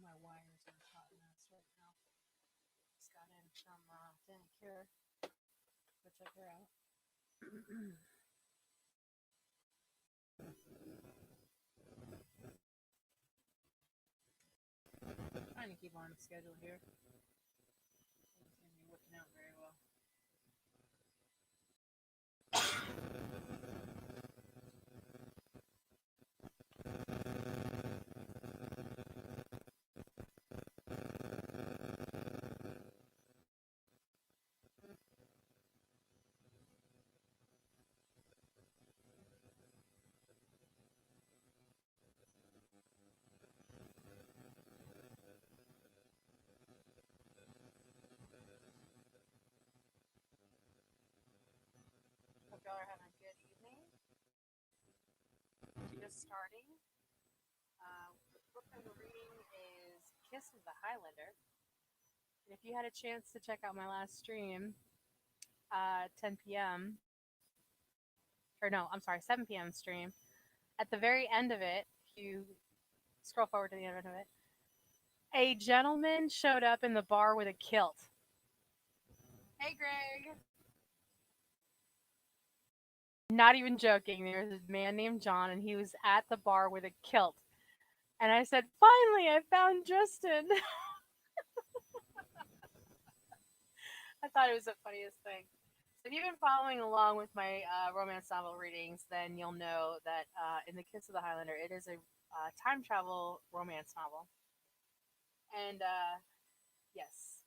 My wires are a hot mess right now. Just got in from didn't go check her out. Trying to keep on schedule here. It's gonna be working out very well. Hope y'all are having a good evening. Just starting. The book that we're reading is Kiss of the Highlander. And if you had a chance to check out my last stream, 10 p.m. or no, I'm sorry, 7 p.m. stream. At the very end of it, if you scroll forward to the end of it, a gentleman showed up in the bar with a kilt. Hey, Greg. Not even joking. There's a man named John, and he was at the bar with a kilt. And I said, finally, I found Justin. I thought it was the funniest thing. So if you've been following along with my romance novel readings, then you'll know that in The Kiss of the Highlander, it is a time travel romance novel. And yes,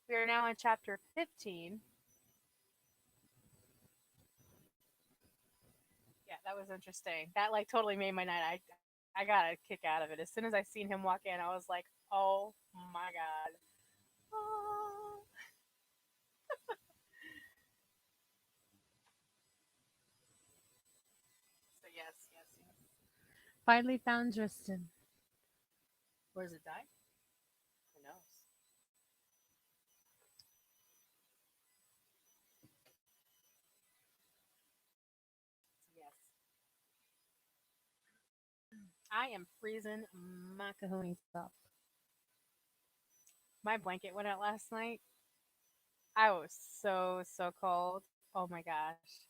we are now in chapter 15. Yeah, that was interesting. That like totally made my night. I got a kick out of it. As soon as I seen him walk in, I was like, oh my god. Oh. So yes. Finally found Justin. Where does it die? Who knows? So yes. I am freezing my cahoonies off. My blanket went out last night. I was so cold. Oh my gosh.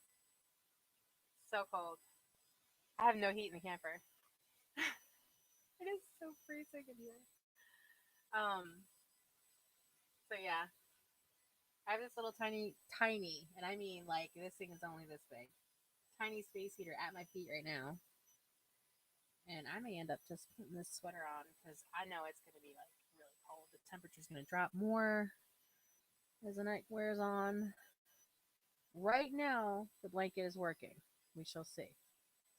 So cold. I have no heat in the camper. It is so freezing in here. Um, so yeah. I have this little tiny, and I mean like this thing is only this big. Tiny space heater at my feet right now. And I may end up just putting this sweater on because I know it's going to be like really cold. The temperature's going to drop more as the night wears on. Right now, the blanket is working. We shall see.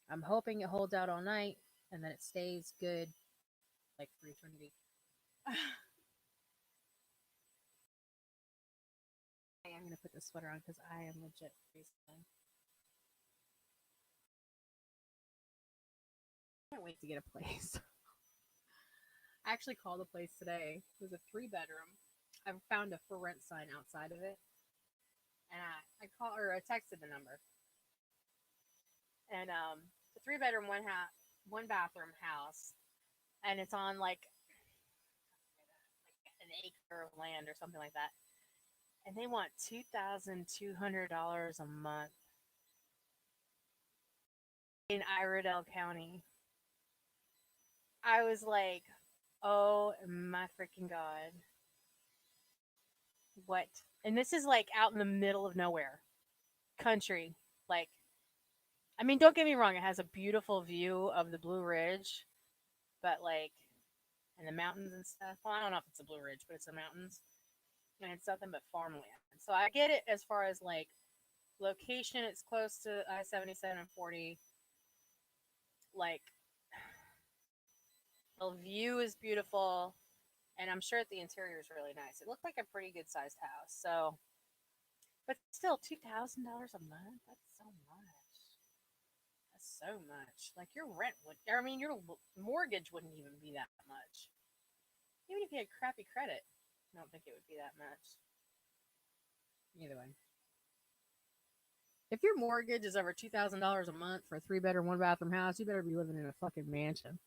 I'm hoping it holds out all night and that it stays good like for eternity. I am going to put this sweater on because I am legit freezing. I can't wait to get a place. I actually called a place today. It was a 3-bedroom. I found a for rent sign outside of it, and I texted the number, and the 3-bedroom, one bathroom house, and it's on like an acre of land or something like that, and they want $2,200 a month in Iredell County. I was like, oh my freaking god, what? And this is like out in the middle of nowhere, country, like. I mean, don't get me wrong, it has a beautiful view of the Blue Ridge, but like, and the mountains and stuff. Well, I don't know if it's a Blue Ridge, but it's the mountains, and it's nothing but farmland. So I get it as far as like location. It's close to I-77 and 40. Like, the view is beautiful, and I'm sure the interior is really nice. It looked like a pretty good sized house. So, but still, $2,000 a month. That's so much. That's so much. Like your rent would, I mean, your mortgage wouldn't even be that much. Even if you had crappy credit, I don't think it would be that much. Either way. If your mortgage is over $2,000 a month for a 3-bedroom, 1-bathroom house, you better be living in a fucking mansion.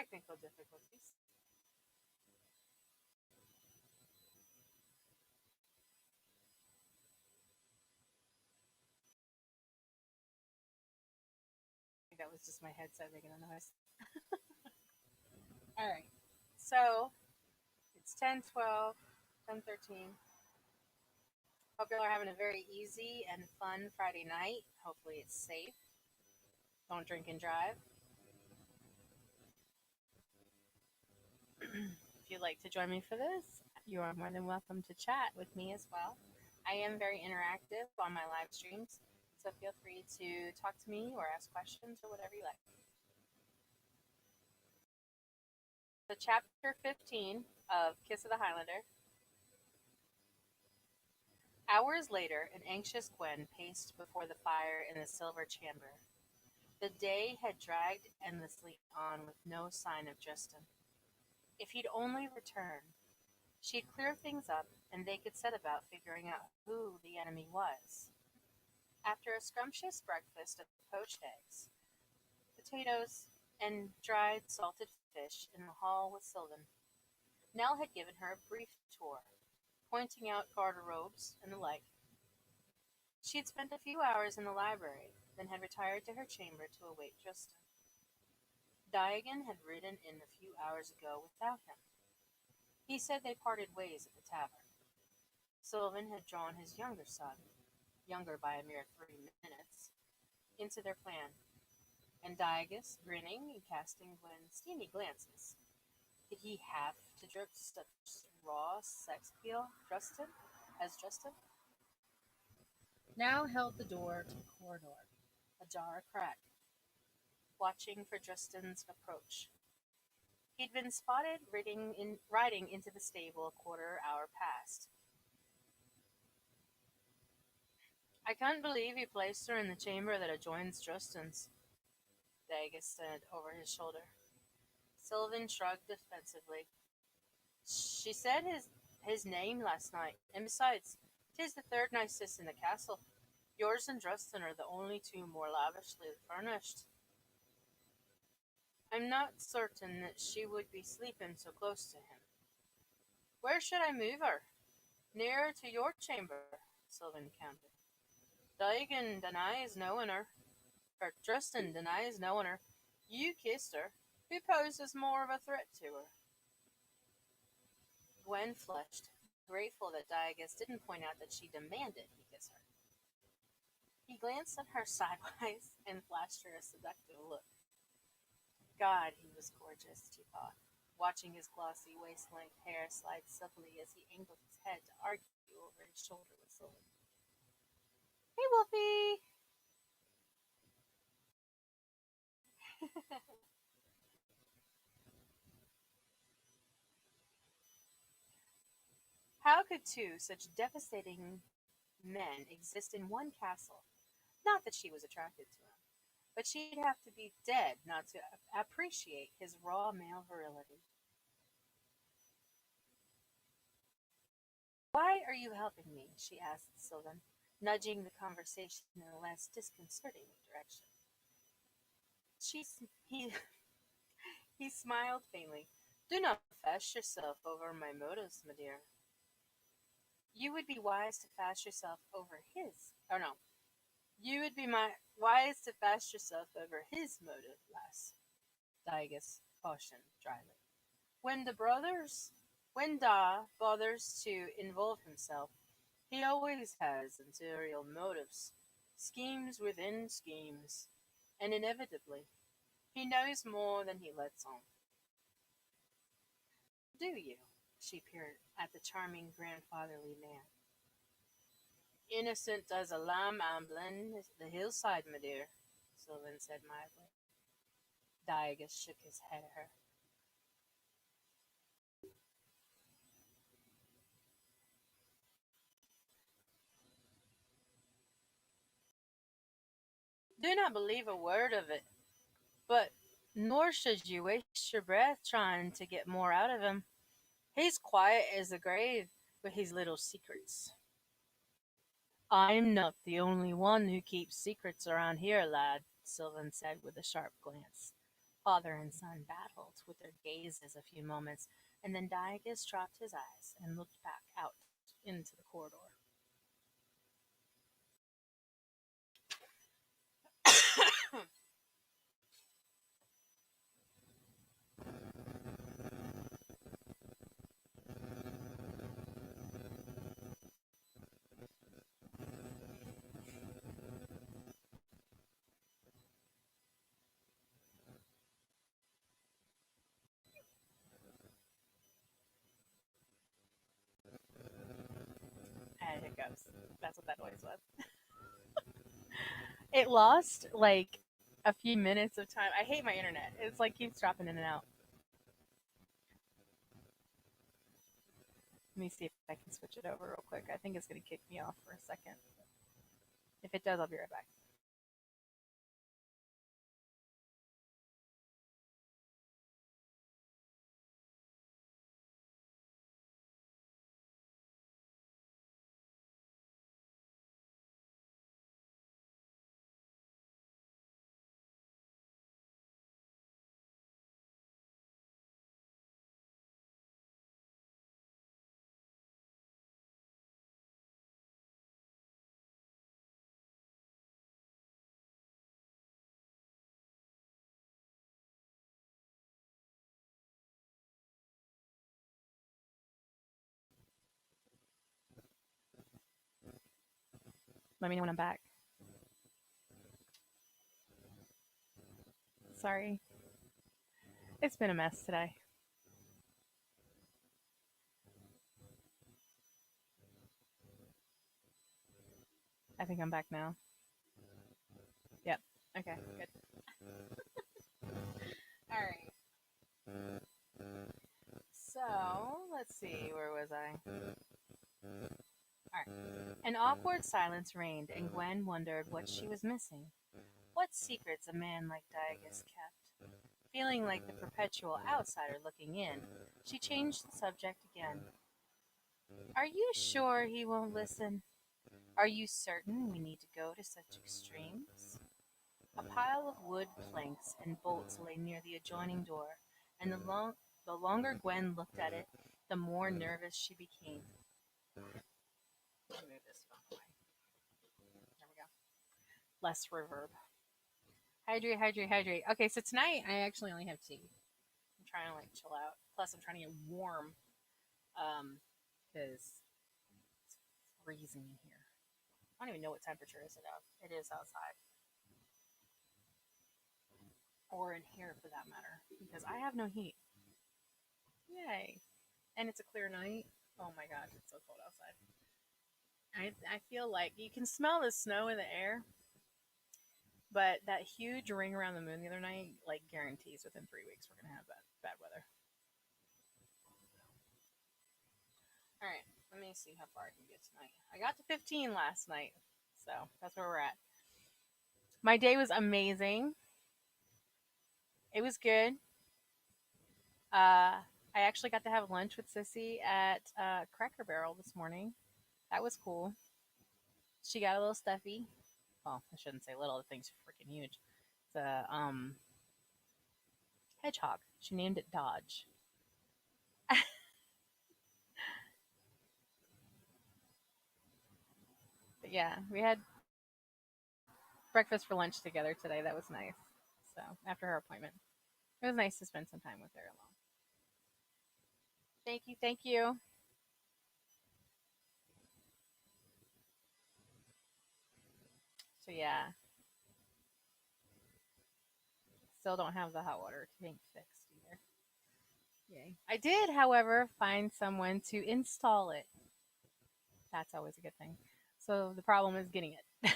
technical difficulties. I think that was just my headset making a noise. All right. So it's 10:12, 10:13. Hope y'all are having a very easy and fun Friday night. Hopefully it's safe. Don't drink and drive. If you'd like to join me for this, you are more than welcome to chat with me as well. I am very interactive on my live streams, so feel free to talk to me or ask questions or whatever you like. So, chapter 15 of Kiss of the Highlander. Hours later, an anxious Gwen paced before the fire in the silver chamber. The day had dragged endlessly on with no sign of Justin. If he'd only return, she'd clear things up and they could set about figuring out who the enemy was. After a scrumptious breakfast of poached eggs, potatoes, and dried salted fish in the hall with Sylvan, Nell had given her a brief tour, pointing out garderobes and the like. She had spent a few hours in the library, then had retired to her chamber to await Justin. Diagon had ridden in a few hours ago without him. He said they parted ways at the tavern. Sylvan had drawn his younger son, younger by a mere 3 minutes, into their plan, and Diagus, grinning and casting Gwen steamy glances. Did he have to drip such raw sex appeal, Justin? Now held the door to the corridor, ajar a crack, watching for Justin's approach. He'd been spotted riding into the stable a quarter hour past. I can't believe he placed her in the chamber that adjoins Justin's, Dagus said over his shoulder. Sylvan shrugged defensively. She said his name last night, and besides, 'tis the third nicest in the castle. Yours and Justin are the only two more lavishly furnished. I'm not certain that she would be sleeping so close to him. Where should I move her? Nearer to your chamber, Sylvan countered. Dagan denies knowing her, or Justin denies knowing her. You kissed her. Who poses more of a threat to her? Gwen flushed, grateful that Diagus didn't point out that she demanded he kiss her. He glanced at her sidewise and flashed her a seductive look. God, he was gorgeous, she thought, watching his glossy waist-length hair slide silkily as he angled his head to argue over his shoulder with Sylvan. Hey, Wolfie! How could two such devastating men exist in one castle? Not that she was attracted to him, but she'd have to be dead not to appreciate his raw male virility. Why are you helping me? She asked Sylvan, nudging the conversation in a less disconcerting direction. She, he, he smiled faintly. Do not fash yourself over my motives, my dear. You would be wise to fash yourself over his. Or no, you would be wise to fash yourself over his motive less, Digus cautioned dryly. When the brothers, when Da bothers to involve himself, he always has interior motives, schemes within schemes, and inevitably, he knows more than he lets on. Do you? She peered at the charming grandfatherly man. Innocent as a lamb ambling the hillside, my dear, Sylvan said mildly. Diagus shook his head at her. Do not believe a word of it, but nor should you waste your breath trying to get more out of him. He's quiet as the grave with his little secrets. I'm not the only one who keeps secrets around here, lad, Sylvan said with a sharp glance. Father and son battled with their gazes a few moments, and then Diogus dropped his eyes and looked back out into the corridor. I had hiccups. That's what that noise was. It lost like a few minutes of time. I hate my internet. It's like keeps dropping in and out. Let me see if I can switch it over real quick. I think it's going to kick me off for a second. If it does, I'll be right back. Let me know when I'm back. Sorry. It's been a mess today. I think I'm back now. Yep. Okay, good. All right. So, let's see. Where was I? All right. An awkward silence reigned, and Gwen wondered what she was missing. What secrets a man like Diogus kept? Feeling like the perpetual outsider looking in, she changed the subject again. Are you sure he won't listen? Are you certain we need to go to such extremes? A pile of wood planks and bolts lay near the adjoining door, and the longer Gwen looked at it, the more nervous she became. Let me move this phone away. There we go. Less reverb. Hydrate, hydrate, hydrate. Okay, so tonight I actually only have tea. I'm trying to like chill out. Plus, I'm trying to get warm. Because it's freezing in here. I don't even know what temperature is it out. It is outside, or in here for that matter, because I have no heat. Yay! And it's a clear night. Oh my gosh, it's so cold outside. I feel like you can smell the snow in the air, but that huge ring around the moon the other night like guarantees within 3 weeks we're gonna have bad weather. All right, let me see how far I can get tonight. I got to 15 last night, so that's where we're at. My day was amazing. It was good. I actually got to have lunch with Sissy at Cracker Barrel this morning. That was cool. She got a little stuffy. Well, I shouldn't say little. The thing's freaking huge. It's a hedgehog. She named it Dodge. But yeah, we had breakfast for lunch together today. That was nice. So after her appointment, it was nice to spend some time with her alone. Thank you, thank you. So yeah, still don't have the hot water tank fixed either. Yay! I did, however, find someone to install it. That's always a good thing. So the problem is getting it.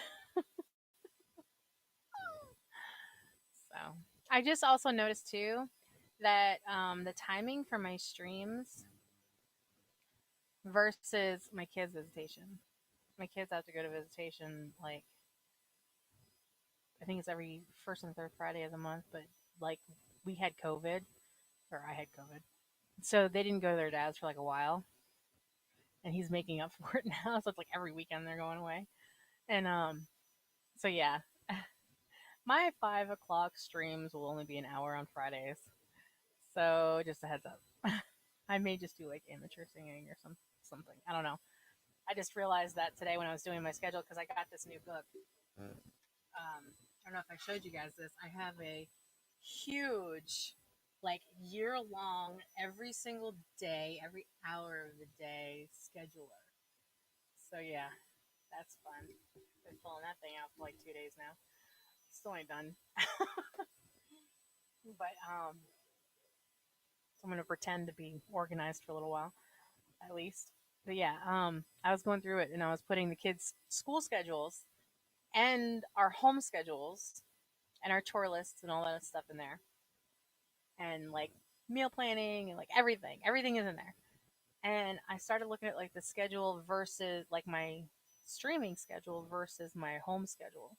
So I just also noticed too that the timing for my streams versus my kids' visitation. My kids have to go to visitation like I think it's every first and third Friday of the month, but like we had COVID or I had COVID, so they didn't go to their dad's for like a while, and he's making up for it now. So it's like every weekend they're going away, and so yeah, My 5 o'clock streams will only be an hour on Fridays. So just a heads up. I may just do like amateur singing or something. I don't know. I just realized that today when I was doing my schedule because I got this new book. I don't know if I showed you guys this. I have a huge, like year long, every single day, every hour of the day scheduler. So yeah, that's fun. Been pulling that thing out for like 2 days now. Still ain't done. But so I'm gonna pretend to be organized for a little while, at least. But yeah, I was going through it and I was putting the kids' school schedules and our home schedules and our tour lists and all that stuff in there, and like meal planning and like everything. Everything is in there. And I started looking at like the schedule versus like my streaming schedule versus my home schedule.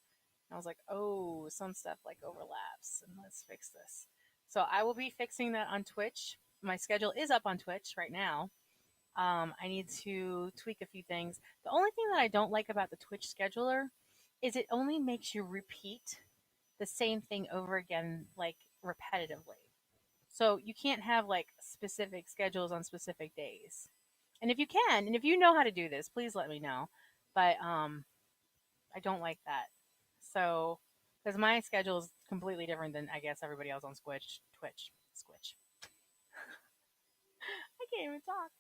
And I was like, oh, some stuff like overlaps, and let's fix this. So I will be fixing that on Twitch. My schedule is up on Twitch right now. I need to tweak a few things. The only thing that I don't like about the Twitch scheduler is it only makes you repeat the same thing over again, like repetitively. So you can't have like specific schedules on specific days. And if you can, and if you know how to do this, please let me know. But I don't like that. So because my schedule is completely different than I guess everybody else on Twitch. I can't even talk.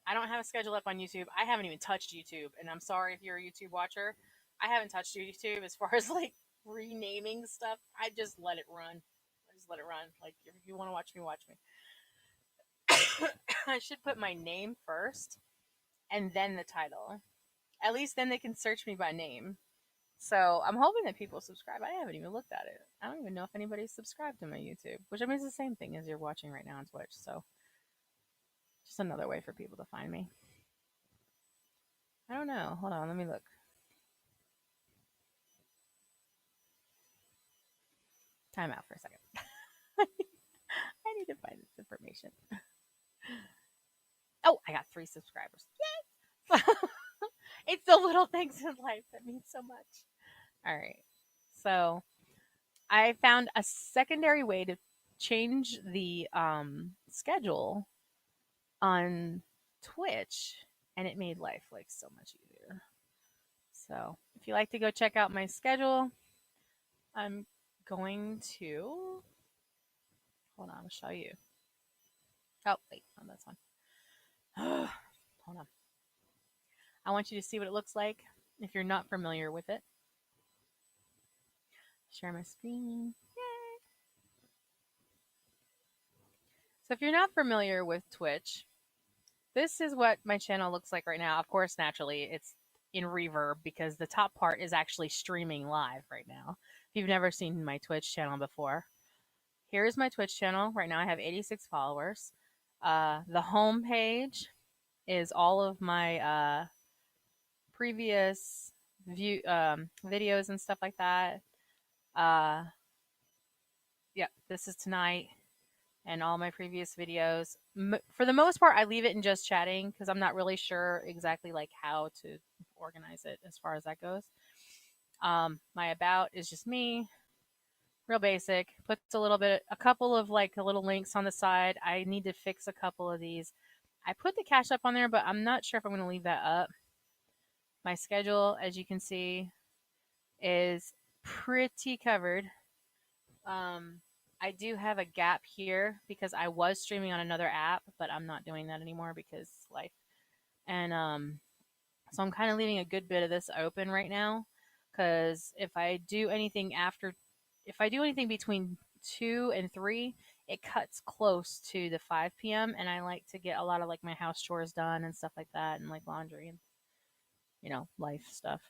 I don't have a schedule up on YouTube. I haven't even touched YouTube, and I'm sorry if you're a YouTube watcher. I haven't touched YouTube as far as like renaming stuff. I just let it run. I just let it run. Like if you want to watch me, watch me. I should put my name first and then the title. At least then they can search me by name. So I'm hoping that people subscribe. I haven't even looked at it. I don't even know if anybody's subscribed to my YouTube, which I mean is the same thing as you're watching right now on Twitch. So just another way for people to find me. I don't know. Hold on, let me look. Time out for a second. I need to find this information. Oh, I got 3 subscribers. Yay! It's the little things in life that mean so much. All right. So I found a secondary way to change the schedule on Twitch, and it made life like so much easier. So if you like to go check out my schedule, I'm going to hold on. I'll show you. Oh wait, no, that's one. Hold on. I want you to see what it looks like if you're not familiar with it. Share my screen. Yay! So if you're not familiar with Twitch, this is what my channel looks like right now. Of course, naturally, it's in reverb because the top part is actually streaming live right now. If you've never seen my Twitch channel before, here's my Twitch channel. Right now I have 86 followers. The home page is all of my previous videos and stuff like that. Yeah, this is tonight and all my previous videos. For the most part, I leave it in just chatting because I'm not really sure exactly like how to organize it as far as that goes. My about is just me, real basic. Puts a couple of like little links on the side. I need to fix a couple of these. I put the cash up on there, but I'm not sure if I'm going to leave that up. My schedule, as you can see, is pretty covered. I do have a gap here because I was streaming on another app, but I'm not doing that anymore because life. And so I'm kind of leaving a good bit of this open right now because if I do anything between 2 and 3, it cuts close to the 5 p.m. and I like to get a lot of like my house chores done and stuff like that and like laundry and life stuff.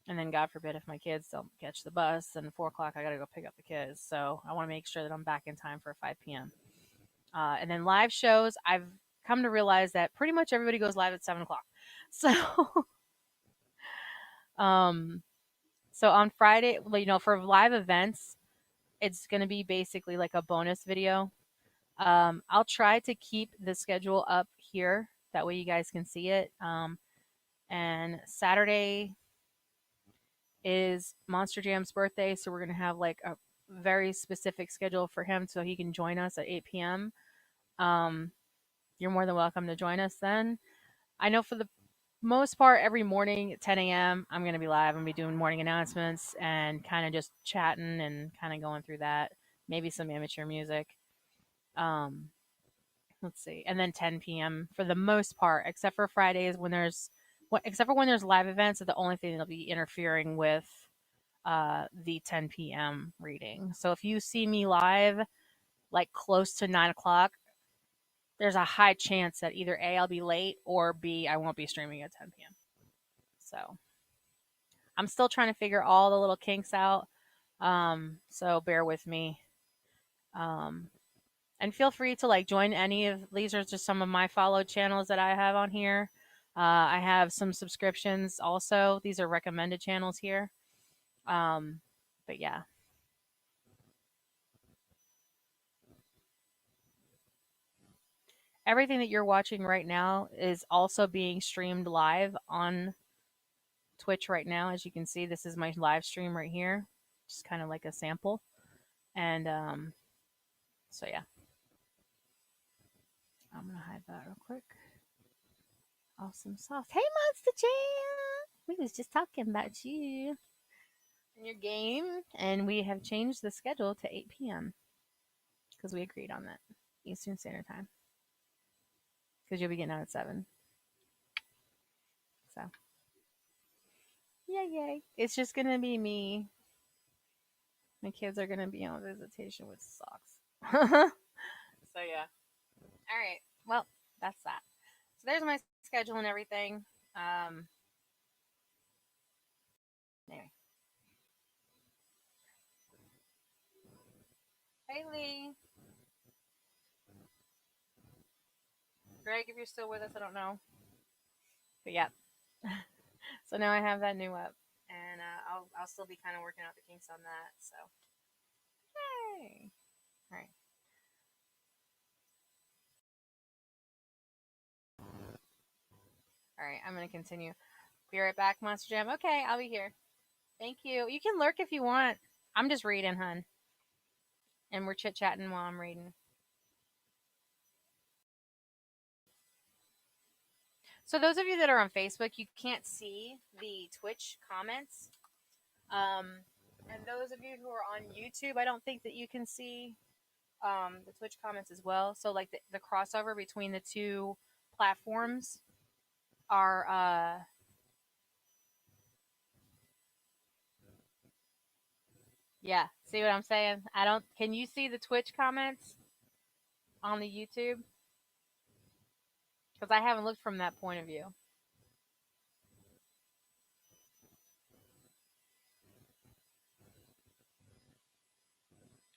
And then God forbid if my kids don't catch the bus and 4 o'clock I gotta go pick up the kids. So I want to make sure that I'm back in time for 5 p.m. And then live shows, I've come to realize that pretty much everybody goes live at 7 o'clock. So um so on Friday, for live events, it's gonna be basically like a bonus video. I'll try to keep the schedule up here. That way you guys can see it. And Saturday is Monster Jam's birthday, so we're gonna have like a very specific schedule for him so he can join us at 8 p.m. Um, you're more than welcome to join us then. I know for the most part, every morning at 10 a.m., I'm going to be live. I'm going to be doing morning announcements and kind of just chatting and kind of going through that. Maybe some amateur music. Um, let's see. And then 10 p.m. for the most part, except for Fridays when except for when there's live events, are the only thing that'll be interfering with the 10 p.m. reading. So if you see me live like close to 9 o'clock, there's a high chance that either A, I'll be late, or B, I won't be streaming at 10 p.m. So I'm still trying to figure all the little kinks out. So bear with me. Um, and feel free to like join any of these are just some of my followed channels that I have on here. I have some subscriptions also. These are recommended channels here. But yeah. Everything that you're watching right now is also being streamed live on Twitch right now. As you can see, this is my live stream right here. Just kind of like a sample. And so yeah. I'm gonna hide that real quick. Awesome sauce. Hey Monster Jam! We was just talking about you and your game, and we have changed the schedule to 8 p.m. because we agreed on that. Eastern Standard Time. Because you'll be getting out at 7. So yay. It's just gonna be me. My kids are gonna be on visitation with socks. So yeah. Alright. Well, that's that. So there's my schedule and everything. Anyway. Hey Lee. Greg, if you're still with us, I don't know. But yeah. So now I have that new up. And I'll still be kind of working out the kinks on that. So yay. Alright. Alright, I'm gonna continue. Be right back, Monster Jam. Okay, I'll be here. Thank you. You can lurk if you want. I'm just reading, hun. And we're chit chatting while I'm reading. So those of you that are on Facebook, you can't see the Twitch comments. And those of you who are on YouTube, I don't think that you can see the Twitch comments as well. So like the crossover between the two platforms are yeah. See what I'm saying? I don't. Can you see the Twitch comments on the YouTube? Because I haven't looked from that point of view.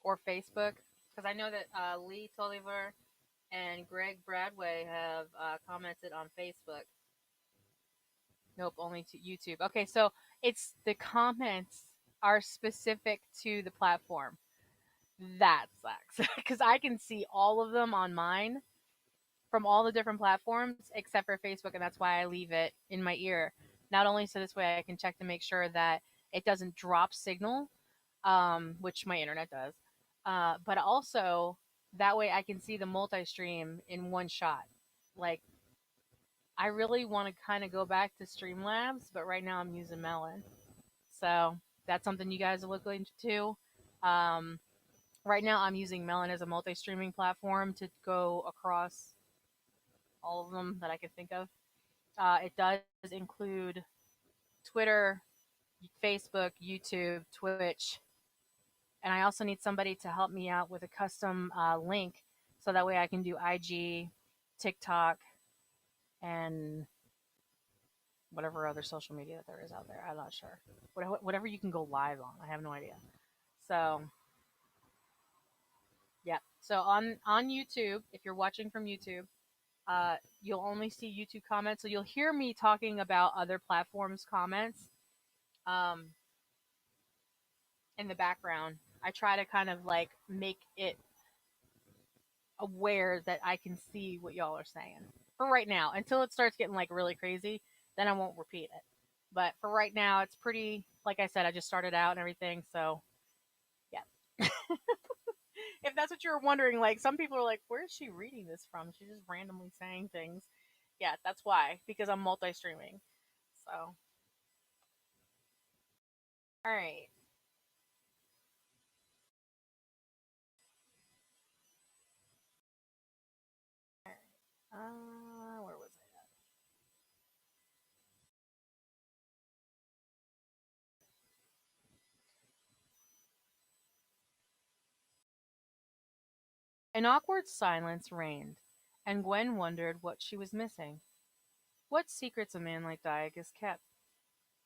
Or Facebook, because I know that Lee Tolliver and Greg Bradway have commented on Facebook. Nope, only to YouTube. Okay, so it's the comments are specific to the platform. That sucks because I can see all of them on mine from all the different platforms except for Facebook, and that's why I leave it in my ear. Not only so this way I can check to make sure that it doesn't drop signal, which my internet does, but also that way I can see the multi-stream in one shot. Like, I really want to kind of go back to Streamlabs, but right now I'm using Melon. So that's something you guys are looking into. Um, right now I'm using Melon as a multi-streaming platform to go across all of them that I could think of. It does include Twitter, Facebook, YouTube, Twitch, and I also need somebody to help me out with a custom link so that way I can do IG, TikTok, and whatever other social media that there is out there. I'm not sure. Whatever you can go live on. I have no idea. So, yeah. So on YouTube, if you're watching from YouTube, you'll only see YouTube comments. So you'll hear me talking about other platforms' comments um, in the background. I try to kind of like make it aware that I can see what y'all are saying for right now. Until it starts getting like really crazy, then I won't repeat it. But for right now, it's pretty Like I said, I just started out and everything, so yeah. If that's what you're wondering, like some people are like, where is she reading this from? She's just randomly saying things. Yeah, that's why, because I'm multi streaming. So, all right. All right. Where was I? An awkward silence reigned, and Gwen wondered what she was missing. What secrets a man like Diagus kept?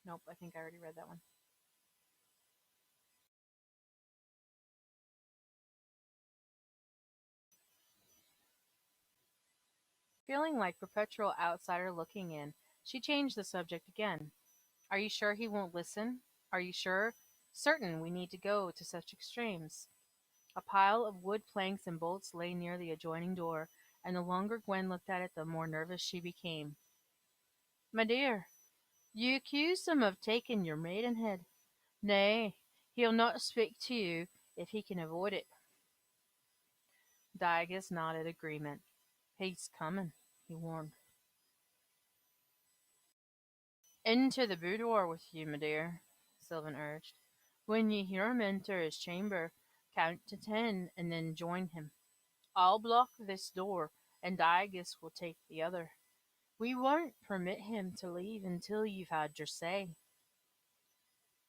Nope, I think I already read that one. Feeling like perpetual outsider looking in, she changed the subject again. Are you sure he won't listen? Are you sure? Certain we need to go to such extremes. A pile of wood planks and bolts lay near the adjoining door, and the longer Gwen looked at it, the more nervous she became. My dear, you accuse him of taking your maidenhead. Nay, he'll not speak to you if he can avoid it. Diagus nodded agreement. He's coming, he warned. Into the boudoir with you, my dear, Sylvan urged. When you hear him enter his chamber, count to 10 and then join him. I'll block this door, and Diagus will take the other. We won't permit him to leave until you've had your say.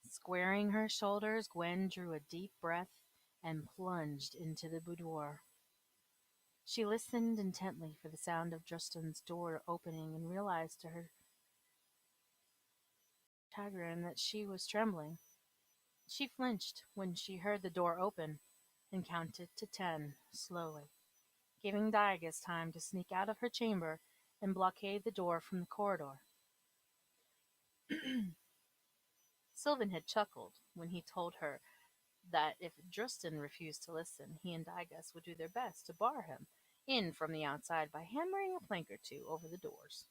Squaring her shoulders, Gwen drew a deep breath and plunged into the boudoir. She listened intently for the sound of Justin's door opening and realized to her chagrin that she was trembling. She flinched when she heard the door open and counted to 10 slowly, giving Diagus time to sneak out of her chamber and blockade the door from the corridor. Sylvan had chuckled when he told her that if Driston refused to listen, he and Digus would do their best to bar him in from the outside by hammering a plank or two over the doors.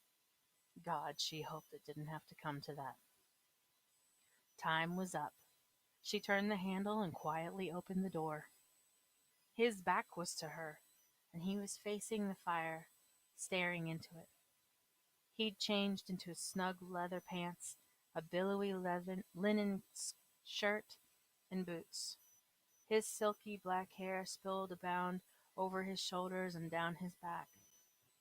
God, she hoped it didn't have to come to that. Time was up. She turned the handle and quietly opened the door. His back was to her, and he was facing the fire, staring into it. He'd changed into his snug leather pants, a billowy linen shirt, and boots. His silky black hair spilled abound over his shoulders and down his back.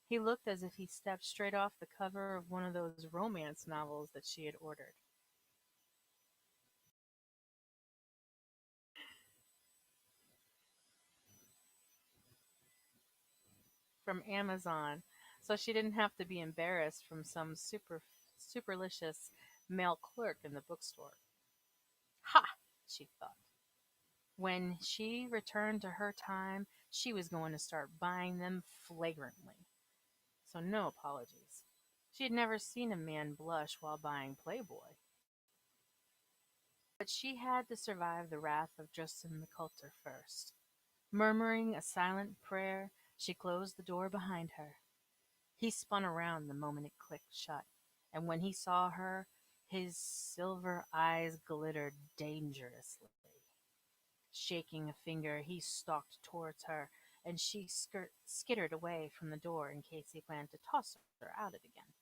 He looked as if he stepped straight off the cover of one of those romance novels that she had ordered. From Amazon, so she didn't have to be embarrassed from some superlicious male clerk in the bookstore. Ha! She thought. When she returned to her time, she was going to start buying them flagrantly. So no apologies. She had never seen a man blush while buying Playboy. But she had to survive the wrath of Justin the Coulter first. Murmuring a silent prayer, she closed the door behind her. He spun around the moment it clicked shut, and when he saw her, his silver eyes glittered dangerously. Shaking a finger, he stalked towards her, and she skittered away from the door in case he planned to toss her out it again.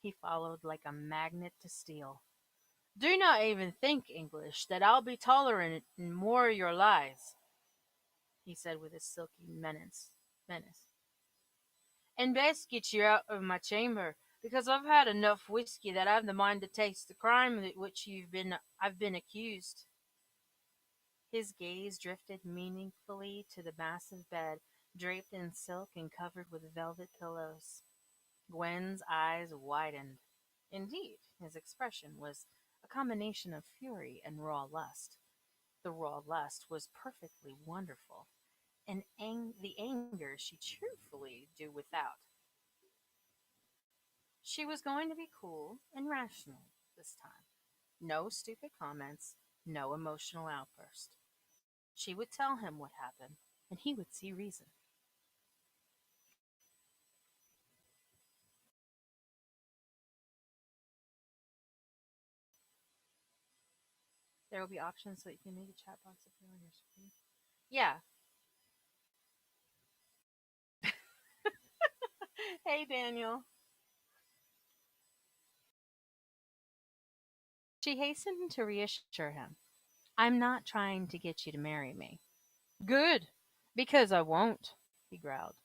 He followed like a magnet to steel. Do not even think, English, that I'll be tolerant in more of your lies, he said with a silky menace. And best get you out of my chamber, because I've had enough whiskey that I've the mind to taste the crime of which I've been accused. His gaze drifted meaningfully to the massive bed, draped in silk and covered with velvet pillows. Gwen's eyes widened. Indeed, his expression was a combination of fury and raw lust. The raw lust was perfectly wonderful, and the anger she truthfully do without. She was going to be cool and rational this time. No stupid comments, no emotional outburst. She would tell him what happened, and he would see reason. There will be options so you can make a chat box appear on your screen. Yeah. Hey, Daniel. She hastened to reassure him. I'm not trying to get you to marry me. Good, because I won't, he growled,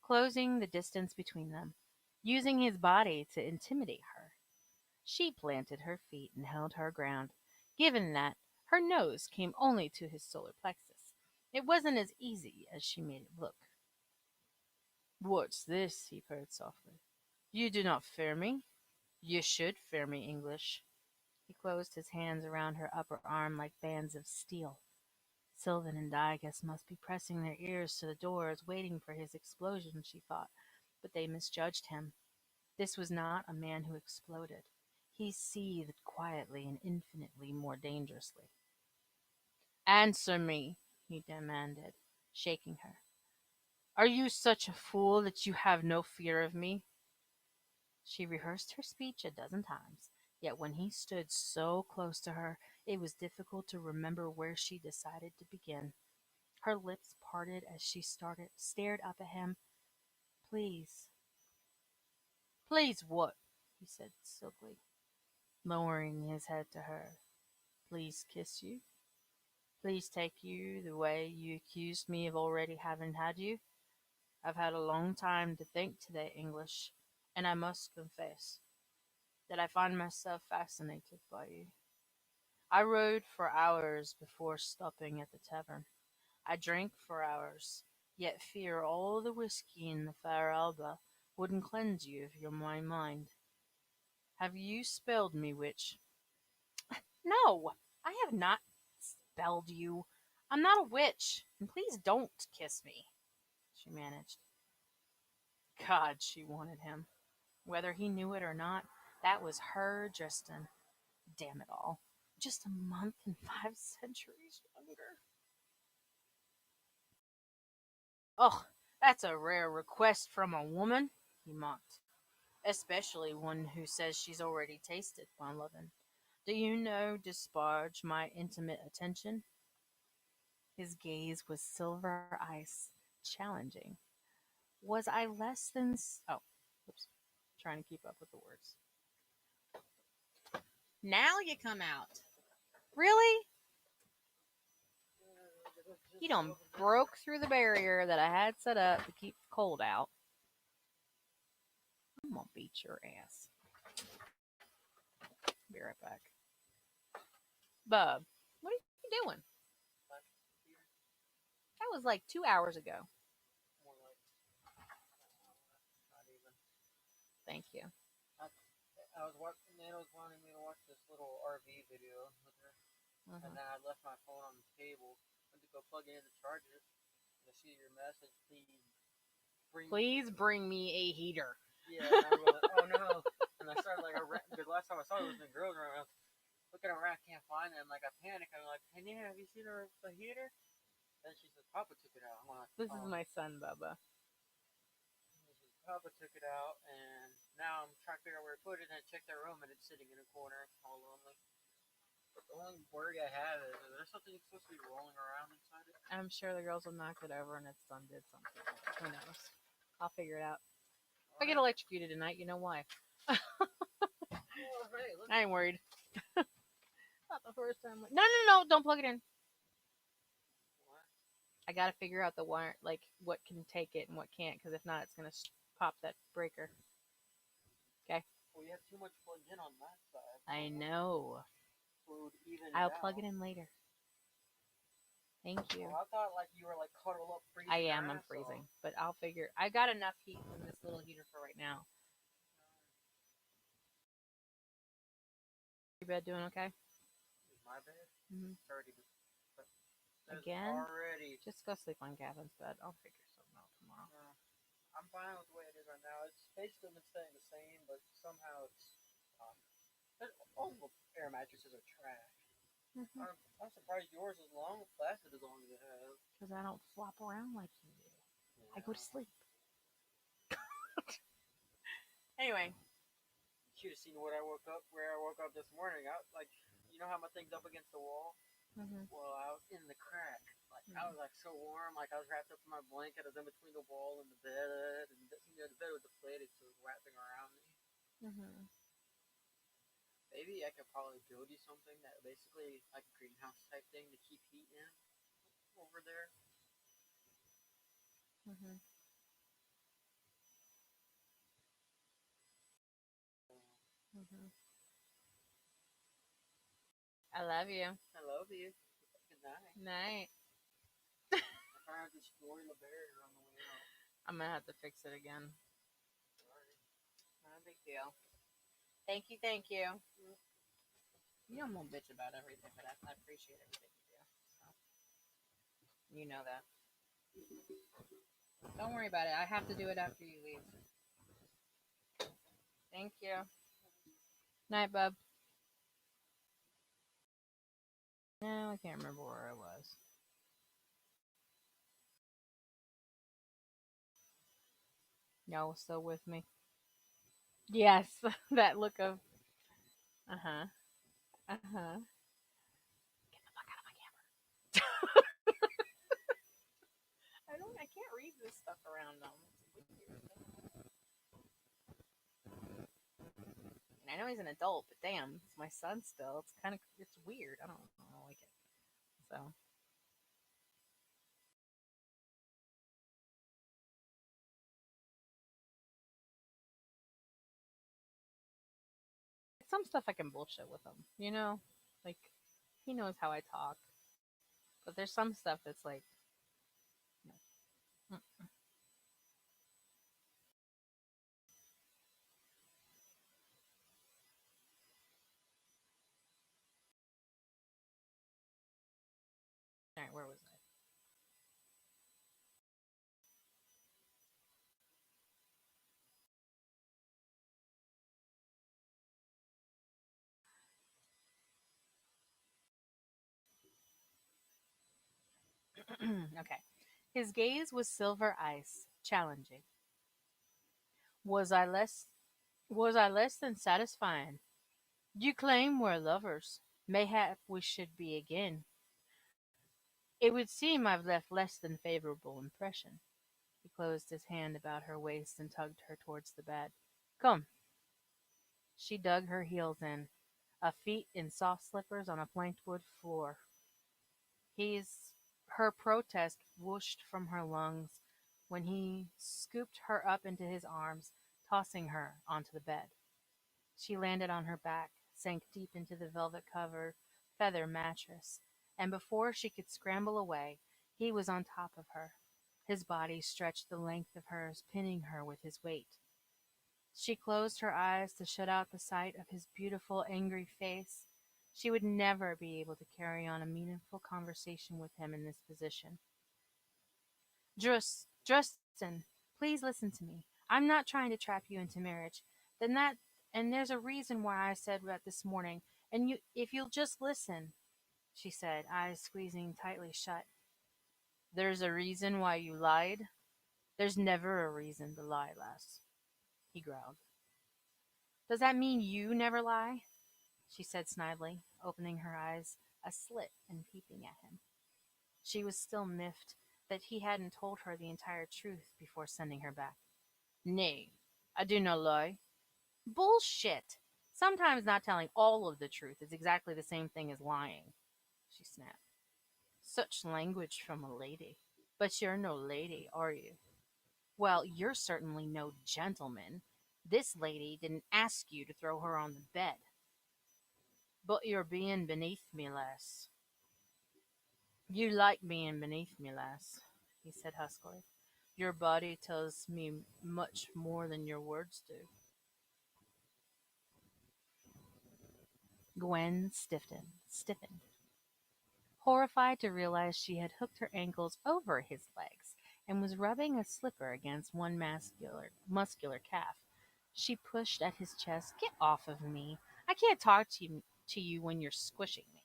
closing the distance between them, using his body to intimidate her. She planted her feet and held her ground, given that her nose came only to his solar plexus. It wasn't as easy as she made it look. What's this? He purred softly. You do not fear me. You should fear me, English. He closed his hands around her upper arm like bands of steel. Sylvan and Digus must be pressing their ears to the doors, waiting for his explosion, she thought, but they misjudged him. This was not a man who exploded. He seethed quietly and infinitely more dangerously. Answer me, he demanded, shaking her. Are you such a fool that you have no fear of me? She rehearsed her speech a dozen times, yet when he stood so close to her, it was difficult to remember where she decided to begin. Her lips parted as she stared up at him. Please. Please what? He said silkily, lowering his head to her. Please kiss you? Please take you the way you accused me of already having had you? I've had a long time to think today, English, and I must confess that I find myself fascinated by you. I rode for hours before stopping at the tavern. I drank for hours, yet fear all the whiskey in the fair Alba wouldn't cleanse you of your my mind. Have you spelled me, witch? No, I have not spelled you. I'm not a witch, and please don't kiss me, she managed. God, she wanted him. Whether he knew it or not, that was her Justin. Damn it all. Just a month and 5 centuries younger. Oh, that's a rare request from a woman, he mocked. Especially one who says she's already tasted my lovin'. Do you know disparage my intimate attention? His gaze was silver ice, challenging. Was I less than. Oh, oops. Trying to keep up with the words. Now you come out. Really? You done broke through the barrier that I had set up to keep the cold out. I'm gonna beat your ass. Be right back. Bub, what are you doing? That was like 2 hours ago. Thank you. I was watching. Nana was wanting me to watch this little RV video with her, and then I left my phone on the table. Went to go plug it in to charge it. And I see your message. Please bring me a heater. Yeah, and I'm like, oh no. And I started like because last time I saw it was in the girls' room. I was looking around, I can't find it. And like I panic. I'm like, hey Nana, have you seen the heater? And she says, Papa took it out. I'm like, This is my son, Bubba. Papa took it out, and now I'm trying to figure out where to put it. And I checked their room, and it's sitting in a corner, all lonely. But the only worry I have is there something supposed to be rolling around inside it? I'm sure the girls will knock it over and its son did something. Who knows? I'll figure it out. If I get electrocuted tonight, you know why. Oh, hey, look. I ain't worried. Not the first time. No, don't plug it in. What? I gotta figure out the wire, like what can take it and what can't, because if not, it's gonna pop that breaker. Okay. Well, you have too much plugged in on that side. I know. So it would even I'll out. plug it in later. Thank you. Well, I thought like you were like cuddled up freezing. I am. I'm freezing, but I'll figure. I got enough heat from this little heater for right now. Your bed doing okay? Is my bed? Mm-hmm. It's already. Again? Already. Just go sleep on Gavin's bed. I'll figure something out tomorrow. I'm fine with the way it is right now. It's basically been staying the same, but somehow it's. All the air mattresses are trash. Mm-hmm. I'm surprised yours is lasted as long as it has. Because I don't flop around like you do. Yeah. I go to sleep. Anyway. You should have seen where I woke up this morning. you know how my thing's up against the wall? Mhm. Well, I was in the crack. Like I Mhm. was like so warm, like I was wrapped up in my blanket. I was in between the wall and the bed, and the bed was deflated, so it was wrapping around me. Mhm. Maybe I could probably build you something that basically like a greenhouse type thing to keep heat in over there. Mhm. Mhm. I love you. I love you. Good night. Night. I found destroy the barrier on the way out. I'm gonna have to fix it again. Alright. Not a big deal. Thank you. Thank you. You know I'm gonna bitch about everything, but I appreciate everything you do. So you know that. Don't worry about it. I have to do it after you leave. Thank you. Night, bub. No, I can't remember where I was. Y'all still with me? Yes, that look of uh huh, uh huh. Get the fuck out of my camera. I don't. I can't read this stuff around them. It's weird. And I know he's an adult, but damn, it's my son still. It's kind of it's weird. I don't like it. So some stuff I can bullshit with him. Like he knows how I talk, but there's some stuff that's like, no. All right, where was I? Okay. His gaze was silver ice, challenging. Was I less was I less than satisfying? You claim we're lovers. Mayhap we should be again. It would seem I've left less than favorable impression. He closed his hand about her waist and tugged her towards the bed. Come. She dug her heels in, a feet in soft slippers on a planked wood floor. He's Her protest whooshed from her lungs when he scooped her up into his arms, tossing her onto the bed. She landed on her back, sank deep into the velvet covered feather mattress, and before she could scramble away, he was on top of her. His body stretched the length of hers, pinning her with his weight. She closed her eyes to shut out the sight of his beautiful, angry face. She would never be able to carry on a meaningful conversation with him in this position. Justin, please listen to me. I'm not trying to trap you into marriage. Then that, and there's a reason why I said that this morning. And if you'll just listen, she said, eyes squeezing tightly shut. There's a reason why you lied. There's never a reason to lie, lass. He growled. Does that mean you never lie? She said snidely, opening her eyes a slit and peeping at him. She was still miffed that he hadn't told her the entire truth before sending her back. Nay, I do not lie. Bullshit! Sometimes not telling all of the truth is exactly the same thing as lying, she snapped. Such language from a lady. But you're no lady, are you? Well, you're certainly no gentleman. This lady didn't ask you to throw her on the bed. But you're being beneath me, lass. You like being beneath me, lass, he said huskily. Your body tells me much more than your words do. Gwen stiffened, horrified to realize she had hooked her ankles over his legs and was rubbing a slipper against one muscular calf. She pushed at his chest. Get off of me. I can't talk to you when you're squishing me.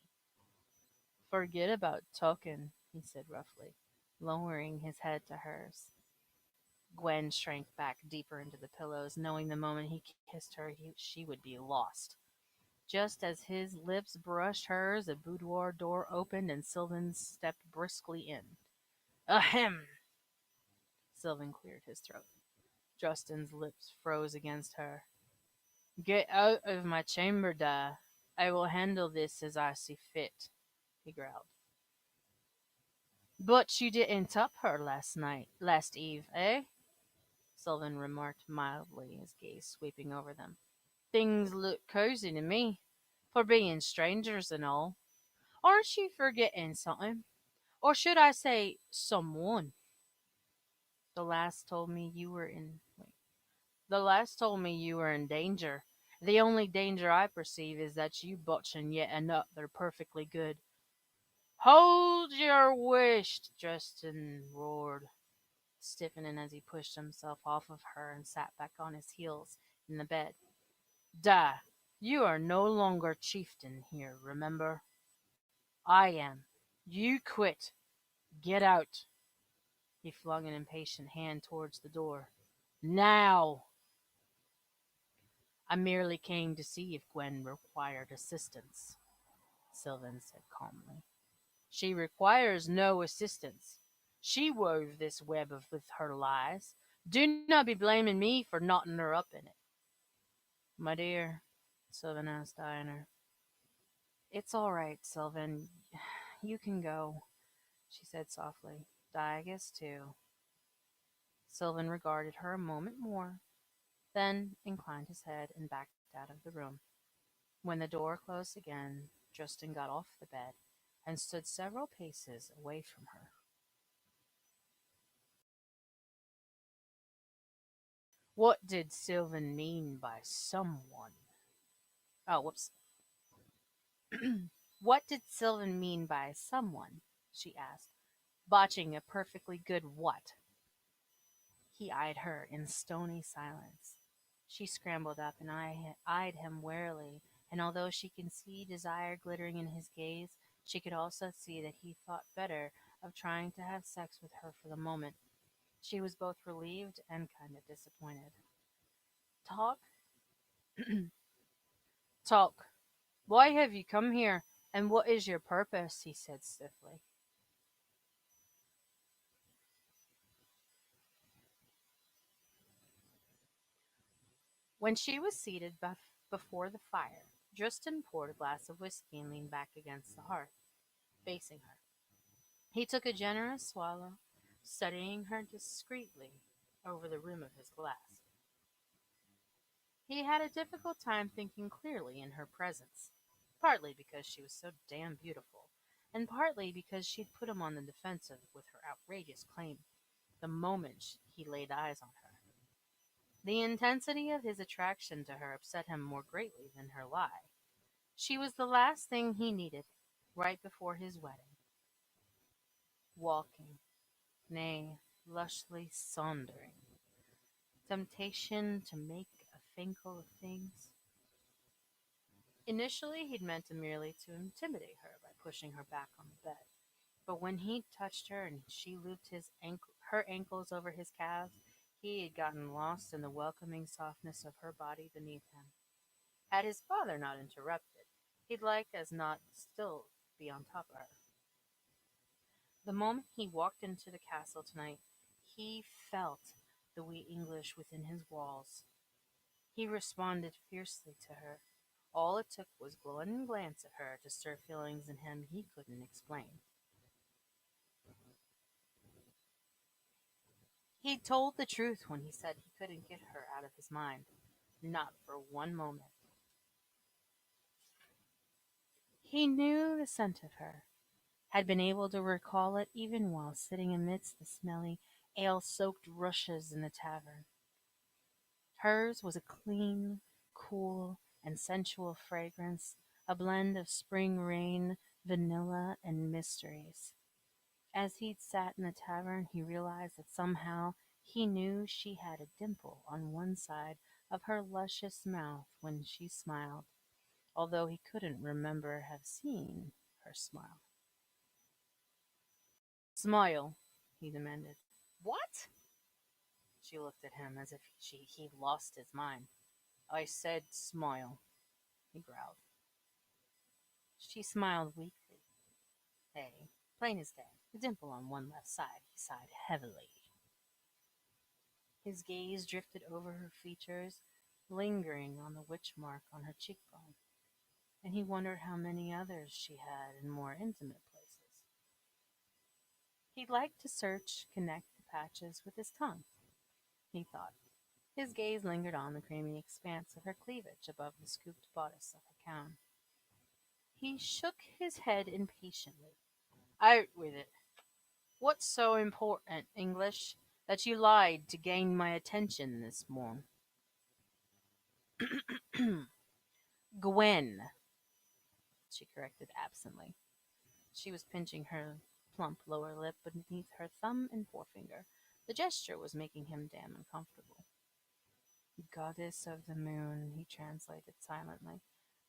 Forget about talking, he said roughly, lowering his head to hers. Gwen shrank back deeper into the pillows, knowing the moment he kissed her, she would be lost. Just as his lips brushed hers, a boudoir door opened and Sylvan stepped briskly in. Ahem! Sylvan cleared his throat. Justin's lips froze against her. Get out of my chamber, Da. I will handle this as I see fit, he growled. But you didn't up her last eve, eh? Sylvan remarked mildly, his gaze sweeping over them. Things look cozy to me, for being strangers and all. Aren't you forgetting something? Or should I say someone? The last told me you were in wait. The last told me you were in danger. The only danger I perceive is that you botching yet another perfectly good. Hold your wish, Justin roared, stiffening as he pushed himself off of her and sat back on his heels in the bed. Da, you are no longer chieftain here, remember? I am. You quit. Get out. He flung an impatient hand towards the door. Now! I merely came to see if Gwen required assistance, Sylvan said calmly. She requires no assistance. She wove this web of with her lies. Do not be blaming me for knotting her up in it. My dear, Sylvan asked, eyeing her. It's all right, Sylvan. You can go, she said softly. I guess too. Sylvan regarded her a moment more, then inclined his head and backed out of the room. When the door closed again, Justin got off the bed and stood several paces away from her. What did Sylvan mean by someone? Oh, whoops. What did Sylvan mean by someone? She asked, botching a perfectly good what. He eyed her in stony silence. She scrambled up and eyed him warily, and although she could see desire glittering in his gaze, she could also see that he thought better of trying to have sex with her for the moment. She was both relieved and kind of disappointed. Talk? Talk. Why have you come here, and what is your purpose? He said stiffly. When she was seated before the fire, Justin poured a glass of whiskey and leaned back against the hearth, facing her. He took a generous swallow, studying her discreetly over the rim of his glass. He had a difficult time thinking clearly in her presence, partly because she was so damn beautiful, and partly because she'd put him on the defensive with her outrageous claim the moment he laid eyes on her. The intensity of his attraction to her upset him more greatly than her lie. She was the last thing he needed right before his wedding. Walking, nay, lushly saundering. Temptation to make a finkel of things. Initially, he'd meant merely to intimidate her by pushing her back on the bed. But when he touched her and she looped her ankles over his calves, he had gotten lost in the welcoming softness of her body beneath him. Had his father not interrupted, he'd like as not still be on top of her. The moment he walked into the castle tonight, he felt the wee English within his walls. He responded fiercely to her. All it took was one glance at her to stir feelings in him he couldn't explain. He told the truth when he said he couldn't get her out of his mind. Not for one moment. He knew the scent of her, had been able to recall it even while sitting amidst the smelly, ale soaked rushes in the tavern. Hers was a clean, cool, and sensual fragrance, a blend of spring rain, vanilla, and mysteries. As he'd sat in the tavern, he realized that somehow he knew she had a dimple on one side of her luscious mouth when she smiled, although he couldn't remember have seen her smile. Smile, he demanded. What? She looked at him as if he'd lost his mind. I said smile, he growled. She smiled weakly. Hey, plain as day. The dimple on one left side, he sighed heavily. His gaze drifted over her features, lingering on the witch mark on her cheekbone, and he wondered how many others she had in more intimate places. He'd like to search, connect the patches with his tongue, he thought. His gaze lingered on the creamy expanse of her cleavage above the scooped bodice of her gown. He shook his head impatiently. Out with it. What's so important, English, that you lied to gain my attention this morning? Gwen, she corrected absently. She was pinching her plump lower lip beneath her thumb and forefinger. The gesture was making him damn uncomfortable. Goddess of the moon, he translated silently.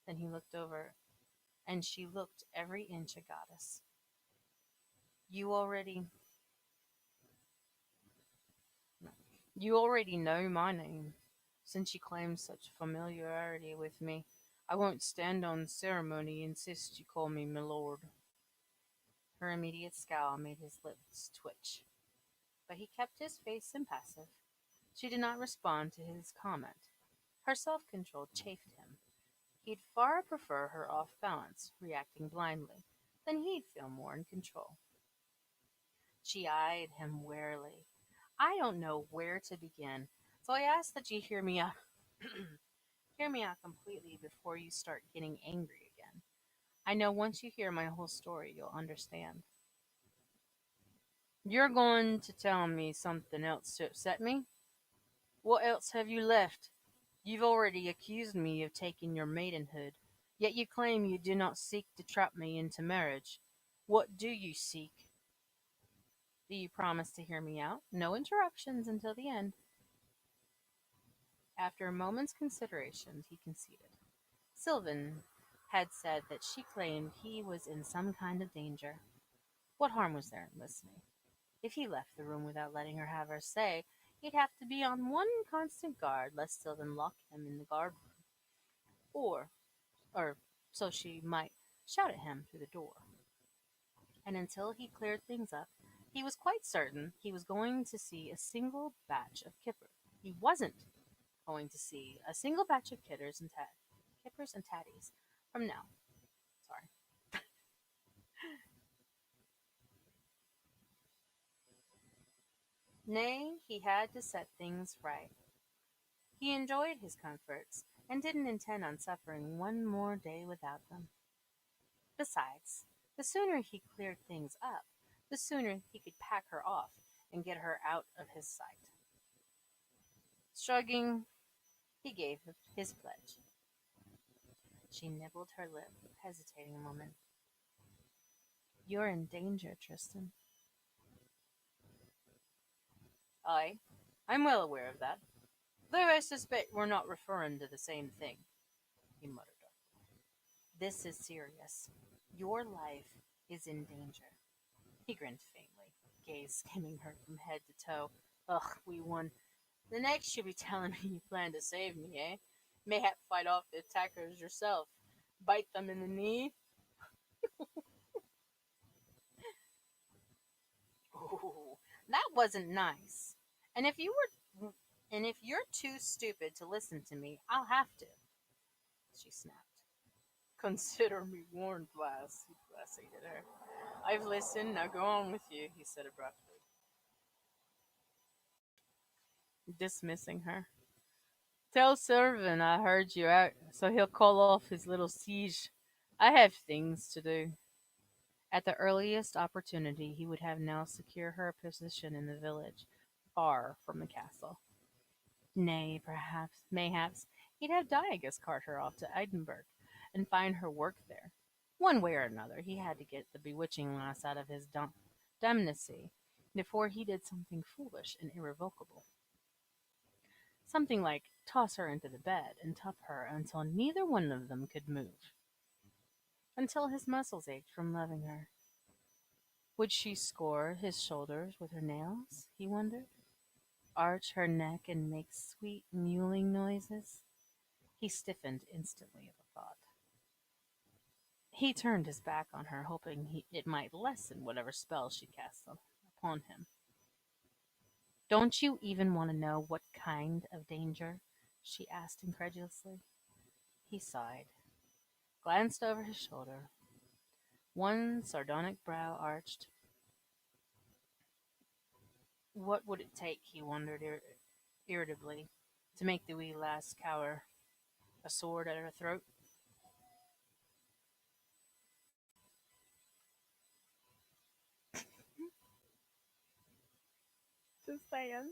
Then he looked over, and she looked every inch a goddess. You already you already know my name. Since you claim such familiarity with me, I won't stand on ceremony insist you call me milord. Her immediate scowl made his lips twitch, but he kept his face impassive. She did not respond to his comment. Her self control chafed him. He'd far prefer her off balance, reacting blindly, than he'd feel more in control. She eyed him warily. I don't know where to begin, so I ask that you hear me out. Hear me out completely before you start getting angry again. I know once you hear my whole story, you'll understand. You're going to tell me something else to upset me? What else have you left? You've already accused me of taking your maidenhood, yet you claim you do not seek to trap me into marriage. What do you seek? Do you promise to hear me out? No interruptions until the end. After a moment's consideration, he conceded. Sylvan had said that she claimed he was in some kind of danger. What harm was there in listening? If he left the room without letting her have her say, he'd have to be on one constant guard lest Sylvan lock him in the guard room. Or so she might shout at him through the door. And until he cleared things up, he was quite certain he was going to see a single batch of kippers. He wasn't going to see a single batch of kippers and tatties from now. Sorry. Nay, he had to set things right. He enjoyed his comforts and didn't intend on suffering one more day without them. Besides, the sooner he cleared things up, the sooner he could pack her off and get her out of his sight. Shrugging, he gave his pledge. She nibbled her lip, hesitating a moment. You're in danger, Tristan. Aye, I'm well aware of that. Though I suspect we're not referring to the same thing, he muttered. This is serious. Your life is in danger. He grinned faintly, gaze skimming her from head to toe. Ugh, we won. The next you'll be telling me you plan to save me, eh? Mayhap fight off the attackers yourself. Bite them in the knee? Ooh, that wasn't nice. And if you were and if you're too stupid to listen to me, I'll have to, she snapped. Consider me warned, lass, he blasted her. I've listened, now go on with you, he said abruptly, dismissing her. Tell Servant I heard you out, so he'll call off his little siege. I have things to do. At the earliest opportunity, he would have now secure her a position in the village, far from the castle. Nay, perhaps, mayhaps, he'd have Diagus cart her off to Edinburgh and find her work there. One way or another, he had to get the bewitching lass out of his domesty before he did something foolish and irrevocable. Something like toss her into the bed and tuff her until neither one of them could move, until his muscles ached from loving her. Would she score his shoulders with her nails, he wondered? Arch her neck and make sweet mewling noises? He stiffened instantly at the thought. He turned his back on her, hoping it might lessen whatever spell she cast upon him. Don't you even want to know what kind of danger? She asked incredulously. He sighed, glanced over his shoulder. One sardonic brow arched. What would it take, he wondered irritably, to make the wee lass cower? A sword at her throat? Just saying.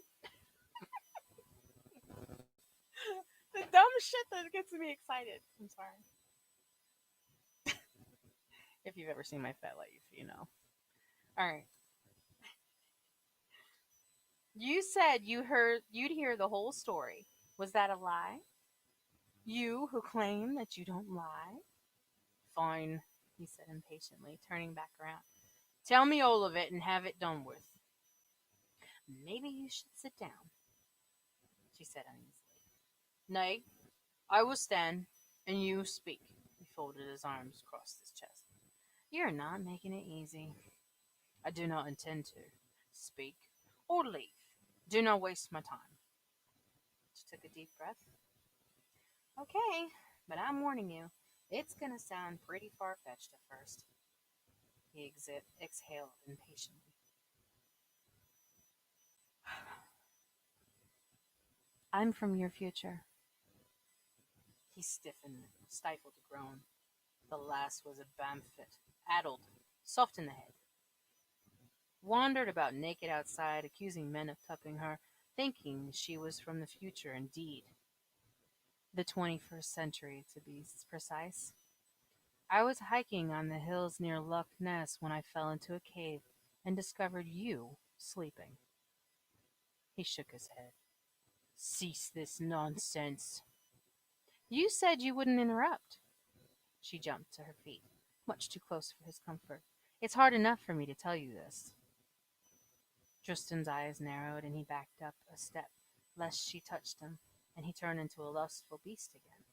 The dumb shit that gets me excited. I'm sorry. If you've ever seen my fat life, you know. Alright. You said you'd hear the whole story. Was that a lie? You who claim that you don't lie? Fine, he said impatiently, turning back around. Tell me all of it and have it done with. Maybe you should sit down, she said uneasily. Nay, I will stand, and you speak. He folded his arms across his chest. You're not making it easy. I do not intend to. Speak or leave. Do not waste my time. She took a deep breath. Okay, but I'm warning you, it's gonna sound pretty far fetched at first. He exhaled impatiently. I'm from your future. He stiffened, stifled a groan. The lass was a bamfit, addled, soft in the head. Wandered about naked outside, accusing men of toughing her, thinking she was from the future indeed. The 21st century, to be precise. I was hiking on the hills near Loch Ness when I fell into a cave and discovered you sleeping. He shook his head. Cease this nonsense. You said you wouldn't interrupt. She jumped to her feet, much too close for his comfort. It's hard enough for me to tell you this. Tristan's eyes narrowed and he backed up a step, lest she touched him, and he turned into a lustful beast again.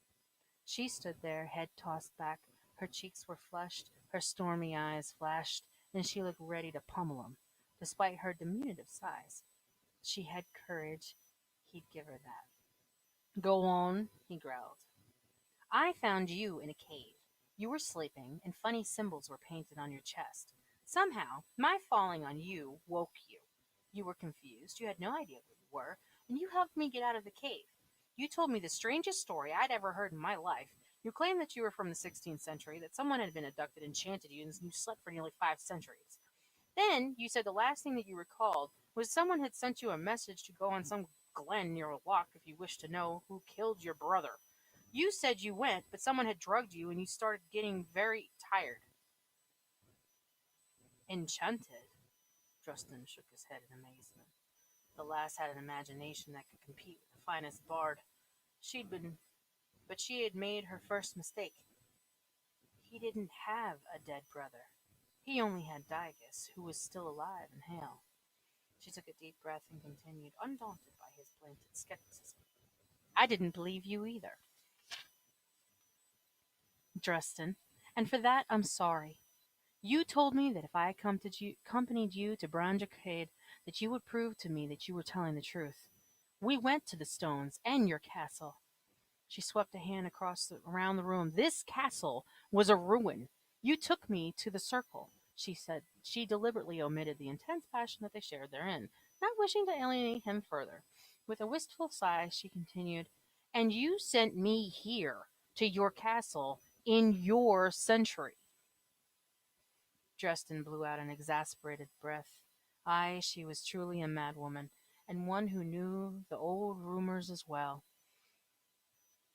She stood there, head tossed back, her cheeks were flushed, her stormy eyes flashed, and she looked ready to pummel him. Despite her diminutive size, she had courage. He'd give her that. Go on, he growled. I found you in a cave. You were sleeping, and funny symbols were painted on your chest. Somehow, my falling on you woke you. You were confused, you had no idea where you were, and you helped me get out of the cave. You told me the strangest story I'd ever heard in my life. You claimed that you were from the 16th century, that someone had been abducted, enchanted you, and you slept for nearly 5 centuries. Then you said the last thing that you recalled was someone had sent you a message to go on some glen near a loch if you wished to know who killed your brother. You said you went, but someone had drugged you and you started getting very tired. Enchanted? Justin shook his head in amazement. The lass had an imagination that could compete with the finest bard. She'd been, but she had made her first mistake. He didn't have a dead brother. He only had Digus, who was still alive and hale. She took a deep breath and continued, undaunted by his blatant skepticism. I didn't believe you either, Dresden, and for that I'm sorry. You told me that if I accompanied you to Branjacade, that you would prove to me that you were telling the truth. We went to the stones and your castle. She swept a hand around the room. This castle was a ruin. You took me to the circle, she said. She deliberately omitted the intense passion that they shared therein, not wishing to alienate him further. With a wistful sigh, she continued, and you sent me here, to your castle, in your century. Dresden blew out an exasperated breath. Ay, she was truly a madwoman, and one who knew the old rumors as well.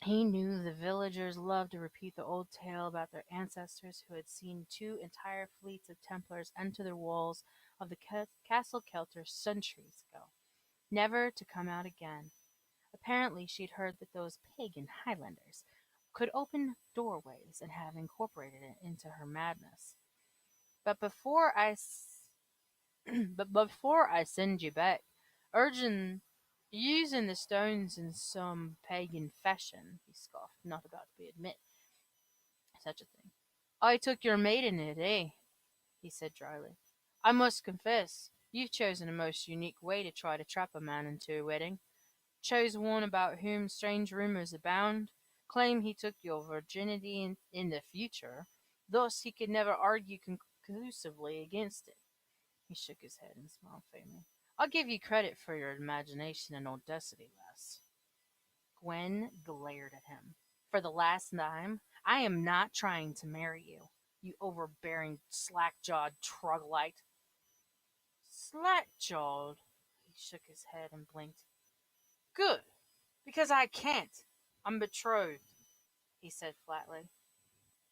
He knew the villagers loved to repeat the old tale about their ancestors who had seen two entire fleets of Templars enter the walls of the Castle Kelter centuries ago, never to come out again. Apparently, she'd heard that those pagan Highlanders could open doorways and have incorporated it into her madness. But before I but before I send you back, urging using the stones in some pagan fashion, he scoffed, not about to admit such a thing. I took your maiden in it, eh? He said dryly. I must confess, you've chosen a most unique way to try to trap a man into a wedding. Chose one about whom strange rumors abound, claim he took your virginity in the future, thus he could never argue conclusively against it. He shook his head and smiled faintly. I'll give you credit for your imagination and audacity, lass. Gwen glared at him. For the last time, I am not trying to marry you, you overbearing, slack-jawed troglodyte. Slack-jawed? He shook his head and blinked. Good, because I can't. I'm betrothed, he said flatly.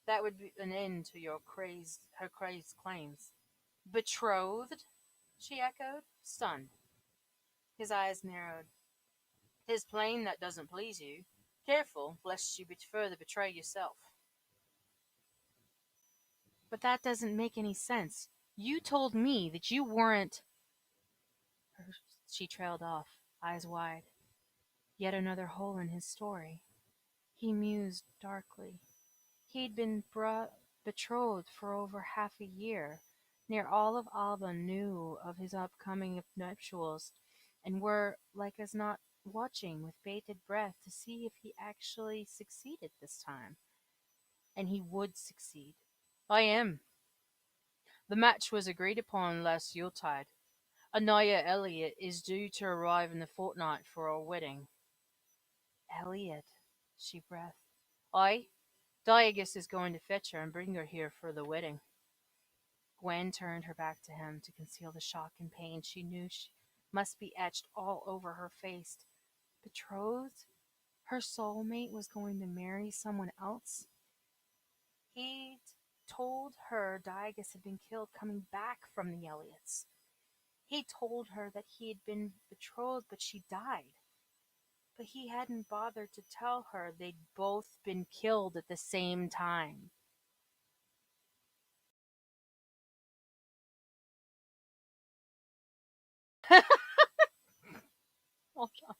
That would be an end to her crazed claims. Betrothed? She echoed, stunned. His eyes narrowed. "'Tis plain that doesn't please you. Careful, lest you further betray yourself." But that doesn't make any sense. You told me that you weren't. She trailed off, eyes wide. Yet another hole in his story. He mused darkly. He'd been betrothed for over half a year. Near all of Alba knew of his upcoming nuptials, and were, like as not, watching with bated breath to see if he actually succeeded this time. And he would succeed. I am. The match was agreed upon last Yuletide. Anaya Elliot is due to arrive in the fortnight for our wedding. Elliot, she breathed. Aye, Diagus is going to fetch her and bring her here for the wedding. Gwen turned her back to him to conceal the shock and pain she knew must be etched all over her face. Betrothed? Her soulmate was going to marry someone else? He'd told her Diagus had been killed coming back from the Elliots. He told her that he had been betrothed, but she died. But he hadn't bothered to tell her they'd both been killed at the same time. Hold on.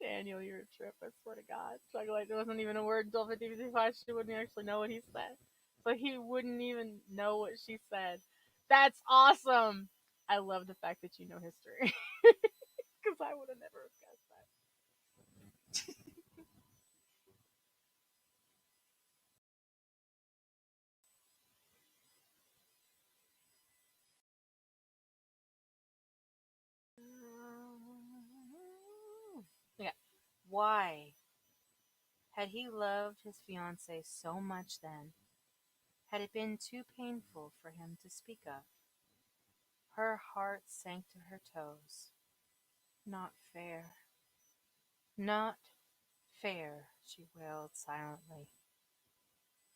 Daniel, you're a trip, I swear to God. Like, there wasn't even a word until 50-55. She wouldn't actually know what he said. So he wouldn't even know what she said. That's awesome! I love the fact that you know history. Because I would have never guessed that. Yeah. Why had he loved his fiancée so much then? Had it been too painful for him to speak of? Her heart sank to her toes. Not fair. Not fair, she wailed silently.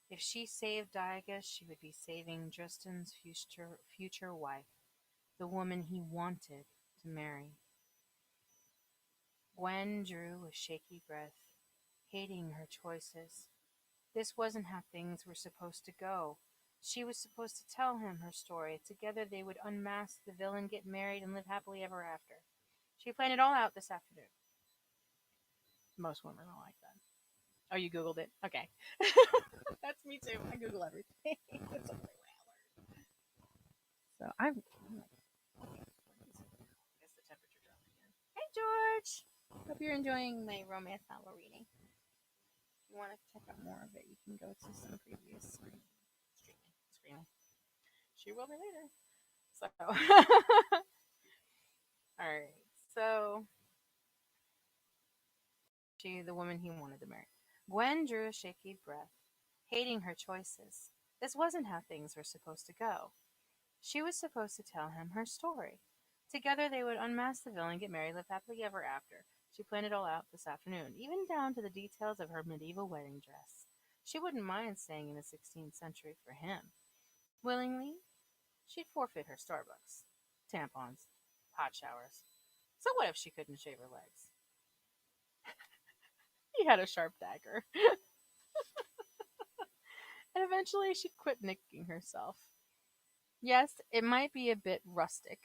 If she saved Diagus, she would be saving Tristan's future wife, the woman he wanted to marry. Gwen drew a shaky breath, hating her choices. This wasn't how things were supposed to go. She was supposed to tell him her story. Together they would unmask the villain, get married, and live happily ever after. She planned it all out this afternoon. Most women are like that. Oh, you Googled it? Okay. That's me too. I Google everything. That's a great way I learn. So I'm. I guess the temperature dropped again. Hey, George! Hope you're enjoying my romance novel reading. If you want to check out more of it, you can go to some previous streaming. She will be later. So, alright. So, she, the woman he wanted to marry. Gwen drew a shaky breath, hating her choices. This wasn't how things were supposed to go. She was supposed to tell him her story. Together they would unmask the villain, get married, live happily ever after. She planned it all out this afternoon, even down to the details of her medieval wedding dress. She wouldn't mind staying in the 16th century for him. Willingly, she'd forfeit her Starbucks, tampons, hot showers. So what if she couldn't shave her legs? He had a sharp dagger. And eventually she'd quit nicking herself. Yes, it might be a bit rustic,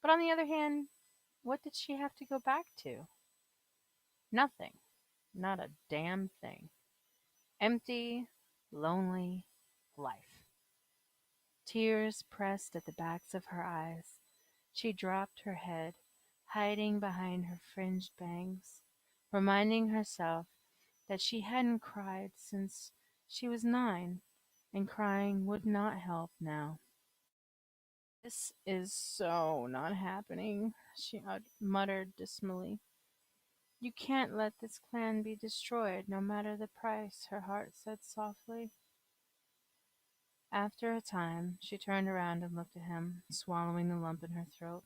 but on the other hand, what did she have to go back to? Nothing. Not a damn thing. Empty, lonely, life. Tears pressed at the backs of her eyes. She dropped her head, hiding behind her fringed bangs, reminding herself that she hadn't cried since she was 9, and crying would not help now. This is so not happening, she muttered dismally. You can't let this clan be destroyed, no matter the price, her heart said softly. After a time, she turned around and looked at him, swallowing the lump in her throat,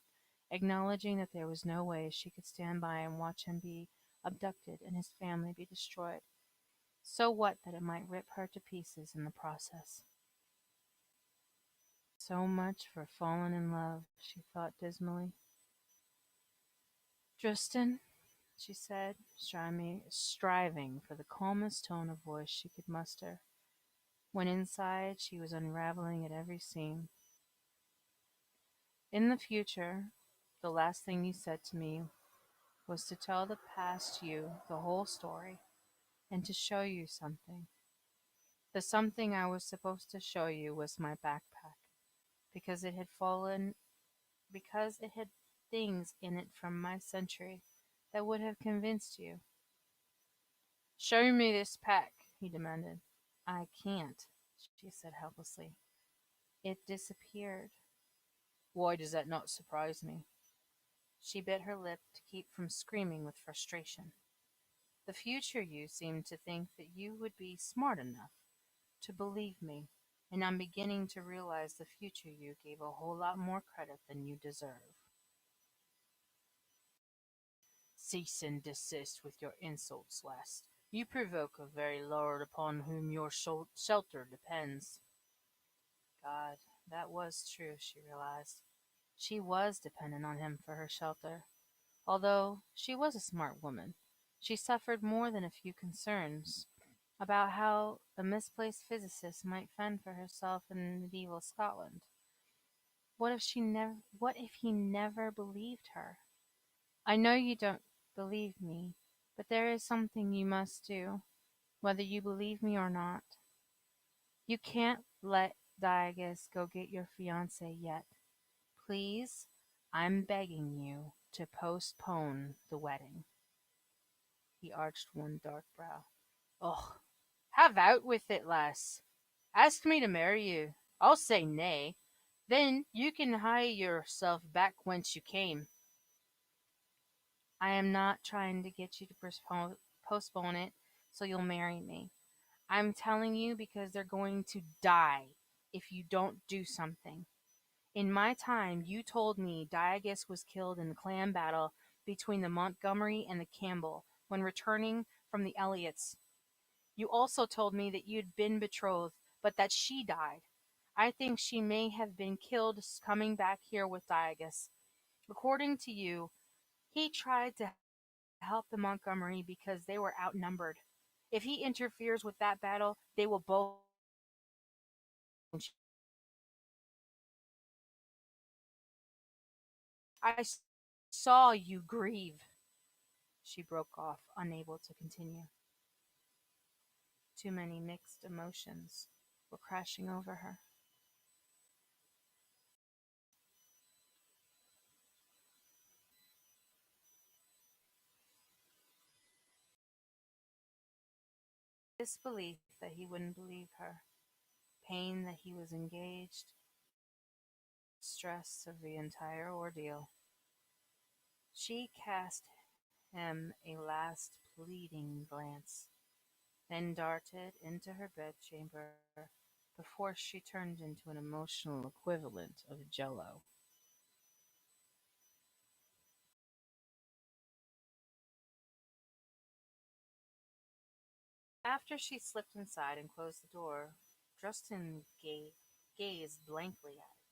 acknowledging that there was no way she could stand by and watch him be abducted and his family be destroyed. So what that it might rip her to pieces in the process? So much for falling in love, she thought dismally. Tristan, she said, striving for the calmest tone of voice she could muster, when inside she was unraveling at every seam. In the future, the last thing you said to me was to tell the past you the whole story and to show you something. The something I was supposed to show you was my backpack, because it had fallen, because it had things in it from my century that would have convinced you. Show me this pack, he demanded. I can't, she said helplessly. It disappeared. Why does that not surprise me? She bit her lip to keep from screaming with frustration. The future you seemed to think that you would be smart enough to believe me, and I'm beginning to realize the future you gave a whole lot more credit than you deserve. Cease and desist with your insults, lass. You provoke a very lord upon whom your shelter depends. God, that was true, she realized. She was dependent on him for her shelter. Although she was a smart woman, she suffered more than a few concerns about how a misplaced physicist might fend for herself in medieval Scotland. What if he never believed her? I know you don't believe me, but there is something you must do, whether you believe me or not. You can't let Diagus go get your fiance yet. Please, I'm begging you to postpone the wedding. He arched one dark brow. Ugh, have out with it, lass. Ask me to marry you. I'll say nay. Then you can hie yourself back whence you came. I am not trying to get you to postpone it so you'll marry me. I'm telling you because they're going to die if you don't do something. In my time, you told me Diagus was killed in the clan battle between the Montgomery and the Campbell when returning from the Elliots. You also told me that you'd been betrothed, but that she died. I think she may have been killed coming back here with Diagus. According to you, he tried to help the Montgomery because they were outnumbered. If he interferes with that battle, they will both die. I saw you grieve. She broke off, unable to continue. Too many mixed emotions were crashing over her. Disbelief that he wouldn't believe her, pain that he was engaged, stress of the entire ordeal. She cast him a last pleading glance, then darted into her bedchamber before she turned into an emotional equivalent of Jello. After she slipped inside and closed the door, Justin gazed blankly at it.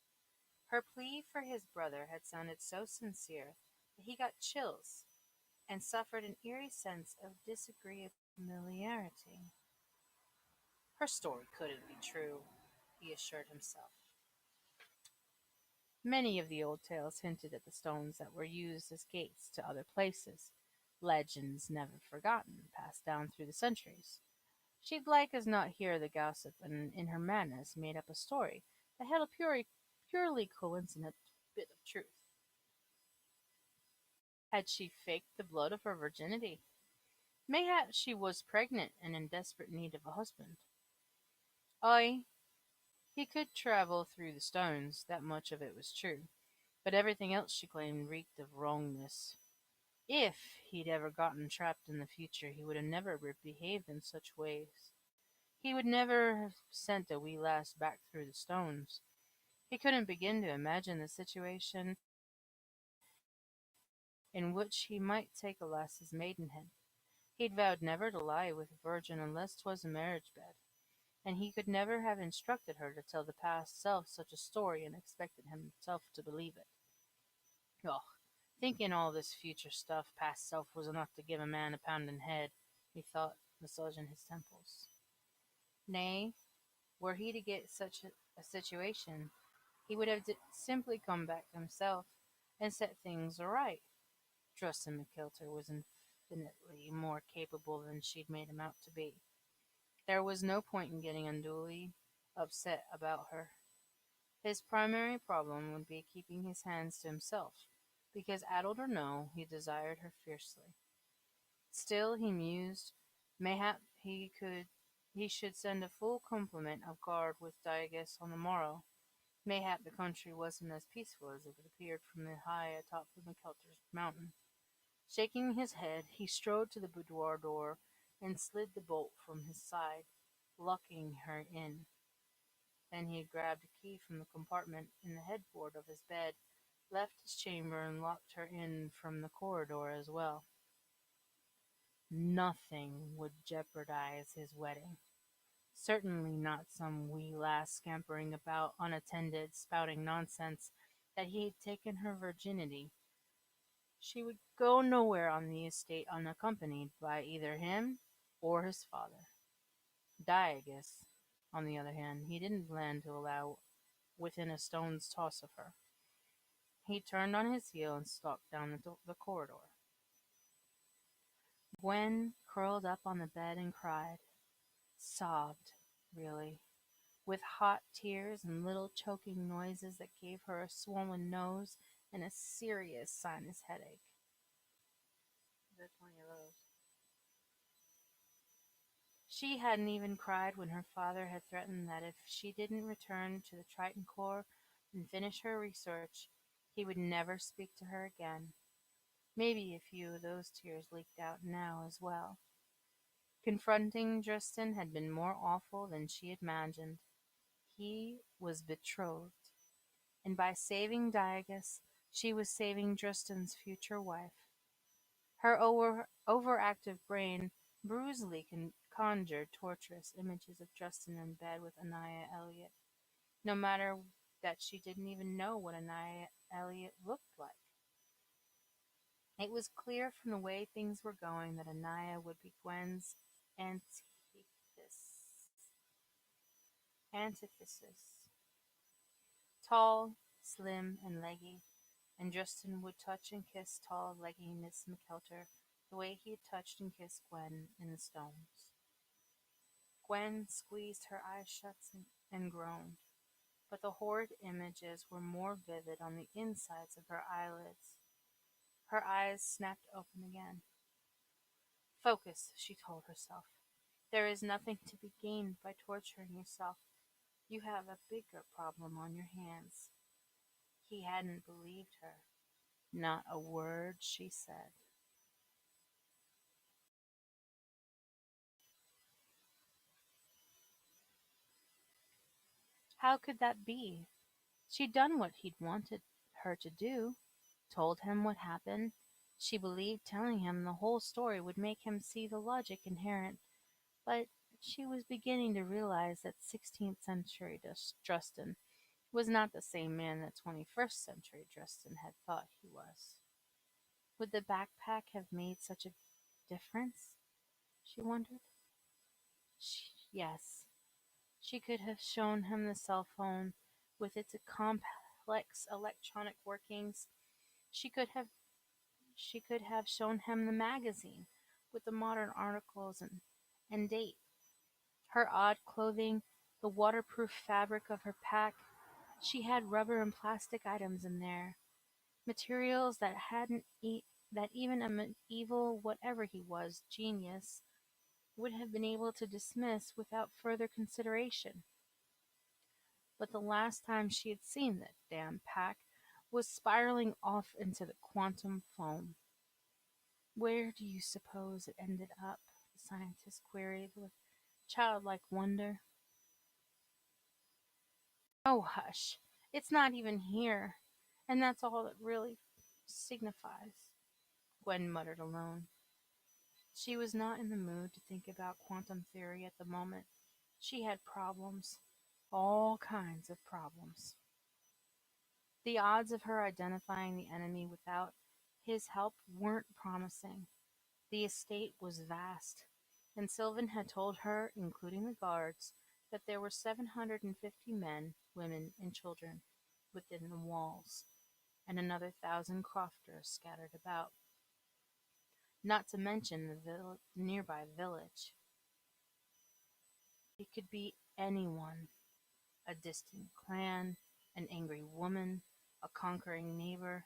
Her plea for his brother had sounded so sincere that he got chills and suffered an eerie sense of disagreeable familiarity. Her story couldn't be true, he assured himself. Many of the old tales hinted at the stones that were used as gates to other places, legends never forgotten, passed down through the centuries. She'd like as not hear the gossip and in her madness made up a story that had a purely coincident bit of truth. Had she faked the blood of her virginity? Mayhap she was pregnant and in desperate need of a husband. Aye, he could travel through the stones, that much of it was true, but everything else she claimed reeked of wrongness. If he'd ever gotten trapped in the future, he would have never behaved in such ways. He would never have sent a wee lass back through the stones. He couldn't begin to imagine the situation in which he might take a lass's maidenhead. He'd vowed never to lie with a virgin unless 'twas a marriage bed, and he could never have instructed her to tell the past self such a story and expected himself to believe it. Ugh, thinking all this future stuff past self was enough to give a man a pounding head, he thought, massaging his temples. Nay, were he to get such a situation, he would have simply come back himself and set things right. Trustin McKelter was infinitely more capable than she'd made him out to be. There was no point in getting unduly upset about her. His primary problem would be keeping his hands to himself, because addled or no, he desired her fiercely. Still, he mused, mayhap he should send a full complement of guard with Diogenes on the morrow. Mayhap the country wasn't as peaceful as it had appeared from the high atop of McKelter's mountain. Shaking his head, he strode to the boudoir door and slid the bolt from his side, locking her in. Then he grabbed a key from the compartment in the headboard of his bed, left his chamber, and locked her in from the corridor as well. Nothing would jeopardize his wedding. Certainly not some wee lass scampering about unattended, spouting nonsense that he had taken her virginity. She would go nowhere on the estate unaccompanied by either him or his father. Diogenes, on the other hand, he didn't plan to allow within a stone's toss of her. He turned on his heel and stalked down the corridor. Gwen curled up on the bed and cried, sobbed, really, with hot tears and little choking noises that gave her a swollen nose and a serious sinus headache. There's plenty of those. She hadn't even cried when her father had threatened that if she didn't return to the Triton Corps and finish her research, he would never speak to her again. Maybe a few of those tears leaked out now as well. Confronting Justin had been more awful than she had imagined. He was betrothed, and by saving Diogenes, she was saving Justin's future wife. Her overactive brain bruisily conjured torturous images of Justin in bed with Anaya Elliot, no matter that she didn't even know what Anaya Elliot looked like. It was clear from the way things were going that Anaya would be Gwen's antithesis. Tall, slim, and leggy, and Justin would touch and kiss tall, leggy Miss McKelter the way he had touched and kissed Gwen in the stones. Gwen squeezed her eyes shut and groaned, but the horrid images were more vivid on the insides of her eyelids. Her eyes snapped open again. Focus, she told herself. There is nothing to be gained by torturing yourself. You have a bigger problem on your hands. He hadn't believed her. Not a word she said. How could that be? She'd done what he'd wanted her to do, told him what happened. She believed telling him the whole story would make him see the logic inherent, but she was beginning to realize that 16th century Justin was not the same man that 21st century Justin had thought he was. Would the backpack have made such a difference? She wondered. Yes, she could have shown him the cell phone with its complex electronic workings. She could have she could have shown him the magazine with the modern articles and date. Her odd clothing, the waterproof fabric of her pack, she had rubber and plastic items in there, materials that hadn't that even a medieval whatever he was genius would have been able to dismiss without further consideration. But the last time she had seen that damn pack was spiraling off into the quantum foam. Where do you suppose it ended up? The scientist queried with childlike wonder. Oh, hush. It's not even here. And that's all that really signifies, Gwen muttered alone. She was not in the mood to think about quantum theory at the moment. She had problems. All kinds of problems. The odds of her identifying the enemy without his help weren't promising. The estate was vast, and Sylvan had told her, including the guards, that there were 750 men, women, and children within the walls, and another 1,000 crofters scattered about, not to mention the nearby village. It could be anyone, a distant clan, an angry woman, a conquering neighbor.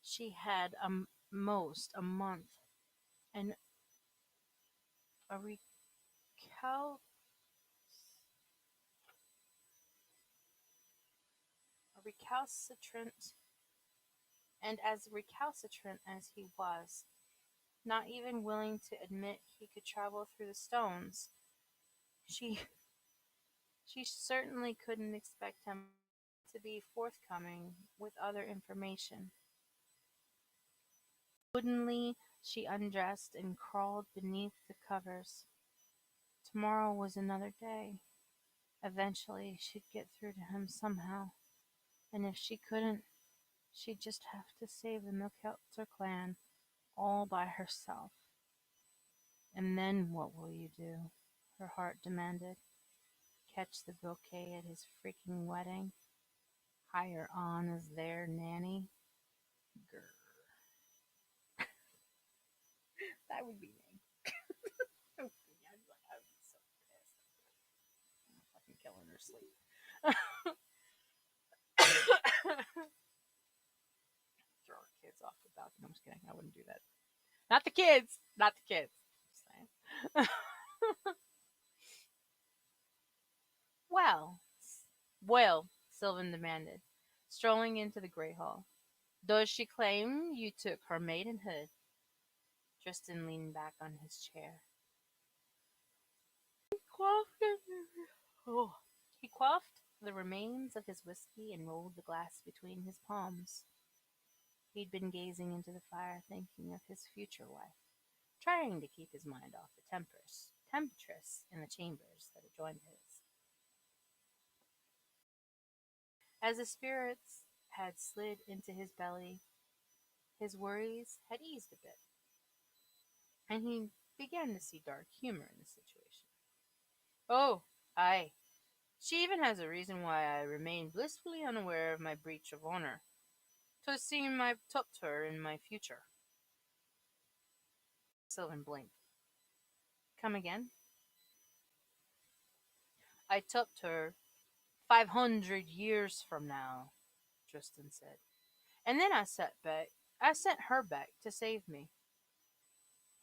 She had most a month, and a recal- a recalcitrant, and as recalcitrant as he was, not even willing to admit he could travel through the stones, she she certainly couldn't expect him to be forthcoming with other information. Woodenly, she undressed and crawled beneath the covers. Tomorrow was another day. Eventually, she'd get through to him somehow, and if she couldn't, she'd just have to save the Milkelter clan all by herself. And then what will you do? Her heart demanded. Catch the bouquet at his freaking wedding? Hire on as their nanny? Grr. That would be me. I'd be so pissed. I'm fucking killing her sleep. Throw her kids off the balcony. I'm just kidding. I wouldn't do that. Not the kids. Not the kids. Just saying. well, well, Sylvan demanded, strolling into the great hall. Does she claim you took her maidenhood? Tristan leaned back on his chair. Oh. He quaffed the remains of his whiskey and rolled the glass between his palms. He'd been gazing into the fire, thinking of his future wife, trying to keep his mind off the temptress in the chambers that adjoined his. As the spirits had slid into his belly, his worries had eased a bit, and he began to see dark humor in the situation. Oh, aye. She even has a reason why I remain blissfully unaware of my breach of honor. 'Twas seem I topped her in my future. Sylvan blinked. Come again? I topped her 500 years from now, Tristan said. And then I sent her back to save me.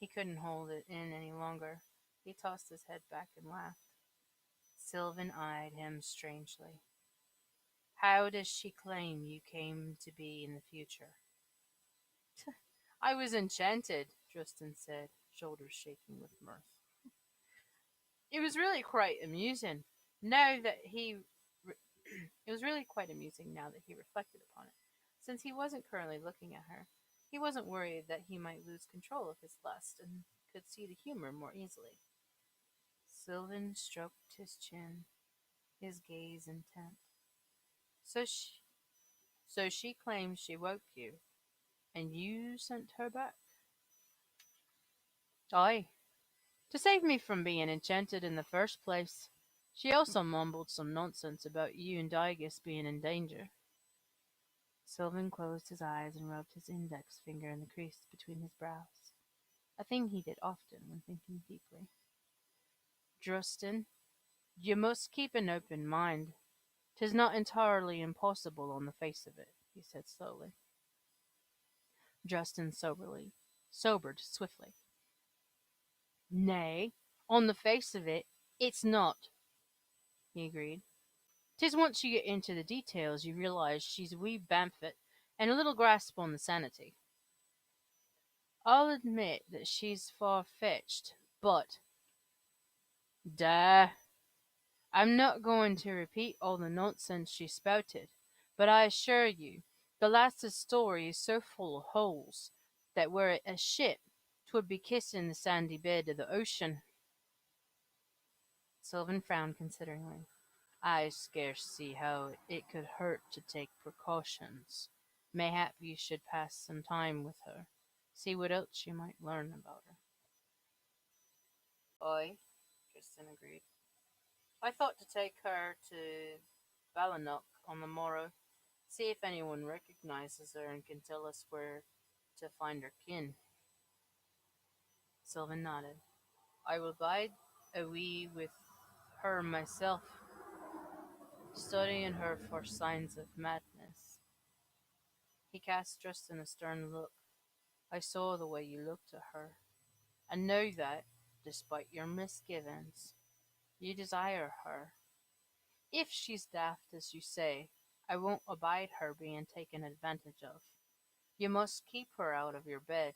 He couldn't hold it in any longer. He tossed his head back and laughed. Sylvan eyed him strangely. How does she claim you came to be in the future? I was enchanted, Tristan said, shoulders shaking with mirth. It was really quite amusing. Now that he, re- it was really quite amusing now that he reflected upon it. Since he wasn't currently looking at her, he wasn't worried that he might lose control of his lust and could see the humor more easily. Sylvan stroked his chin, his gaze intent. So she, so she claims she woke you, and you sent her back. Aye, to save me from being enchanted in the first place. She also mumbled some nonsense about you and Digus being in danger. Sylvan closed his eyes and rubbed his index finger in the crease between his brows, a thing he did often when thinking deeply. Drustin, You must keep an open mind. 'Tis not entirely impossible on the face of it, he said slowly. Justin sobered swiftly. Nay, on the face of it, it's not, he agreed. 'Tis once you get into the details you realize she's a wee bamfit and a little grasp on the sanity. I'll admit that she's far-fetched, but, duh, I'm not going to repeat all the nonsense she spouted, but I assure you, the lass's story is so full of holes that were it a ship, 'twould be kissing the sandy bed of the ocean. Sylvan frowned consideringly. I scarce see how it could hurt to take precautions. Mayhap you should pass some time with her, see what else you might learn about her. Aye, Tristan agreed. I thought to take her to Balanock on the morrow, see if anyone recognizes her and can tell us where to find her kin. Sylvan nodded. I will bide a wee with her myself, studying her for signs of madness. He cast Tristan a stern look. I saw the way you looked at her, and know that, despite your misgivings, you desire her. If she's daft as you say, I won't abide her being taken advantage of. You must keep her out of your bed.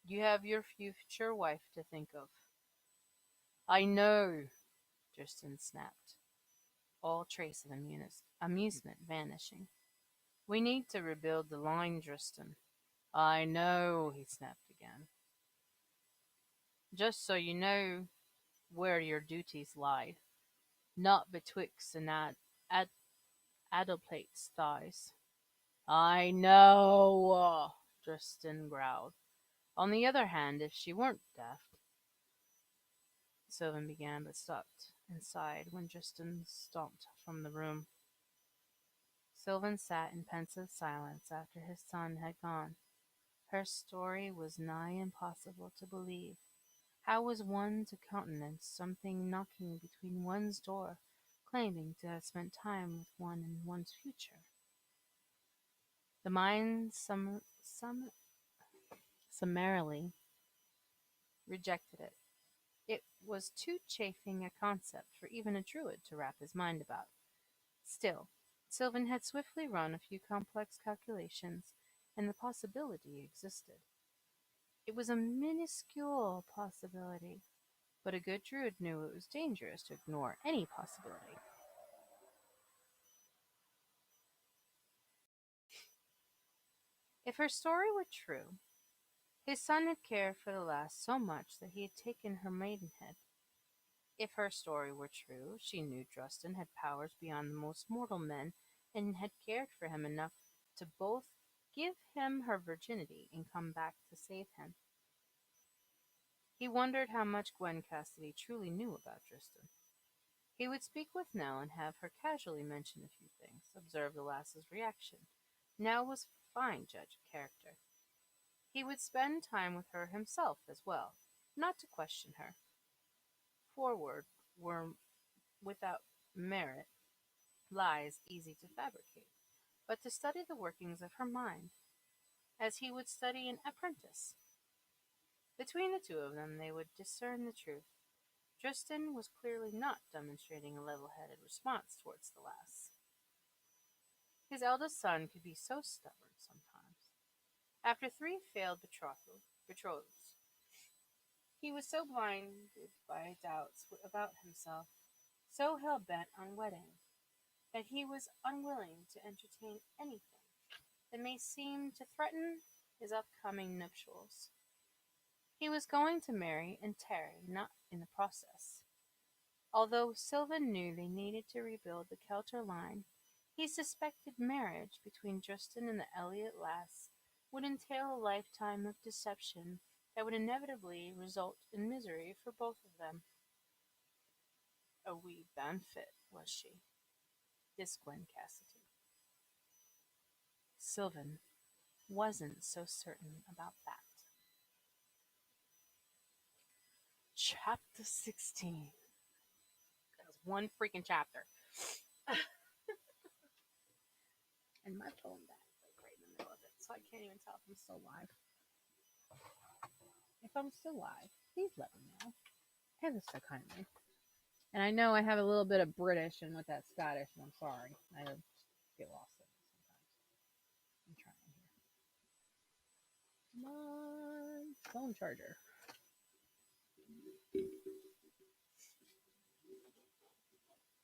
You have your future wife to think of. I know, Tristan snapped, all trace of amusement vanishing. We need to rebuild the line, Tristan. I know, he snapped again. Just so you know where your duties lie, not betwixt an ad- addleplate's thighs. I know, Tristan growled. On the other hand, if she weren't daft, Sylvan began, but stopped and sighed when Tristan stomped from the room. Sylvan sat in pensive silence after his son had gone. Her story was nigh impossible to believe. How was one to countenance something knocking between one's door, claiming to have spent time with one in one's future? The mind summarily rejected it. It was too chafing a concept for even a druid to wrap his mind about. Still, Sylvan had swiftly run a few complex calculations, and the possibility existed. It was a minuscule possibility, but a good druid knew it was dangerous to ignore any possibility. If her story were true, his son had cared for the lass so much that he had taken her maidenhead. If her story were true, she knew Drustin had powers beyond the most mortal men, and had cared for him enough to both give him her virginity and come back to save him. He wondered how much Gwen Cassidy truly knew about Tristan. He would speak with Nell and have her casually mention a few things, observe the lass's reaction. Nell was a fine judge of character. He would spend time with her himself as well, not to question her. Forward were without merit, lies easy to fabricate, but to study the workings of her mind, as he would study an apprentice. Between the two of them they would discern the truth. Tristan was clearly not demonstrating a level-headed response towards the lass. His eldest son could be so stubborn sometimes. After 3 failed betrothals, he was so blinded by doubts about himself, so hell-bent on wedding, that he was unwilling to entertain anything that may seem to threaten his upcoming nuptials. He was going to marry and tarry not in the process. Although Sylvan knew they needed to rebuild the Kelter line, he suspected marriage between Justin and the Elliot lass would entail a lifetime of deception that would inevitably result in misery for both of them. A wee banfit, was she, this Gwen Cassidy? Sylvan wasn't so certain about that. Chapter 16. One freaking chapter. And my phone died like right in the middle of it, so I can't even tell if I'm still live. If I'm still live, please let me know. Ever so kindly. And I know I have a little bit of British and with that Scottish, and I'm sorry. I get lost in it sometimes. I'm trying here. Come on, phone charger.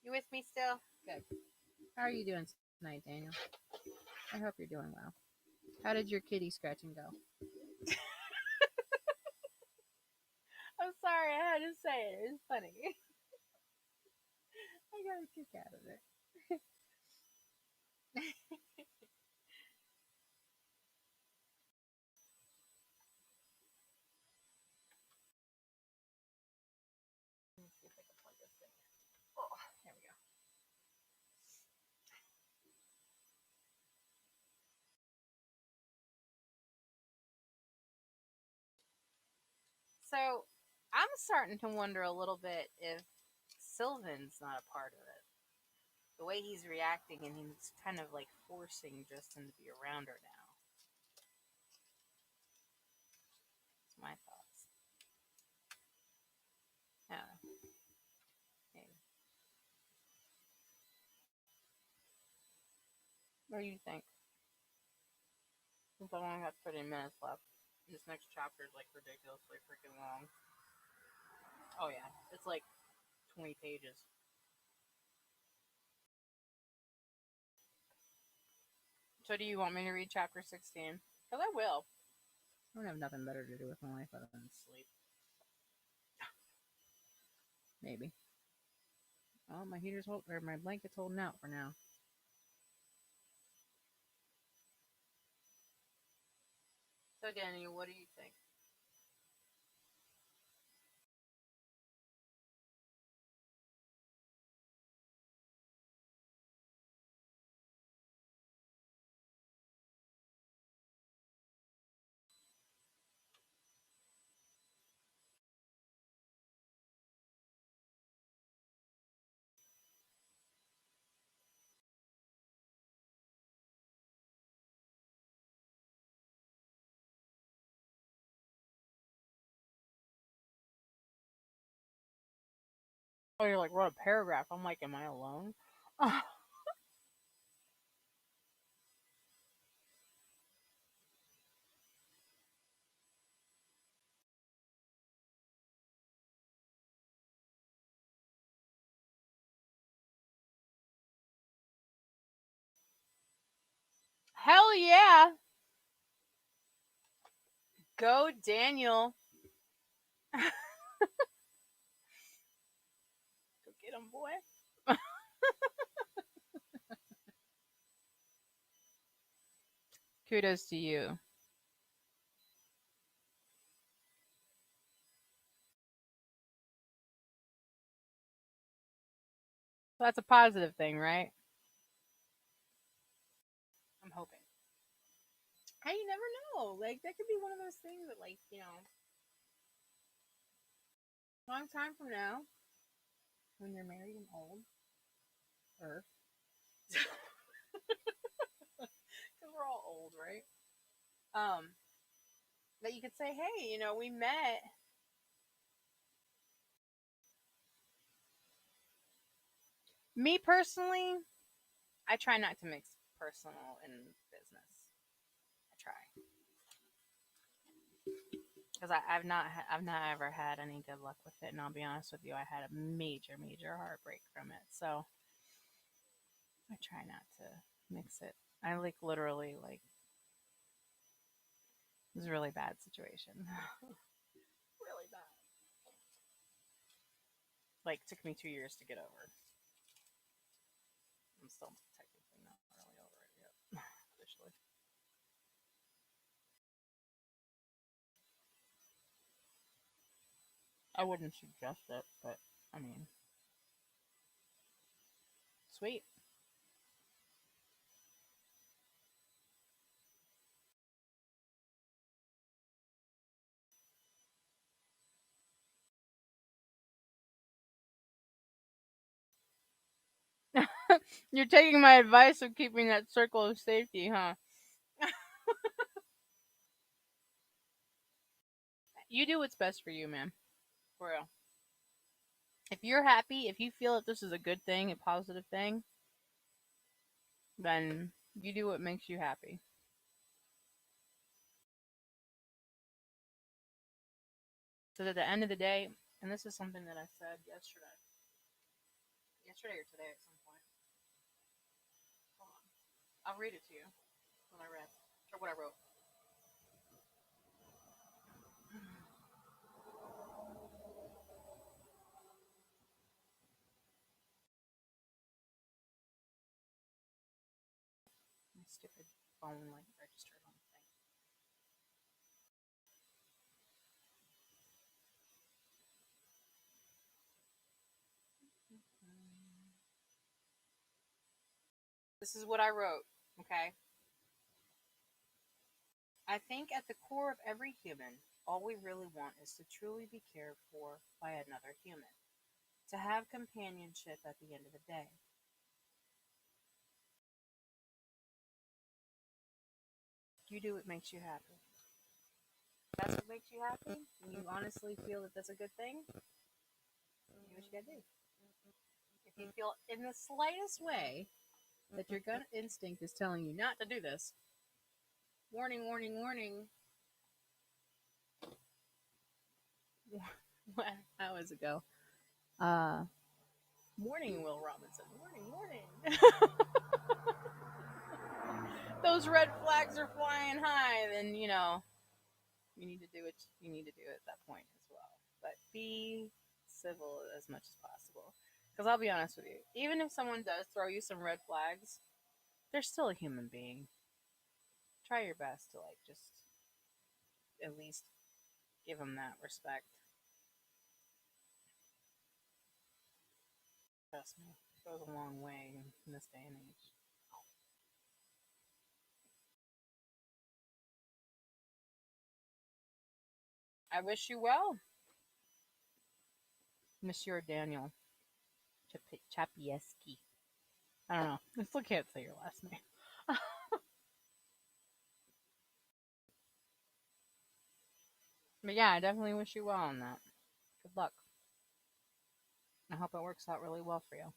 You with me still? Good. How are you doing tonight, Daniel? I hope you're doing well. How did your kitty scratching go? I'm sorry, I had to say it. It's funny. I got a kick out of it. Let me see if I can plug this thing in. Oh, there we go. So I'm starting to wonder a little bit if Sylvan's not a part of it. The way he's reacting and he's kind of like forcing Justin to be around her now. That's my thoughts. Yeah. Maybe. What do you think? Since I only have 30 minutes left. This next chapter is like ridiculously freaking long. Oh yeah, it's like 20 pages. So do you want me to read chapter 16? Because I will. I don't have nothing better to do with my life other than sleep. Maybe. Oh, my heater's or my blanket's holding out for now. So Daniel, what do you think? Oh, you're like, wrote a paragraph. I'm like, am I alone? Hell yeah! Go, Daniel. Go get him, boy. Kudos to you. So that's a positive thing, right? I'm hoping. Hey, you never know. Like, that could be one of those things that, like, long time from now, when you're married and old, or because we're all old, right? That you could say, hey, we met. Me personally, I try not to mix personal and business. I try because I've not ever had any good luck with it, and I'll be honest with you, I had a major major heartbreak from it. So I try not to mix it. I like literally like it was a really bad situation, really bad. Like took me 2 years to get over. I'm still technically not really over it yet, officially. I wouldn't suggest it, but I mean, sweet. You're taking my advice of keeping that circle of safety, huh? You do what's best for you, man. For real. If you're happy, if you feel that this is a good thing, a positive thing, then you do what makes you happy. So at the end of the day, and this is something that I said yesterday or today at some point. Hold on, I'll read it to you. What I read or what I wrote. My stupid phone like registered on the thing. This is what I wrote. Okay. I think at the core of every human, all we really want is to truly be cared for by another human, to have companionship at the end of the day. You do what makes you happy. If that's what makes you happy, and you honestly feel that that's a good thing, do what you gotta do. If you feel in the slightest way that your gut instinct is telling you not to do this, warning, warning, warning. Hours ago. Uh, Warning, Will Robinson. Warning, warning. Those red flags are flying high, then, you need to do what you need to do at that point as well. But be civil as much as possible. Because I'll be honest with you, even if someone does throw you some red flags, they're still a human being. Try your best to, like, just at least give them that respect. Trust me, it goes a long way in this day and age. I wish you well, Monsieur Daniel Chapieski. I don't know. I still can't say your last name. But yeah, I definitely wish you well on that. Good luck. I hope it works out really well for you.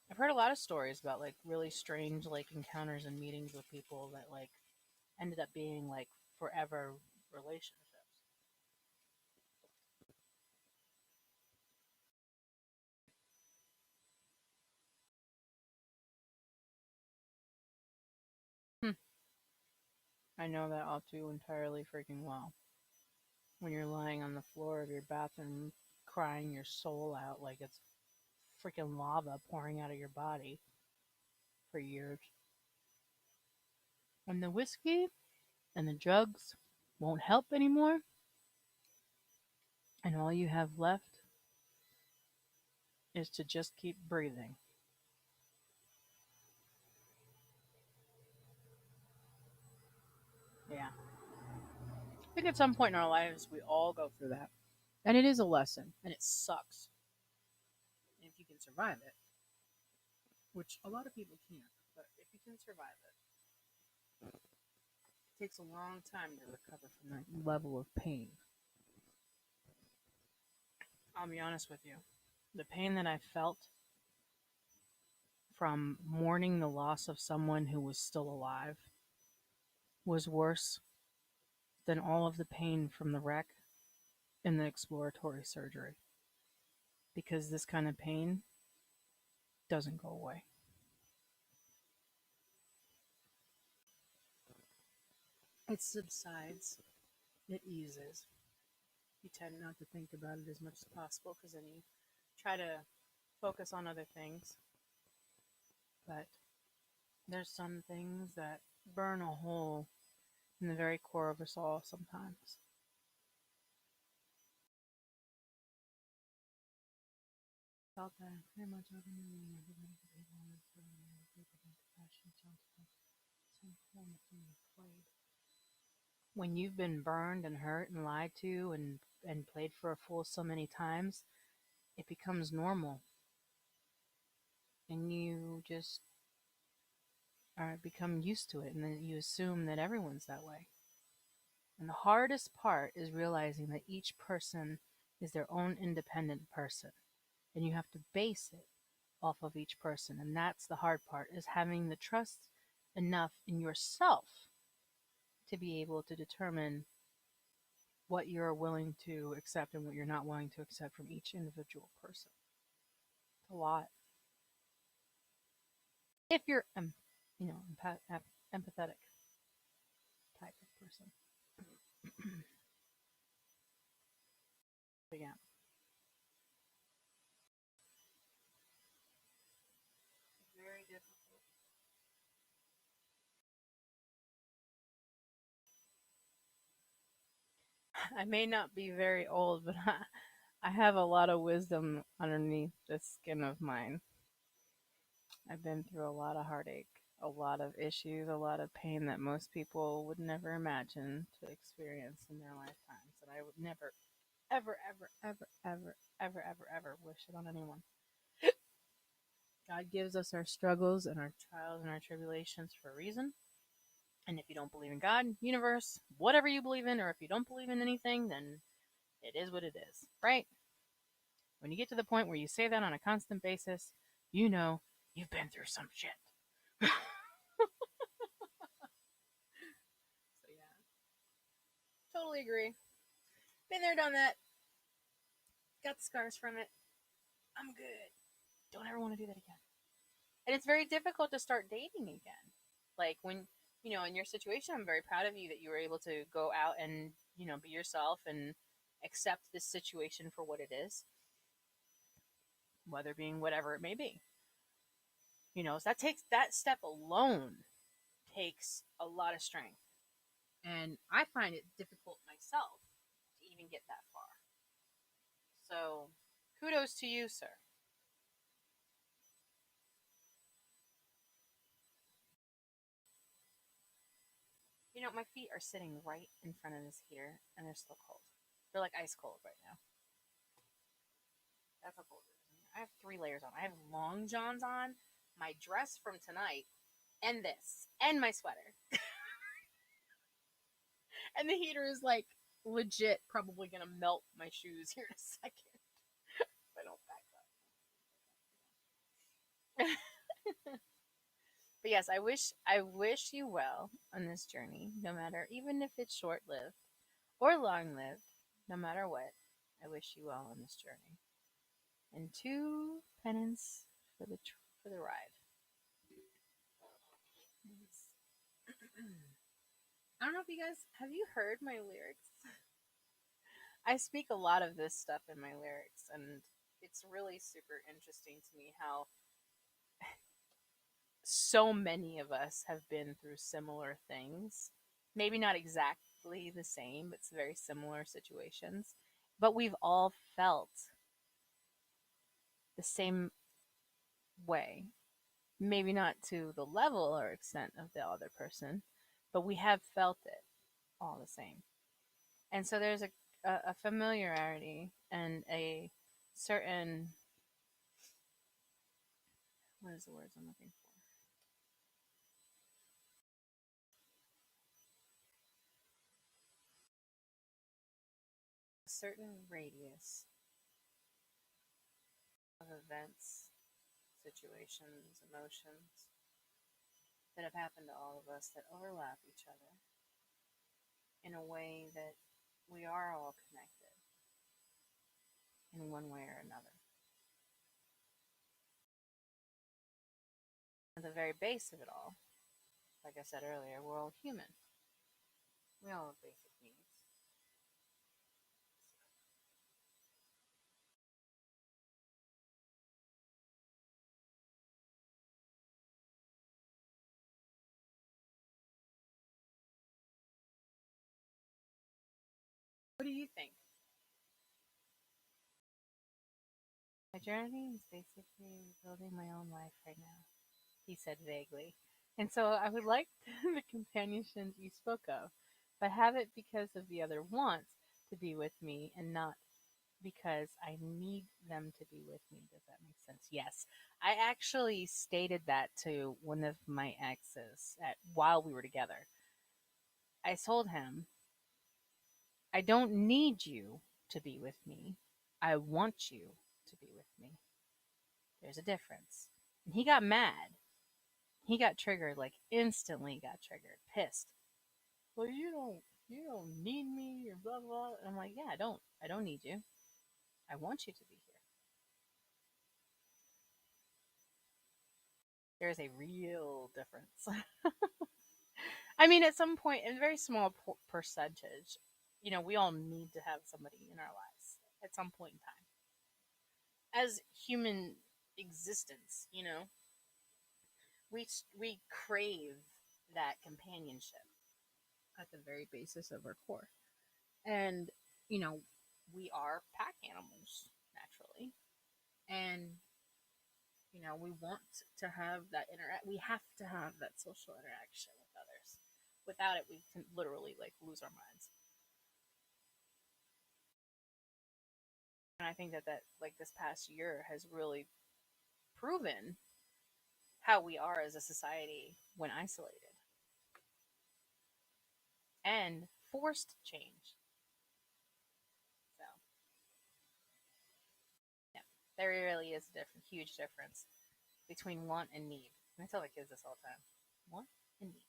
I've heard a lot of stories about like really strange like encounters and meetings with people that like ended up being like forever relationships. Hmm. I know that all too entirely freaking well. When you're lying on the floor of your bathroom crying your soul out like it's freaking lava pouring out of your body for years. When the whiskey and the drugs won't help anymore, and all you have left is to just keep breathing. Yeah. I think at some point in our lives, we all go through that. And it is a lesson, and it sucks. And if you can survive it, which a lot of people can't, but if you can survive it, it takes a long time to recover from that level of pain. I'll be honest with you. The pain that I felt from mourning the loss of someone who was still alive was worse than all of the pain from the wreck and the exploratory surgery. Because this kind of pain doesn't go away. It subsides, it eases. You tend not to think about it as much as possible because then you try to focus on other things. But there's some things that burn a hole in the very core of us all sometimes. Felt that very much over me. Everybody could be honest, people think compassion sounds like some form of being played. When you've been burned and hurt and lied to and played for a fool so many times, it becomes normal. and you just are become used to it, and then you assume that everyone's that way. And the hardest part is realizing that each person is their own independent person, and you have to base it off of each person. And that's the hard part, is having the trust enough in yourself to be able to determine what you're willing to accept and what you're not willing to accept from each individual person. It's a lot. If you're, empathetic type of person. But yeah, very difficult. I may not be very old, but I have a lot of wisdom underneath this skin of mine. I've been through a lot of heartache, a lot of issues, a lot of pain that most people would never imagine to experience in their lifetimes. And I would never, ever, ever, ever, ever, ever, ever, ever wish it on anyone. God gives us our struggles and our trials and our tribulations for a reason. And if you don't believe in God, universe, whatever you believe in, or if you don't believe in anything, then it is what it is, right? When you get to the point where you say that on a constant basis, you know you've been through some shit. So yeah, totally agree. Been there, done that. Got the scars from it. I'm good. Don't ever want to do that again. And it's very difficult to start dating again. Like when, in your situation, I'm very proud of you that you were able to go out and, be yourself and accept this situation for what it is, whether being whatever it may be. So that step alone takes a lot of strength. And I find it difficult myself to even get that far. So kudos to you, sir. My feet are sitting right in front of this heater and they're still cold. They're like ice cold right now. That's how cold it is. I have 3 layers on. I have long johns on, my dress from tonight, and this, and my sweater. And the heater is like legit probably gonna melt my shoes here in a second if I don't back up. But yes, I wish you well on this journey, no matter, even if it's short lived or long lived, no matter what. I wish you well on this journey. And two penance for the ride. Yes. I don't know if you guys have you heard my lyrics. I speak a lot of this stuff in my lyrics, and it's really super interesting to me how so many of us have been through similar things. Maybe not exactly the same, but it's very similar situations. But we've all felt the same way. Maybe not to the level or extent of the other person, but we have felt it all the same. And so there's a familiarity and a certain, what is the words I'm looking for? A certain radius of events, situations, emotions that have happened to all of us that overlap each other in a way that we are all connected in one way or another. At the very base of it all, like I said earlier, we're all human. We all have basic needs. What do you think? My journey is basically building my own life right now, he said vaguely. And so I would like the companionship you spoke of, but have it because of the other wants to be with me and not because I need them to be with me. Does that make sense? Yes. I actually stated that to one of my exes while we were together. I told him, I don't need you to be with me. I want you to be with me. There's a difference. And he got mad. He got triggered, like instantly got triggered, pissed. Well, you don't need me or blah blah. And I'm like, yeah, I don't need you. I want you to be here. There's a real difference. I mean, at some point, in a very small percentage, we all need to have somebody in our lives at some point in time. As human existence, we crave that companionship at the very basis of our core. And, you know, we are pack animals naturally. And, we want to have that we have to have that social interaction with others. Without it, we can literally like lose our minds. And I think that like this past year has really proven how we are as a society when isolated and forced change. So, yeah, there really is a huge difference between want and need. And I tell my kids this all the time: want and need.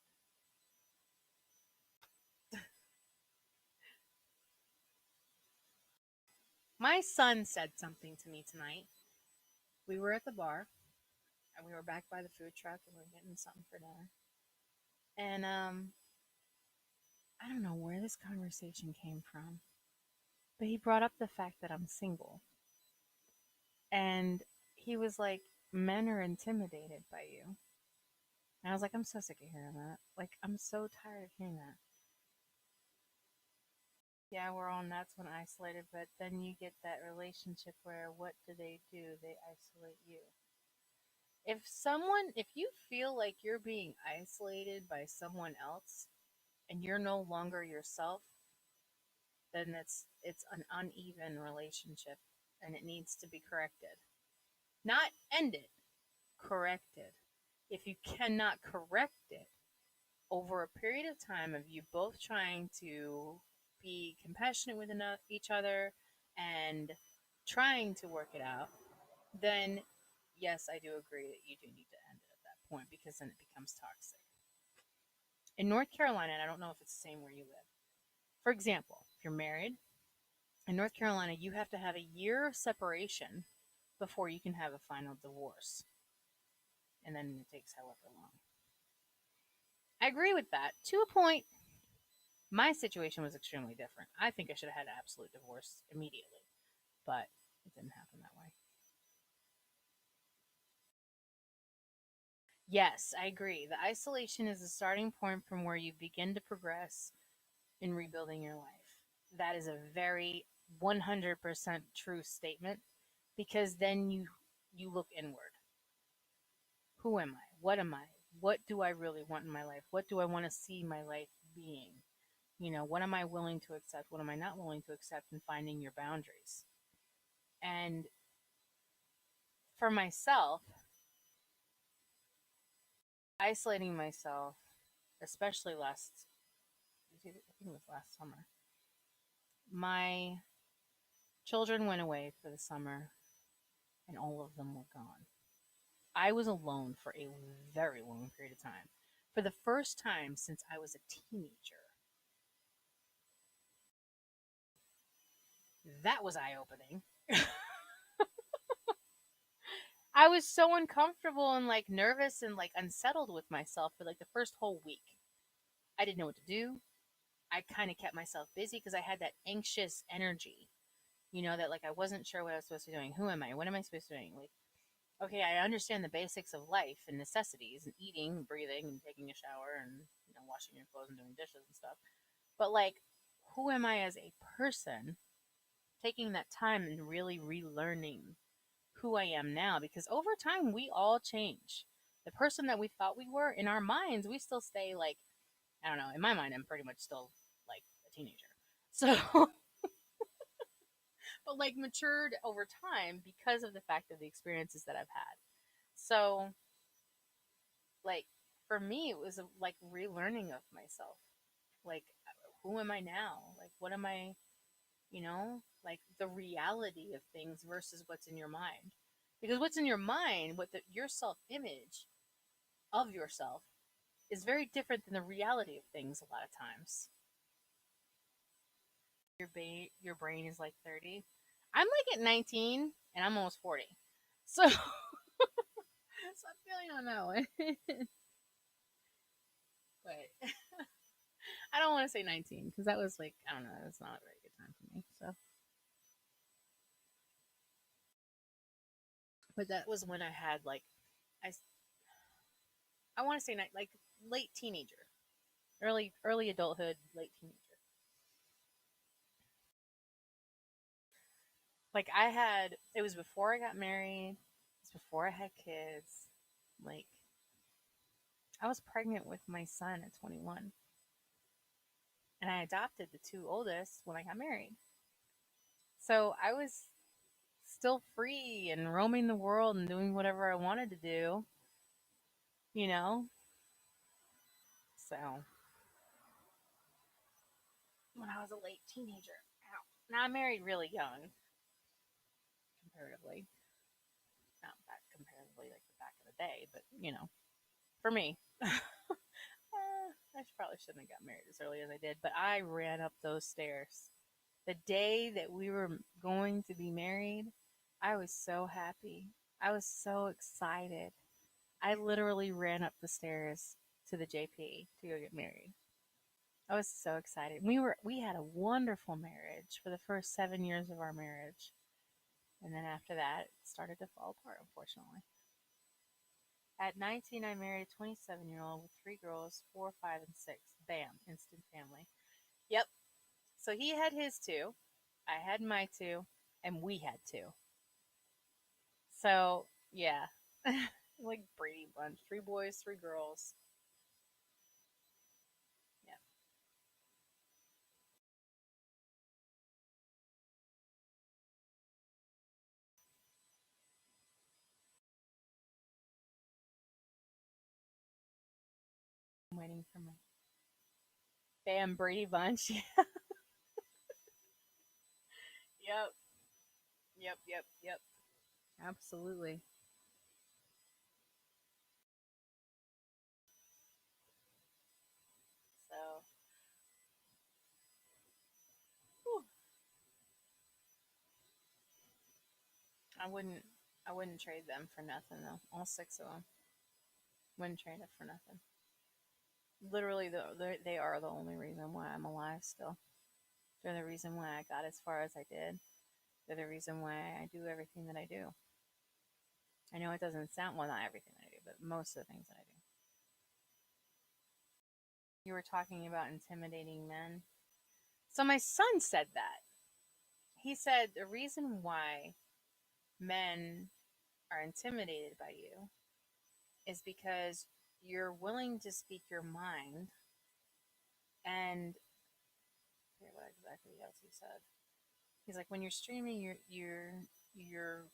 My son said something to me tonight. We were at the bar and we were back by the food truck and we were getting something for dinner. And I don't know where this conversation came from, but he brought up the fact that I'm single. And he was like, men are intimidated by you. And I was like, I'm so sick of hearing that. Like, I'm so tired of hearing that. Yeah, we're all nuts when isolated, but then you get that relationship where what do? They isolate you. If you feel like you're being isolated by someone else and you're no longer yourself, then it's an uneven relationship and it needs to be corrected. Not ended, corrected. If you cannot correct it over a period of time of you both trying to be compassionate with each other and trying to work it out, then yes, I do agree that you do need to end it at that point because then it becomes toxic. In North Carolina, and I don't know if it's the same where you live. For example, if you're married in North Carolina, you have to have a year of separation before you can have a final divorce. And then it takes however long. I agree with that to a point. My situation was extremely different. I think I should have had an absolute divorce immediately, but it didn't happen that way. Yes, I agree. The isolation is the starting point from where you begin to progress in rebuilding your life. That is a very 100% true statement because then you look inward. Who am I? What am I? What do I really want in my life? What do I want to see my life being? What am I willing to accept? What am I not willing to accept? And finding your boundaries. And for myself, isolating myself, especially I think it was last summer, my children went away for the summer and all of them were gone. I was alone for a very long period of time. For the first time since I was a teenager. That was eye opening. I was so uncomfortable and like nervous and like unsettled with myself for like the first whole week. I didn't know what to do. I kind of kept myself busy because I had that anxious energy, that like I wasn't sure what I was supposed to be doing. Who am I? What am I supposed to be doing? Like, okay, I understand the basics of life and necessities and eating, breathing, and taking a shower and washing your clothes and doing dishes and stuff. But like, who am I as a person? Taking that time and really relearning who I am now because over time we all change. The person that we thought we were in our minds, we still stay like I don't know. In my mind, I'm pretty much still like a teenager. So, but like matured over time because of the fact of the experiences that I've had. So, like, for me, it was like relearning of myself. Like, who am I now? Like, what am I, like the reality of things versus what's in your mind. Because what's in your mind, your self image of yourself is very different than the reality of things a lot of times. Your brain is like 30. I'm like at 19 and I'm almost 40. So, so I'm feeling on that one. But I don't want to say 19 because that was like, I don't know, that's not a very good time for me. So, but that was when I had like, I, I want to say like late teenager, early adulthood, late teenager. Like it was before I got married, it was before I had kids. Like, I was pregnant with my son at 21, and I adopted the two oldest when I got married. So I was still free and roaming the world and doing whatever I wanted to do, you know? So when I was a late teenager. Ow. Now I'm married really young, comparatively. Not back comparatively like the back of the day, but for me. I probably shouldn't have got married as early as I did, but I ran up those stairs. The day that we were going to be married, I was so happy. I was so excited. I literally ran up the stairs to the JP to go get married. I was so excited. We had a wonderful marriage for the first 7 years of our marriage. And then after that, it started to fall apart, unfortunately. At 19, I married a 27-year-old with three girls, 4, 5, and 6. Bam, instant family. Yep. So he had his two, I had my two, and we had two. So, yeah. Like Brady Bunch. Three boys, three girls. Yeah. I'm waiting for my Bam Brady Bunch. Yep. Yep. Yep. Yep. Absolutely. So, whew, I wouldn't. I wouldn't trade them for nothing though. All six of them. Wouldn't trade it for nothing. Literally, they are the only reason why I'm alive still. They're the reason why I got as far as I did. They're the reason why I do everything that I do. I know it doesn't sound, well, not everything that I do, but most of the things that I do. You were talking about intimidating men. So my son said that. He said the reason why men are intimidated by you is because you're willing to speak your mind, and I forget what exactly else he said. He's like, when you're streaming, you're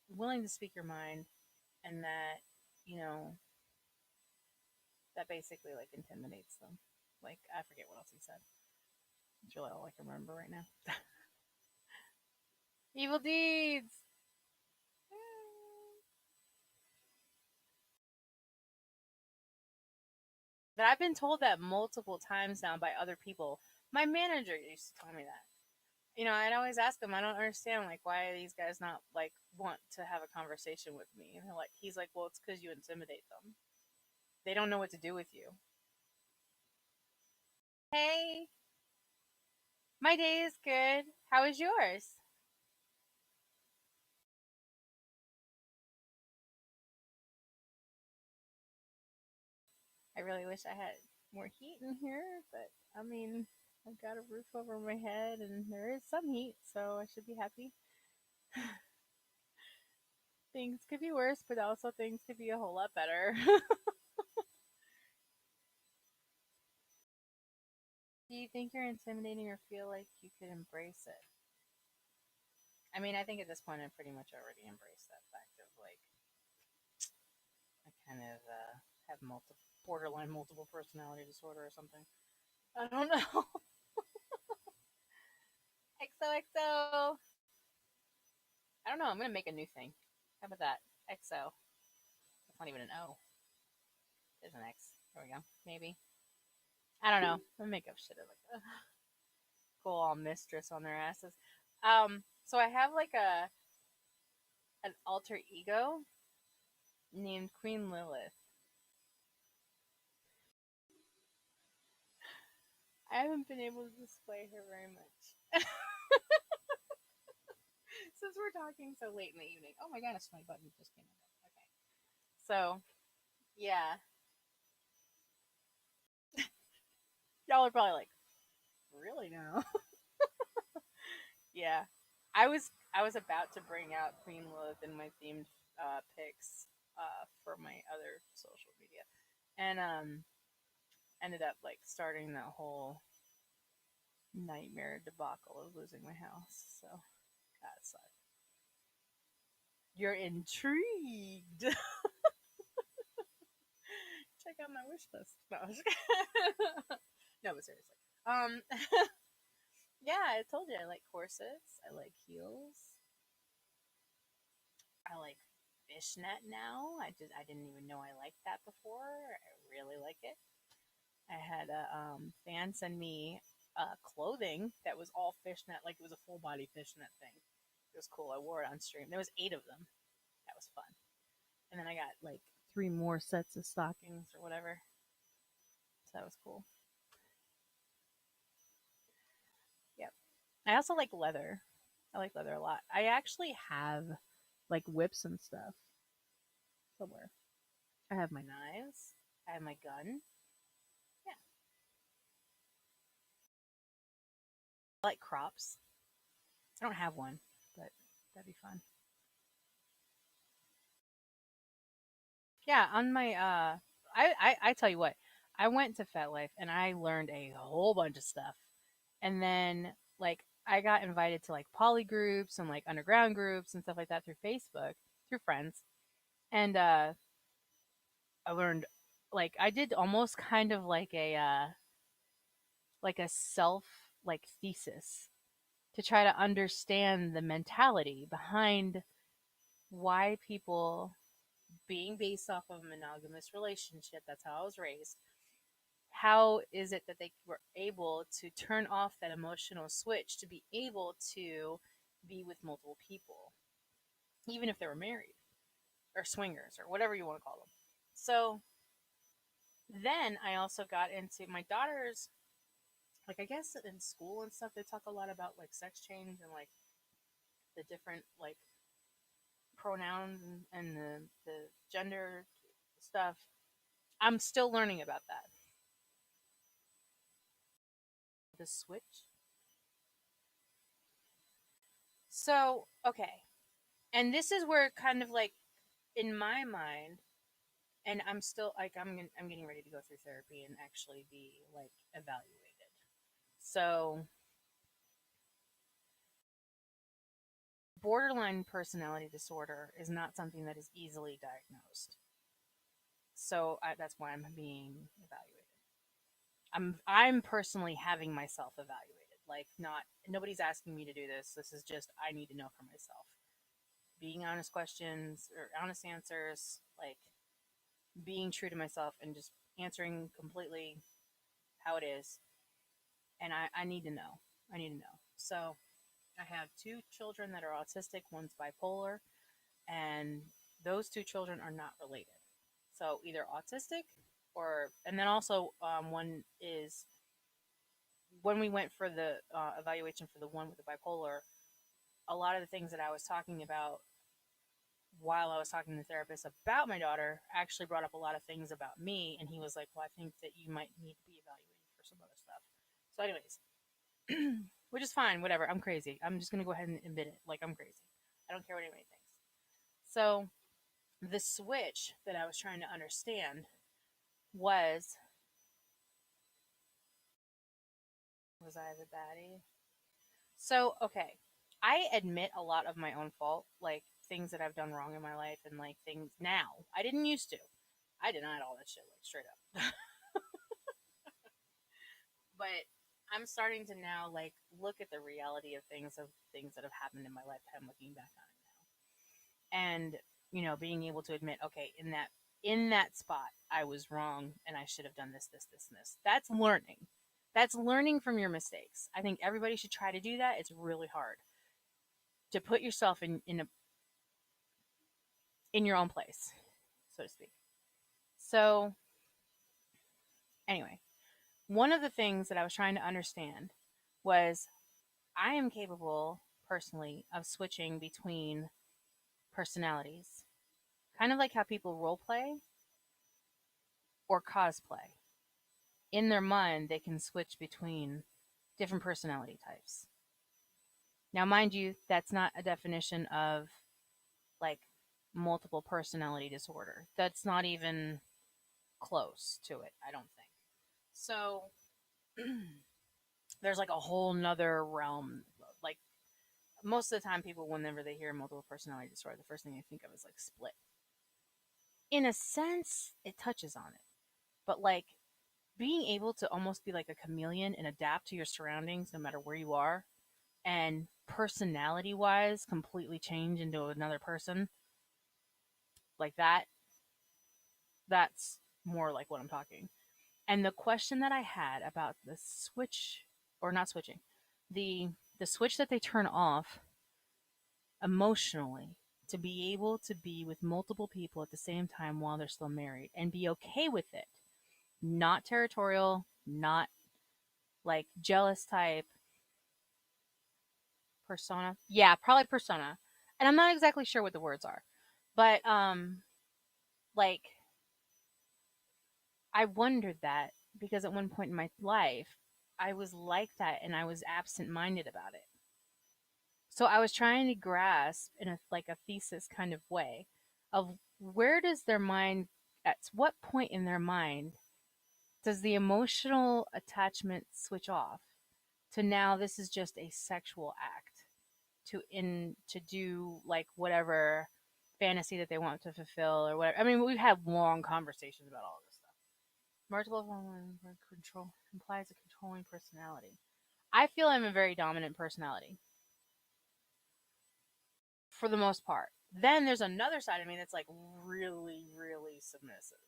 willing to speak your mind, and that you know that basically like intimidates them. Like, I forget what else he said. It's really all I can remember right now. Evil deeds. But I've been told that multiple times now by other people. My manager used to tell me that. I'd always ask him, I don't understand, like, why these guys not, like, want to have a conversation with me. And he's like, well, it's because you intimidate them. They don't know what to do with you. Hey, my day is good. How is yours? I really wish I had more heat in here, but I mean, I've got a roof over my head and there is some heat, so I should be happy. Things could be worse, but also things could be a whole lot better. Do you think you're intimidating or feel like you could embrace it? I mean, I think at this point I pretty much already embraced that fact of like I kind of have multiple borderline multiple personality disorder or something. I don't know. XOXO. I don't know. I'm gonna make a new thing. How about that? XO. That's not even an O. There's an X. There we go. Maybe. I don't know. I'm gonna make up shit like go all mistress on their asses. So I have like a an alter ego named Queen Lilith. I haven't been able to display her very much since we're talking so late in the evening. Oh my goodness, my button just came up. Okay, so yeah, y'all are probably like, really now? Yeah, I was about to bring out Queen Lilith in my themed pics for my other social media, and ended up like starting that whole nightmare debacle of losing my house. So that sucked. You're intrigued. Check out my wish list. No, no, but seriously. Um, yeah, I told you I like corsets. I like heels. I like fishnet now. I didn't even know I liked that before. I really like it. I had a fan send me clothing that was all fishnet, like it was a full body fishnet thing. It was cool. I wore it on stream. There was 8 of them. That was fun. And then I got like 3 more sets of stockings or whatever. So that was cool. Yep. I also like leather. I like leather a lot. I actually have like whips and stuff somewhere. I have my knives. I have my gun. Yeah. I like crops. I don't have one, but that'd be fun. Yeah, on my I tell you what, I went to FetLife and I learned a whole bunch of stuff. And then like I got invited to like poly groups and like underground groups and stuff like that through Facebook, through friends. And I learned like I did almost kind of like a self like thesis to try to understand the mentality behind why people being based off of a monogamous relationship, that's how I was raised, how is it that they were able to turn off that emotional switch to be able to be with multiple people, even if they were married or swingers or whatever you want to call them. So then I also got into my daughter's, like, I guess in school and stuff, they talk a lot about like sex change and like the different like pronouns and the gender stuff. I'm still learning about that. The switch. So, okay. And this is where kind of like in my mind, and I'm still like I'm getting ready to go through therapy and actually be like evaluated. So, borderline personality disorder is not something that is easily diagnosed. So that's why I'm being evaluated. I'm personally having myself evaluated. Like not nobody's asking me to do this. This is just I need to know for myself. Being honest questions or honest answers, like being true to myself and just answering completely how it is. And I need to know. I need to know. So I have 2 children that are autistic, one's bipolar, and those 2 children are not related. So either autistic or, and then also one is, when we went for the evaluation for the one with the bipolar, a lot of the things that I was talking about while I was talking to the therapist about my daughter actually brought up a lot of things about me. And he was like, well, I think that you might need to be evaluated for some other stuff. So, anyways, which is fine, whatever. I'm crazy. I'm just going to go ahead and admit it. Like, I'm crazy. I don't care what anybody thinks. So, the switch that I was trying to understand was I the baddie? So, okay. I admit a lot of my own fault, like things that I've done wrong in my life and like things now. I didn't used to. I denied all that shit like straight up. But I'm starting to now like look at the reality of things that have happened in my lifetime looking back on it now. And being able to admit, okay, in that spot I was wrong and I should have done this and this. That's learning. That's learning from your mistakes. I think everybody should try to do that. It's really hard to put yourself in your own place, so to speak. So, anyway, one of the things that I was trying to understand was I am capable personally of switching between personalities, kind of like how people role play or cosplay. In their mind, they can switch between different personality types. Now, mind you, that's not a definition of like multiple personality disorder. That's not even close to it, I don't think. So, there's like a whole nother realm. Like, most of the time, people, whenever they hear multiple personality disorder, the first thing they think of is like split. In a sense, it touches on it. But like being able to almost be like a chameleon and adapt to your surroundings no matter where you are and personality wise completely change into another person like that's more like what I'm talking. And the question that I had about the switch or not switching, the the switch that they turn off emotionally to be able to be with multiple people at the same time while they're still married and be okay with it. Not territorial, not like jealous type persona. Yeah, probably persona. And I'm not exactly sure what the words are. But like I wondered that because at one point in my life I was like that and I was absent-minded about it. So I was trying to grasp in a like a thesis kind of way of where does their mind at what point in their mind does the emotional attachment switch off to now this is just a sexual act to do like whatever fantasy that they want to fulfill or whatever. I mean, we've had long conversations about all this stuff. Multiple control implies a controlling personality. I feel I'm a very dominant personality for the most part. Then there's another side of me that's like really, really submissive,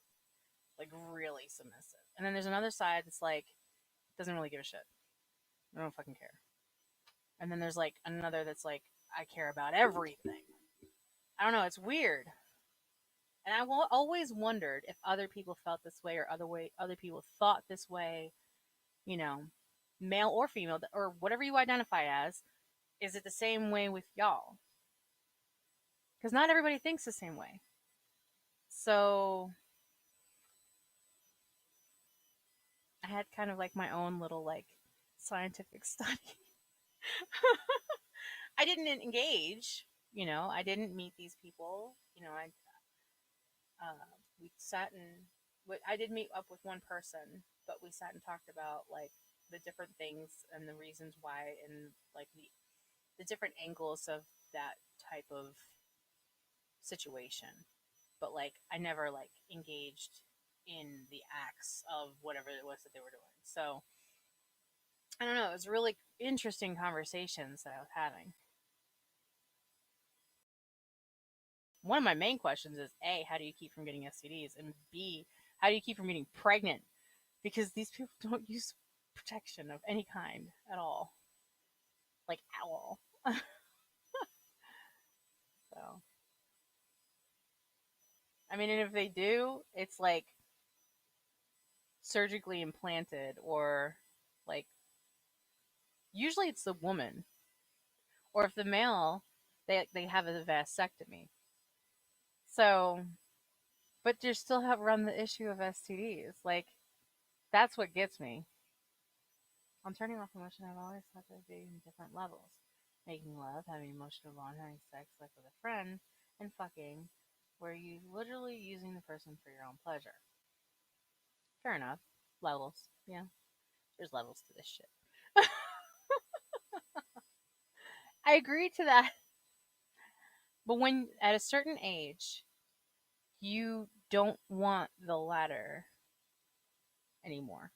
like really submissive. And then there's another side that's like doesn't really give a shit. I don't fucking care. And then there's like another that's like I care about everything. I don't know. It's weird. And always wondered if other people felt this way or other people thought this way, you know, male or female or whatever you identify as. Is it the same way with y'all? Because not everybody thinks the same way. So I had kind of like my own little like scientific study. I didn't engage, I didn't meet these people. We sat and I did meet up with one person, but we sat and talked about like the different things and the reasons why and like the different angles of that type of situation. But like I never like engaged in the acts of whatever it was that they were doing. So I don't know. It was really interesting conversations that I was having. One of my main questions is A, how do you keep from getting STDs? And B, how do you keep from getting pregnant? Because these people don't use protection of any kind at all. Like, at all. So, I mean, and if they do, it's like surgically implanted or like, usually it's the woman. Or if the male, they have a vasectomy. So, but you still have run the issue of STDs. Like, that's what gets me. On turning off emotion, I've always thought they'd be in different levels. Making love, having emotional bond, having sex like with a friend, and fucking, where you literally using the person for your own pleasure. Fair enough. Levels. Yeah. There's levels to this shit. I agree to that. But when at a certain age, you don't want the ladder anymore.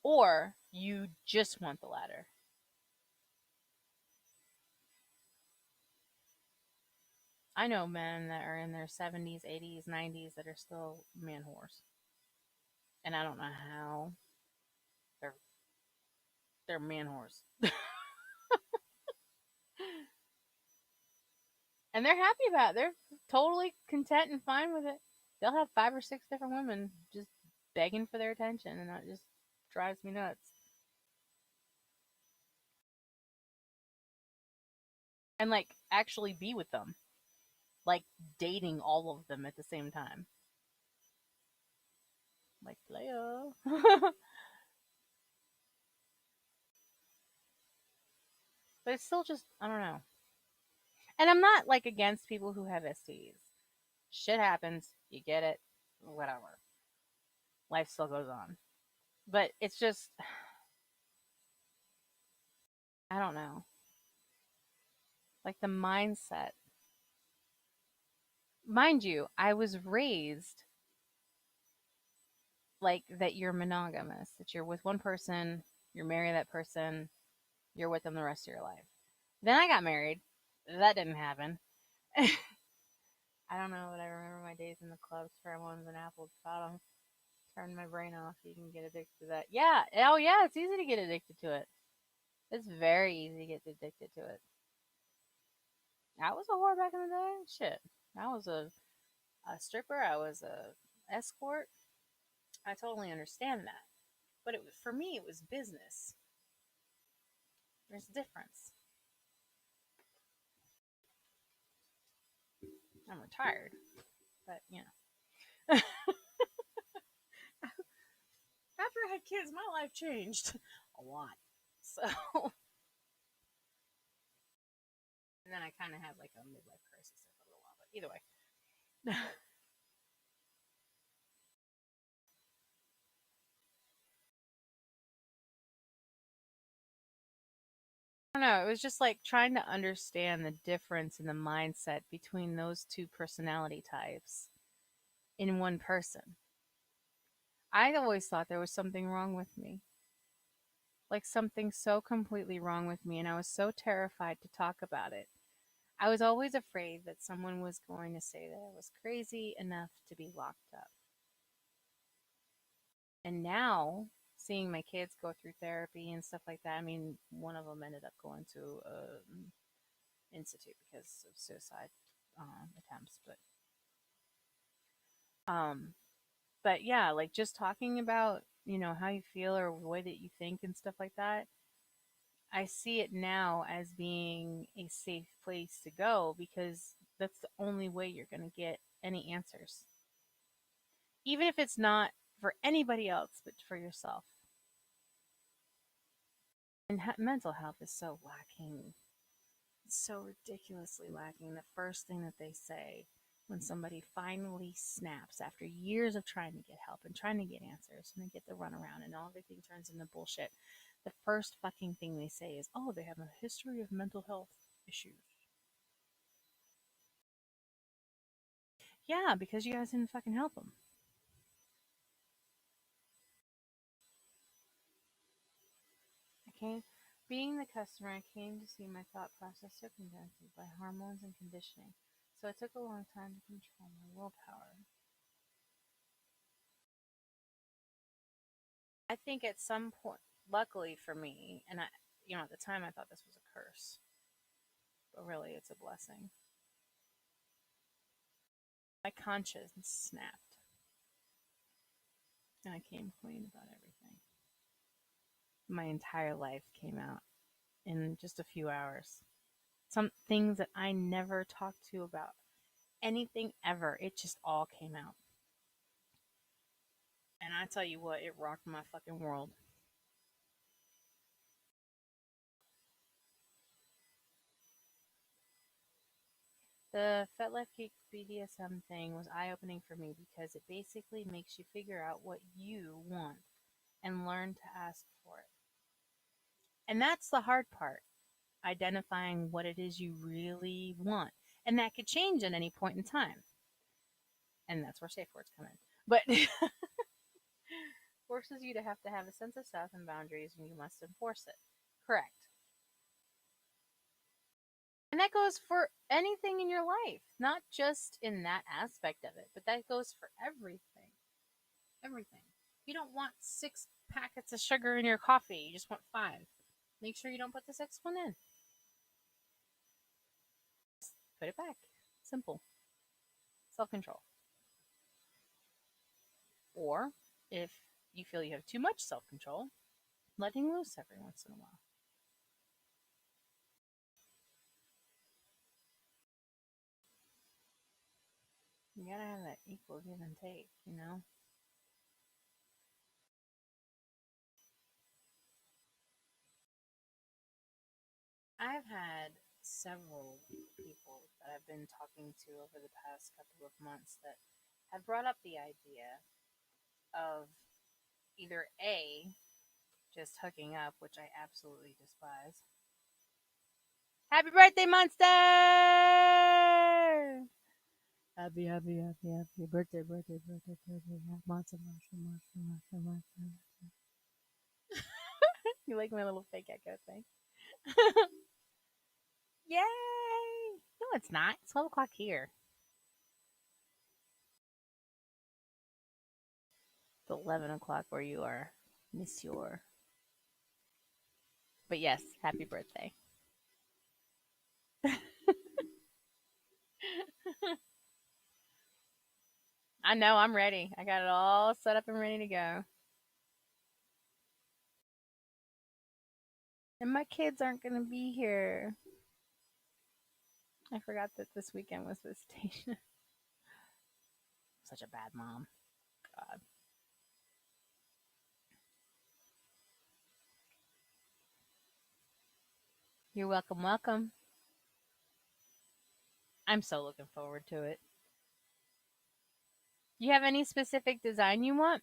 Or you just want the ladder. I know men that are in their 70s, 80s, 90s that are still man whores. And I don't know how they're they're man whores. And they're happy about it. They're totally content and fine with it. They'll have 5 or 6 different women just begging for their attention, and that just drives me nuts. And like actually be with them, like dating all of them at the same time. Like Leo. But it's still just I don't know. And I'm not like against people who have STDs. Shit happens, you get it, whatever. Life still goes on. But it's just I don't know. Like the mindset. Mind you, I was raised like that you're monogamous, that you're with one person, you're married to that person, you're with them the rest of your life. Then I got married. That didn't happen. I don't know, but I remember my days in the clubs, pheromones and apples bottom. Turned my brain off. You can get addicted to that. Yeah. Oh, yeah. It's easy to get addicted to it. It's very easy to get addicted to it. I was a whore back in the day. Shit. I was a stripper. I was a escort. I totally understand that. But it was for me. It was business. There's a difference. I'm retired, but you know, after I had kids, my life changed a lot. So, and then I kind of had like a midlife crisis for a little while. But either way, I don't know. It was just like trying to understand the difference in the mindset between those two personality types in one person. I always thought there was something wrong with me, like something so completely wrong with me, and I was so terrified to talk about it. I was always afraid that someone was going to say that I was crazy enough to be locked up. And now, seeing my kids go through therapy and stuff like that, I mean, one of them ended up going to institute because of suicide attempts, um, but yeah, like just talking about how you feel or the way that you think and stuff like that. I see it now as being a safe place to go because that's the only way you're going to get any answers, even if it's not for anybody else but for yourself. And mental health is so lacking, so ridiculously lacking. The first thing that they say when somebody finally snaps after years of trying to get help and trying to get answers and they get the runaround and all everything turns into bullshit, the first fucking thing they say is, oh, they have a history of mental health issues. Yeah, because you guys didn't fucking help them. Okay? Being the customer, I came to see my thought process circumvented by hormones and conditioning. So it took a long time to control my willpower. I think at some point, luckily for me, and at the time I thought this was a curse, but really it's a blessing. My conscience snapped, and I came clean about everything. My entire life came out in just a few hours. Some things that I never talked to about anything ever, it just all came out. And I tell you what, it rocked my fucking world. The Fet Life Geek BDSM thing was eye opening for me because it basically makes you figure out what you want and learn to ask for it. And that's the hard part. identifying what it is you really want. And that could change at any point in time. And that's where safe words come in. But forces you to have a sense of self and boundaries, and you must enforce it. Correct. And that goes for anything in your life, not just in that aspect of it, but that goes for everything. Everything. You don't want 6 packets of sugar in your coffee, you just want 5. Make sure you don't put the 6th one in. Just put it back. Simple. Self control. Or if you feel you have too much self control, letting loose every once in a while. You gotta have that equal give and take, you know? I've had several people that I've been talking to over the past couple of months that have brought up the idea of either A, just hooking up, which I absolutely despise. Happy birthday, Monster! Happy birthday, Monster, Monster. You like my little fake echo thing? Yay! No, it's not. It's 12 o'clock here. It's 11 o'clock where you are, Monsieur. But yes, happy birthday. I know, I'm ready. I got it all set up and ready to go. And my kids aren't going to be here. I forgot that this weekend was visitation. Such a bad mom. God. You're welcome, welcome. I'm so looking forward to it. You have any specific design you want?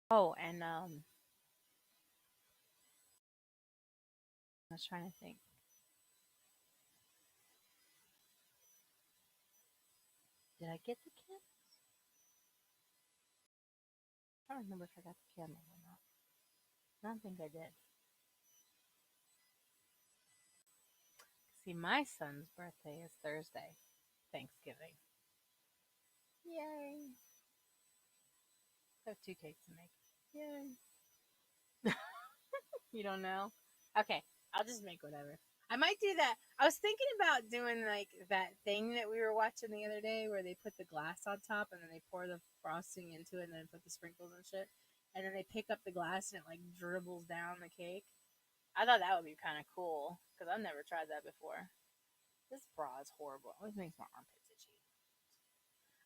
Oh, and I was trying to think. Did I get the candle? I don't remember if I got the candle or not. I don't think I did. See, my son's birthday is Thursday, Thanksgiving. Yay! I have 2 cakes to make. Yay! You don't know? Okay, I'll just make whatever. I might do that. I was thinking about doing like that thing that we were watching the other day where they put the glass on top and then they pour the frosting into it and then put the sprinkles and shit. And then they pick up the glass and it like dribbles down the cake. I thought that would be kind of cool because I've never tried that before. This bra is horrible. It always makes my armpits itchy.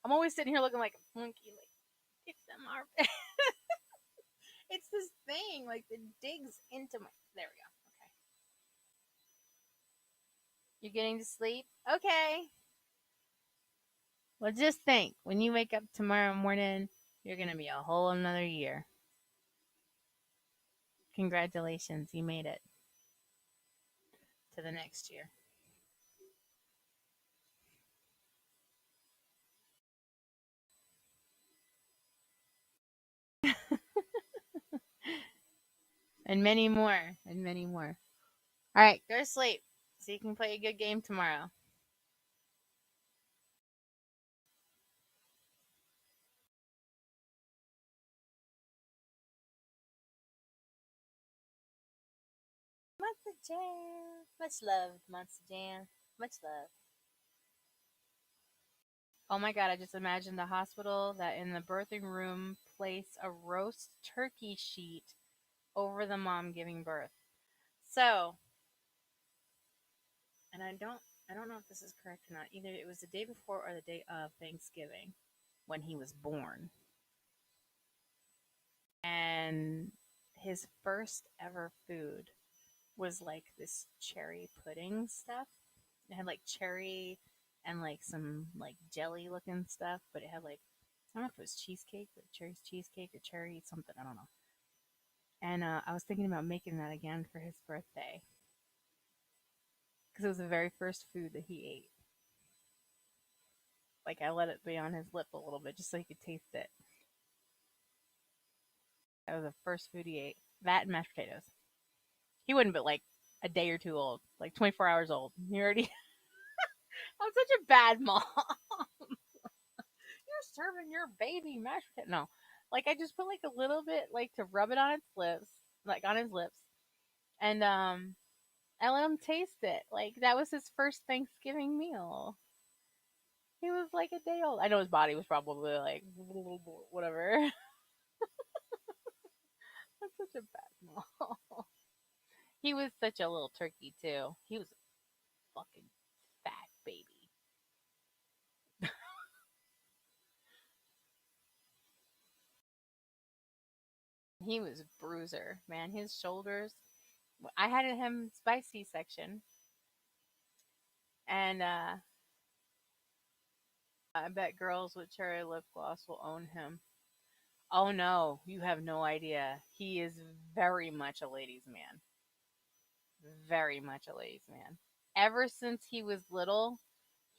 I'm always sitting here looking like a flunky, like, get them armpits. It's this thing, like, it digs into my. There we go. Okay. You're getting to sleep? Okay. Well, just think when you wake up tomorrow morning, you're going to be a whole another year. Congratulations, you made it to the next year. And many more, and many more. All right, go to sleep so you can play a good game tomorrow. Monster Jam. Much love, Monster Jam. Much love. Oh my god, I just imagined the hospital that in the birthing room place a roast turkey sheet over the mom giving birth. So, and I don't know if this is correct or not. Either it was the day before or the day of Thanksgiving when he was born. And his first ever food was like this cherry pudding stuff. It had like cherry and like some like jelly looking stuff, but it had like I don't know if it was cheesecake, like cherry cheesecake or cherry something. I don't know. And I was thinking about making that again for his birthday because it was the very first food that he ate. Like I let it be on his lip a little bit just so he could taste it. That was the first food he ate. That and mashed potatoes. He wouldn't, but like a day or two old, like 24 hours old. He already. I'm such a bad mom. You're serving your baby mashed potato. No, like I just put like a little bit, like to rub it on its lips, like on his lips, and I let him taste it. Like that was his first Thanksgiving meal. He was like a day old. I know his body was probably like whatever. That's such a bad mom. He was such a little turkey too. He was a fucking fat baby. He was a bruiser, man. His shoulders. I had him by C-section, and I bet girls with cherry lip gloss will own him. Oh no, you have no idea. He is very much a ladies' man. Very much a ladies' man. Ever since he was little,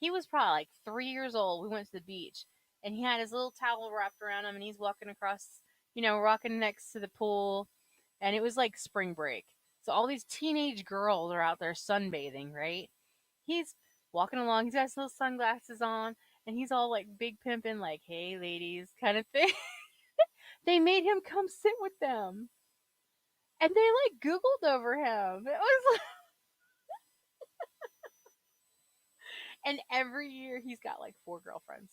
he was probably like 3 years old. We went to the beach, and he had his little towel wrapped around him, and he's walking across, walking next to the pool, and it was like spring break. So all these teenage girls are out there sunbathing, right? He's walking along. He's got his little sunglasses on, and he's all like big pimping, like "Hey, ladies," kind of thing. They made him come sit with them, and they like Googled over him. It was like, and every year he's got like four girlfriends,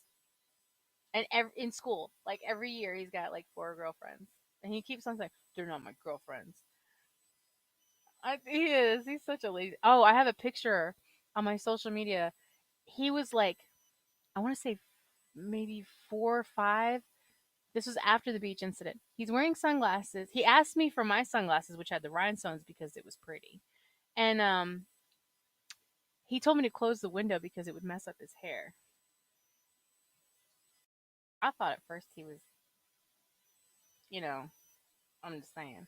and in school, like every year he's got like four girlfriends, and he keeps on saying they're not my girlfriends. He is. He's such a lazy. Oh, I have a picture on my social media. He was like, I want to say maybe 4 or 5. This was after the beach incident. He's wearing sunglasses. He asked me for my sunglasses, which had the rhinestones because it was pretty. And he told me to close the window because it would mess up his hair. I thought at first he was, you know, I'm just saying.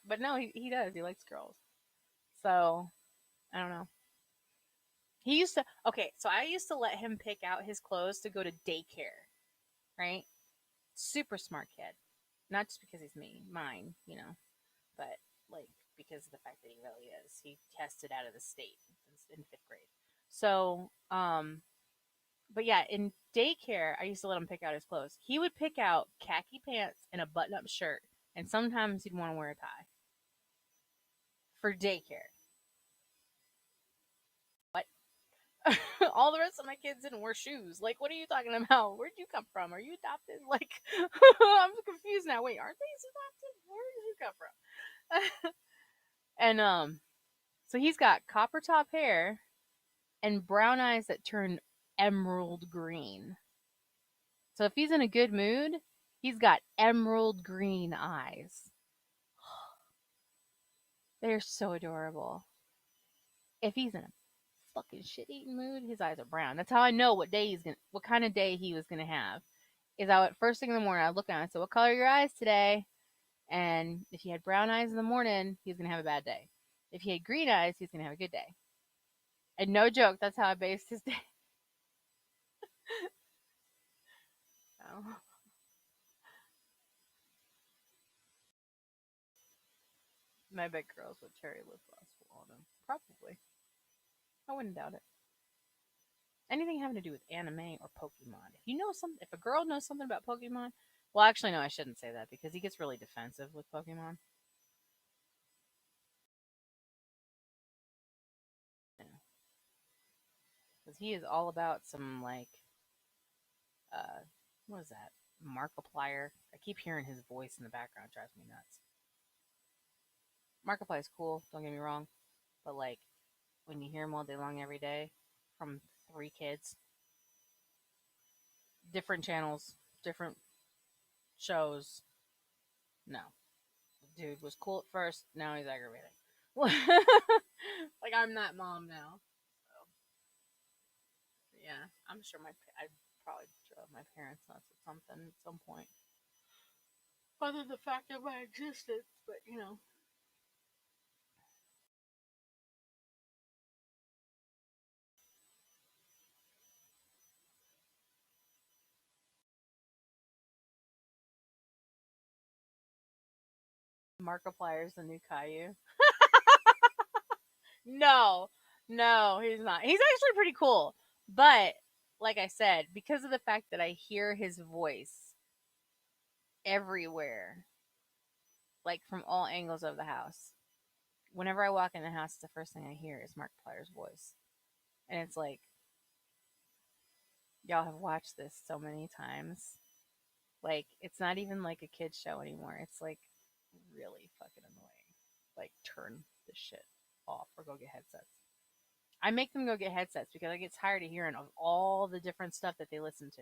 But no, he does. He likes girls. So, I don't know. He used to, okay, so I used to let him pick out his clothes to go to daycare, right? Super smart kid. Not just because he's mine, but like because of the fact that he really is. He tested out of the state in 5th grade. So, but yeah, in daycare, I used to let him pick out his clothes. He would pick out khaki pants and a button up shirt, and sometimes he'd want to wear a tie for daycare. What? All the rest of my kids didn't wear shoes. Like, what are you talking about? Where'd you come from? Are you adopted? Like, I'm confused now. Wait, aren't they adopted? Where did you come from? And so he's got copper top hair and brown eyes that turn emerald green. So if he's in a good mood, he's got emerald green eyes. They're so adorable. If he's in a fucking shit eating mood, his eyes are brown. That's how I know what kind of day he was gonna have. Is I at first thing in the morning, I look at him and say, "What color are your eyes today?" And if he had brown eyes in the morning, he's gonna have a bad day. If he had green eyes, he's gonna have a good day. And no joke, that's how I based his day. Oh. And I bet girls with cherry lip gloss will own him. Probably. I wouldn't doubt it. Anything having to do with anime or Pokemon. If a girl knows something about Pokemon, well, actually, no, I shouldn't say that because he gets really defensive with Pokemon. Yeah. Because he is all about some like, uh, what is that? Markiplier. I keep hearing his voice in the background. It drives me nuts. Markiplier is cool. Don't get me wrong, but like when you hear him all day long every day from 3 kids, different channels, different shows. No, dude was cool at first. Now he's aggravating. Like I'm that mom now. So yeah, I'm sure I probably drove my parents nuts at something at some point. Other than the fact of my existence, but you know. Markiplier's the new Caillou. No, no, he's not. He's actually pretty cool. But like I said, because of the fact that I hear his voice everywhere, like from all angles of the house. Whenever I walk in the house, the first thing I hear is Markiplier's voice. And it's like, y'all have watched this so many times. Like, it's not even like a kid's show anymore. It's like really fucking annoying. Like, turn this shit off or go get headsets. I make them go get headsets because I get tired of hearing of all the different stuff that they listen to.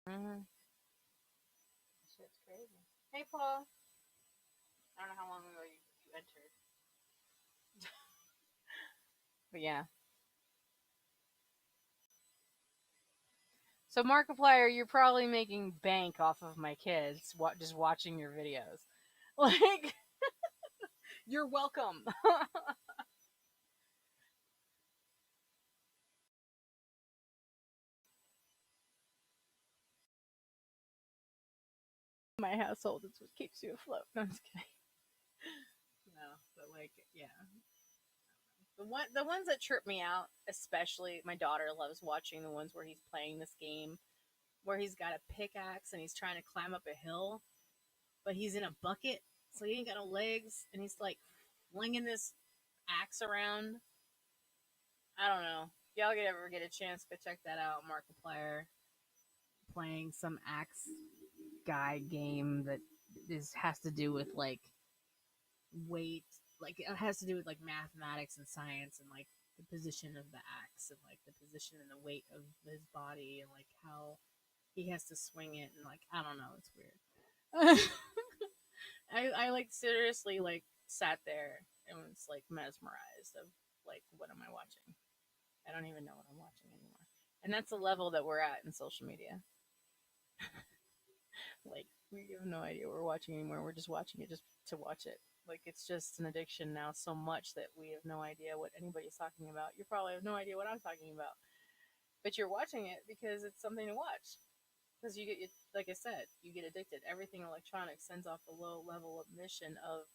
Mm-hmm. Shit's crazy. Hey, Paul. I don't know how long ago you entered. But yeah. So, Markiplier, you're probably making bank off of my kids just watching your videos. Like, you're welcome. My household is what keeps you afloat. No, I'm just kidding. No, but like, yeah. The ones that trip me out, especially my daughter loves watching the ones where he's playing this game where he's got a pickaxe and he's trying to climb up a hill, but he's in a bucket, so he ain't got no legs, and he's like flinging this axe around. I don't know. If y'all ever get a chance, go check that out. Markiplier playing some axe guy game that has to do with like weight, like it has to do with like mathematics and science and like the position of the axe and like the position and the weight of his body and like how he has to swing it and like I don't know, it's weird. I like seriously like sat there and was like mesmerized of like what am I watching? I don't even know what I'm watching anymore. And that's the level that we're at in social media. Like we have no idea what we're watching anymore. We're just watching it just to watch it. Like it's just an addiction now so much that we have no idea what anybody's talking about. You probably have no idea what I'm talking about. But you're watching it because it's something to watch. Because you get, like I said, you get addicted. Everything electronic sends off a low level emission of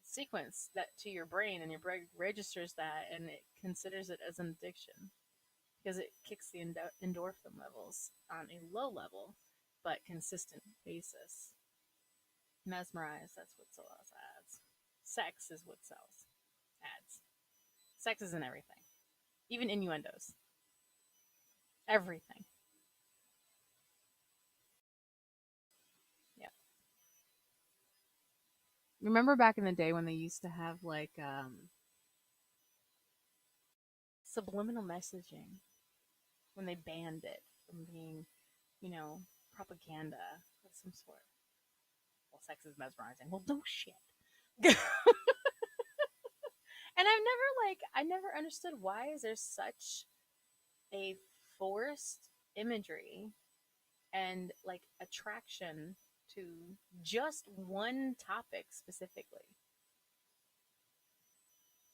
sequence that to your brain, and your brain registers that, and it considers it as an addiction because it kicks the endorphin levels on a low level but consistent basis. Mesmerize, that's what sells ads. Sex is what sells ads. Sex is in everything, even innuendos. Everything. Yeah. Remember back in the day when they used to have like subliminal messaging when they banned it from being, you know, propaganda of some sort. Well, sex is mesmerizing. Well, no shit. And I never understood why is there such a forced imagery and like attraction to just one topic specifically.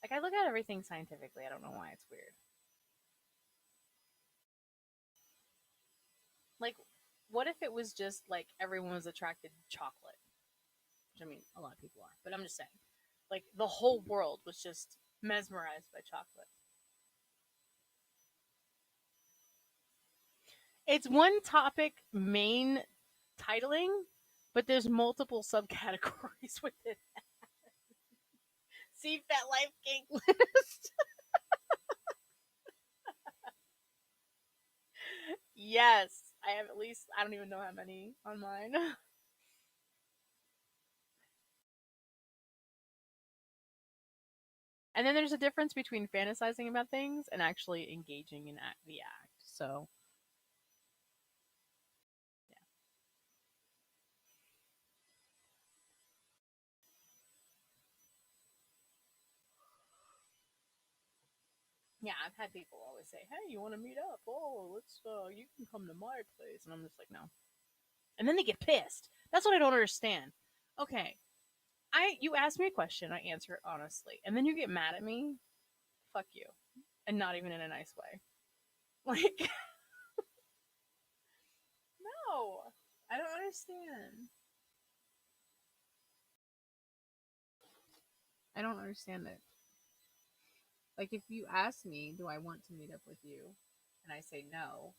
Like I look at everything scientifically. I don't know why it's weird. Like, what if it was just like everyone was attracted to chocolate? Which I mean, a lot of people are, but I'm just saying, like the whole world was just mesmerized by chocolate. It's one topic main titling, but there's multiple subcategories within. See Fat Life Cake list. Yes, I have at least I don't even know how many on mine. And then there's a difference between fantasizing about things and actually engaging in the act. So Yeah, I've had people always say, "Hey, you want to meet up? Oh, let's. You can come to my place," and I'm just like, "No." And then they get pissed. That's what I don't understand. Okay, you ask me a question, I answer it honestly, and then you get mad at me. Fuck you, and not even in a nice way. Like, no, I don't understand. I don't understand it. Like, if you ask me, do I want to meet up with you, and I say no,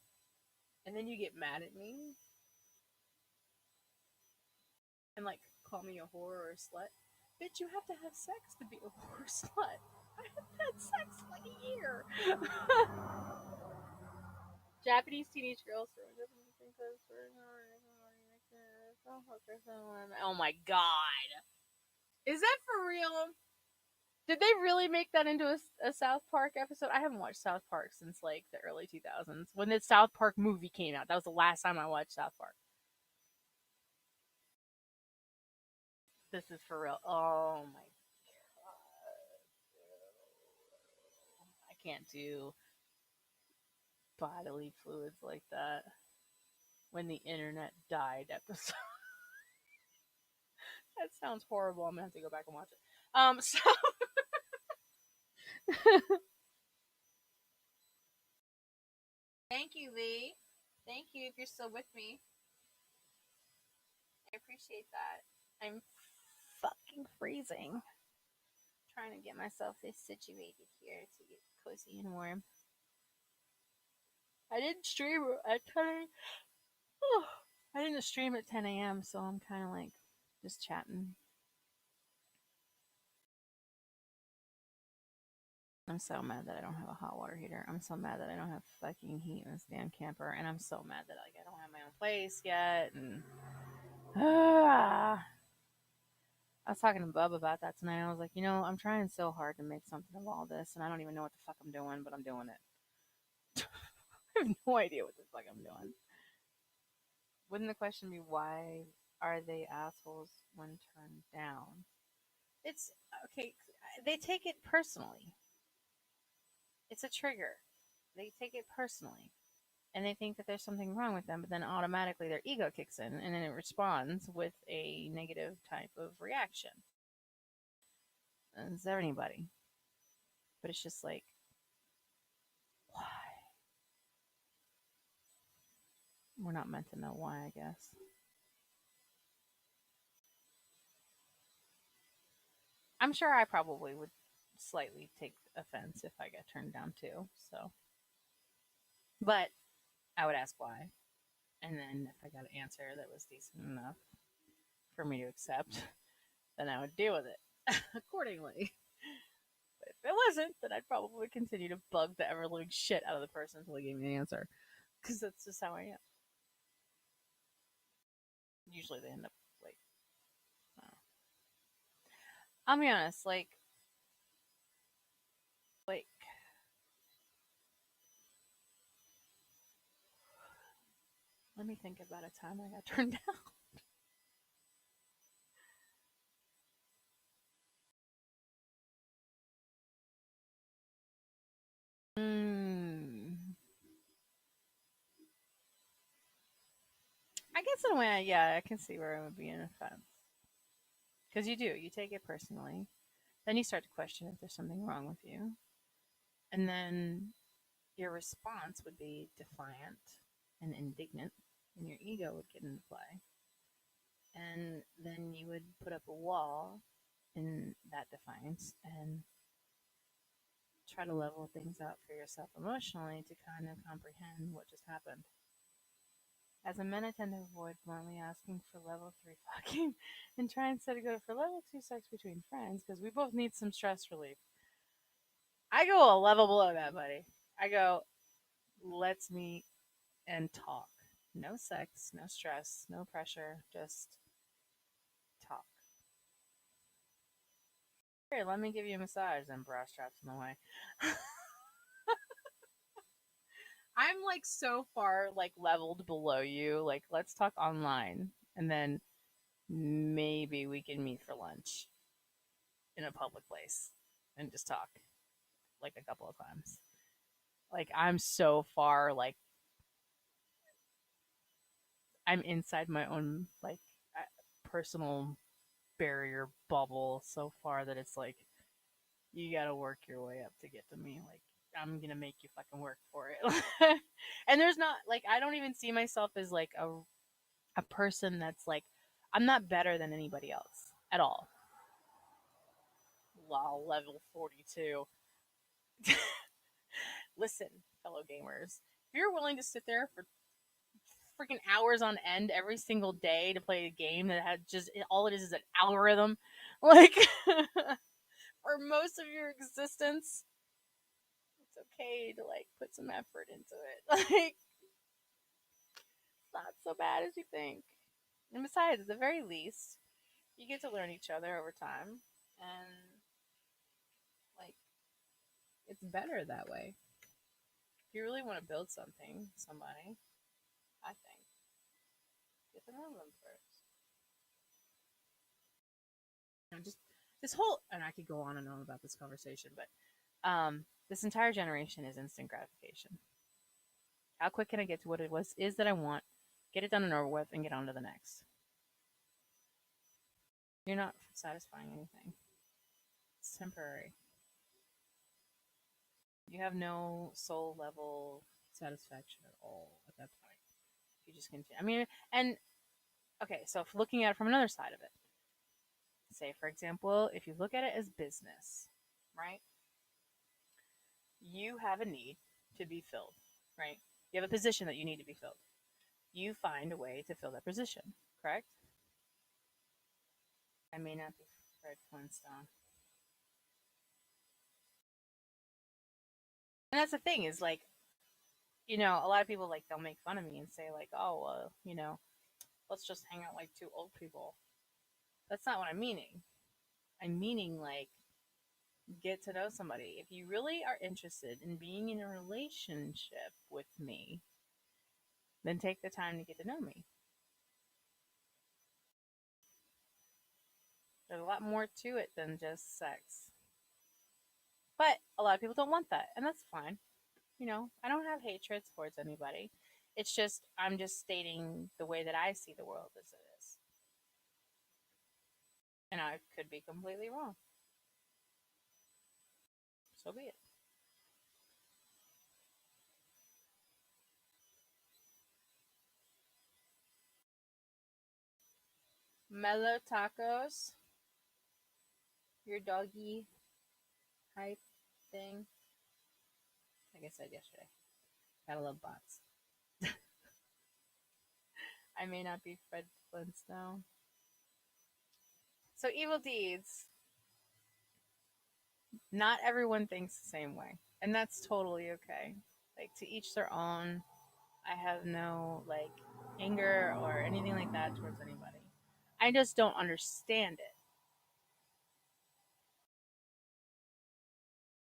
and then you get mad at me and like call me a whore or a slut, bitch, you have to have sex to be a whore or slut. I haven't had sex in like a year. Japanese teenage girls throwing up in the sink. Oh my god. Is that for real? Did they really make that into a South Park episode? I haven't watched South Park since like the early 2000s. When the South Park movie came out, that was the last time I watched South Park. This is for real. Oh my god. I can't do bodily fluids like that. When the internet died episode. That sounds horrible. I'm gonna have to go back and watch it. So thank you, Lee. Thank you if you're still with me. I appreciate that. I'm fucking freezing. Trying to get myself situated here to get cozy and warm. I didn't stream at 10. I didn't stream at 10 a.m. So I'm kind of like just chatting. I'm so mad that I don't have a hot water heater. I'm so mad that I don't have fucking heat in this damn camper, and I'm so mad that like I don't have my own place yet. And I was talking to Bub about that tonight. I was like, I'm trying so hard to make something of all this, and I don't even know what the fuck I'm doing, but I'm doing it. I have no idea what the fuck I'm doing. Wouldn't the question be why are they assholes when turned down? It's okay. They take it personally. It's a trigger. They take it personally. And they think that there's something wrong with them, but then automatically their ego kicks in and then it responds with a negative type of reaction. Is there anybody? But it's just like, why? We're not meant to know why, I guess. I'm sure I probably would slightly take offense if I got turned down too. So, but I would ask why, and then if I got an answer that was decent enough for me to accept, then I would deal with it accordingly. But if it wasn't, then I'd probably continue to bug the ever living shit out of the person until they gave me an answer, because that's just how I am. Usually they end up like, I'll be honest, like let me think about a time I got turned down. Mm. I guess in a way, yeah, I can see where it would be an offense. Because you take it personally. Then you start to question if there's something wrong with you. And then your response would be defiant and indignant, and your ego would get into play. And then you would put up a wall in that defiance and try to level things out for yourself emotionally to kind of comprehend what just happened. As a men, I tend to avoid bluntly asking for level 3 fucking and try instead to go for level 2 sex between friends because we both need some stress relief. I go a level below that, buddy. I go, let's meet and talk. No sex, no stress, no pressure, just talk. Here, let me give you a massage, and bra straps in the way. I'm like so far like leveled below you. Like, let's talk online, and then maybe we can meet for lunch in a public place and just talk like a couple of times. Like I'm so far like I'm inside my own like personal barrier bubble so far that it's like you got to work your way up to get to me. Like I'm going to make you fucking work for it. And there's not like I don't even see myself as like a person that's like I'm not better than anybody else at all. Lol, level 42. Listen, fellow gamers, if you're willing to sit there for freaking hours on end every single day to play a game that had just all it is an algorithm, like for most of your existence, it's okay to like put some effort into it. Like, it's not so bad as you think. And besides, at the very least, you get to learn each other over time, and like it's better that way. If you really want to build something, somebody, I think get to know them first. Just this whole, and I could go on and on about this conversation, but this entire generation is instant gratification. How quick can I get to what it was is that I want, get it done and over with, and get on to the next? You're not satisfying anything. It's temporary. You have no soul level satisfaction at all at that point. You just continue. I mean, and okay, so if looking at it from another side of it, say for example, if you look at it as business, right? You have a need to be filled, right? You have a position that you need to be filled. You find a way to fill that position, correct? I may not be Fred Flintstone. And that's the thing is like, a lot of people like they'll make fun of me and say like, oh, let's just hang out like two old people. That's not what I'm meaning. I'm meaning like get to know somebody. If you really are interested in being in a relationship with me, then take the time to get to know me. There's a lot more to it than just sex. But a lot of people don't want that, and that's fine. I don't have hatred towards anybody. It's just I'm just stating the way that I see the world as it is. And I could be completely wrong. So be it. Mellow tacos, your doggy hype thing. Like I said yesterday, gotta love bots. I may not be Fred Flintstone. So evil deeds. Not everyone thinks the same way, and that's totally okay. Like to each their own. I have no like anger or anything like that towards anybody. I just don't understand it.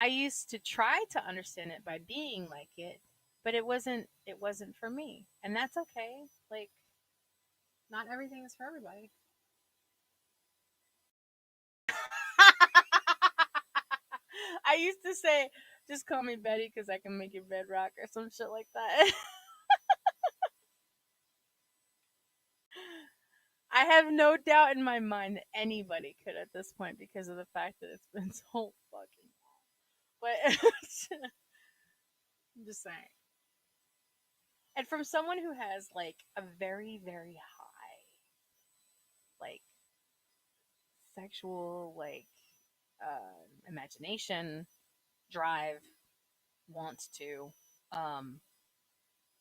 I used to try to understand it by being like it, but it wasn't for me. And that's okay. Like not everything is for everybody. I used to say just call me Betty cuz I can make your bed rock or some shit like that. I have no doubt in my mind that anybody could at this point because of the fact that it's been so fucking long. But I'm just saying. And from someone who has like a very, very high like sexual like imagination, drive, wants to, um,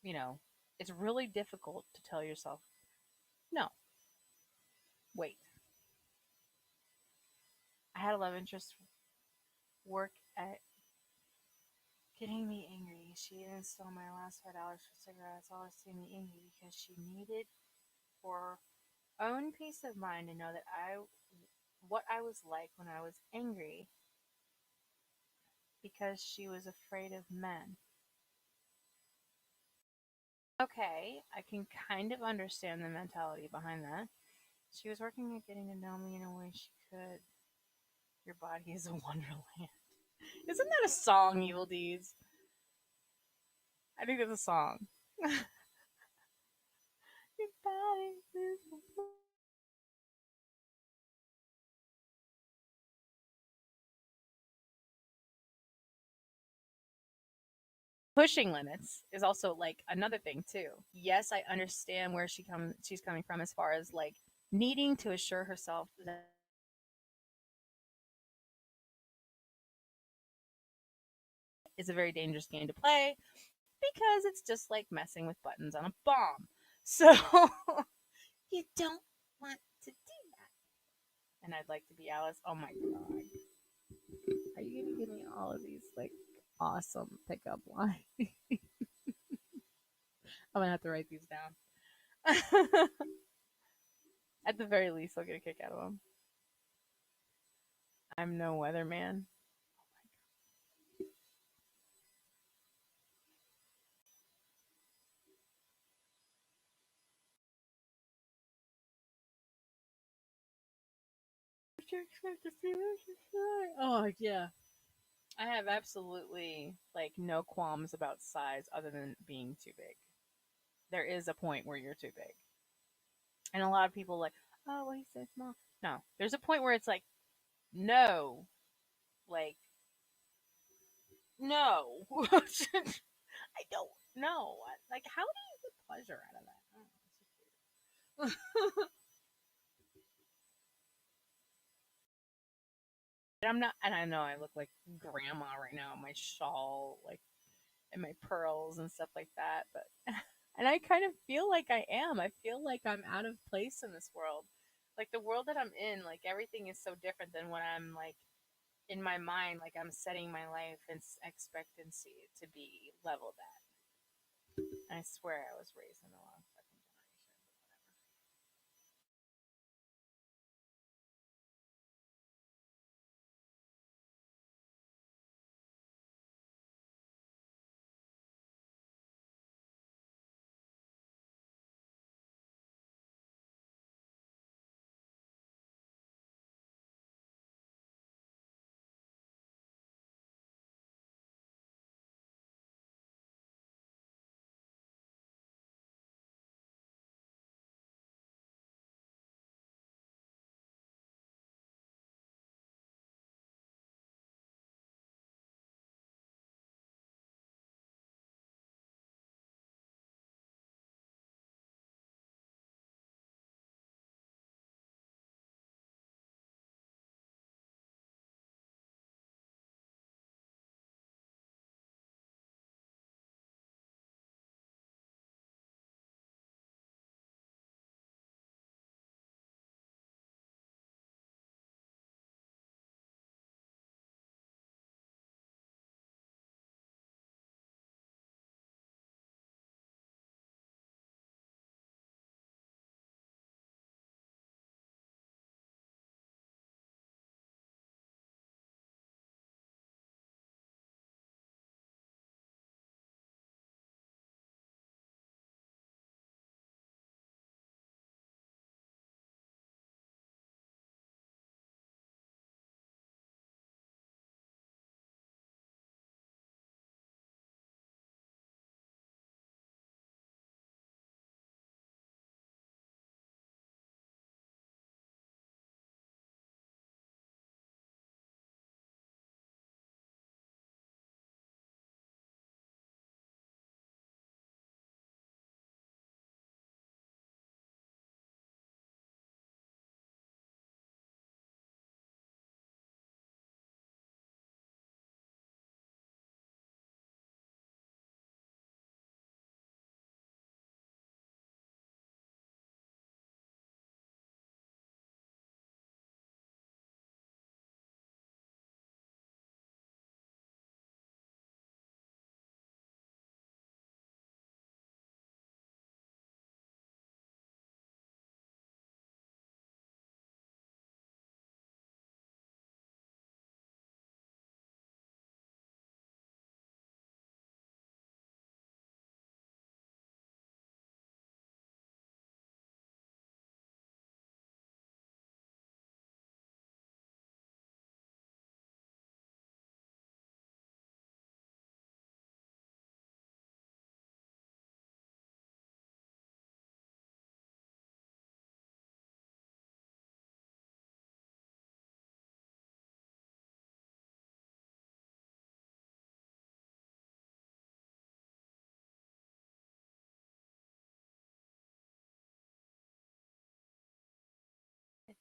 you know, it's really difficult to tell yourself, no, wait. I had a love interest work at getting me angry. She even stole my last $5 for cigarettes. Always made me angry because she needed for own peace of mind to know that what I was like when I was angry because she was afraid of men. Okay, I can kind of understand the mentality behind that. She was working at getting to know me in a way she could. Your body is a wonderland. Isn't that a song, Evil Deeds? I think it's a song. Your body is pushing limits is also like another thing too. Yes, I understand where she's coming from as far as like needing to assure herself that it's a very dangerous game to play because it's just like messing with buttons on a bomb. So you don't want to do that. And I'd like to be Alice. Oh my god. Are you gonna give me all of these like awesome pickup lines? I'm gonna have to write these down. At the very least, I'll get a kick out of them. I'm no weatherman. What you expect to see? Oh yeah, I have absolutely like no qualms about size other than being too big. There is a point where you're too big, and a lot of people like, oh, well, he's so small. No, there's a point where it's like, no, like no, I don't know. Like, how do you get pleasure out of that? I don't know. It's just weird. And I'm not, and I know I look like grandma right now. My shawl, like, and my pearls and stuff like that. But, and I kind of feel like I am. I feel like I'm out of place in this world. Like the world that I'm in, like everything is so different than what I'm like in my mind. Like I'm setting my life and expectancy to be leveled at. I swear I was raised in the wrong fucking generation.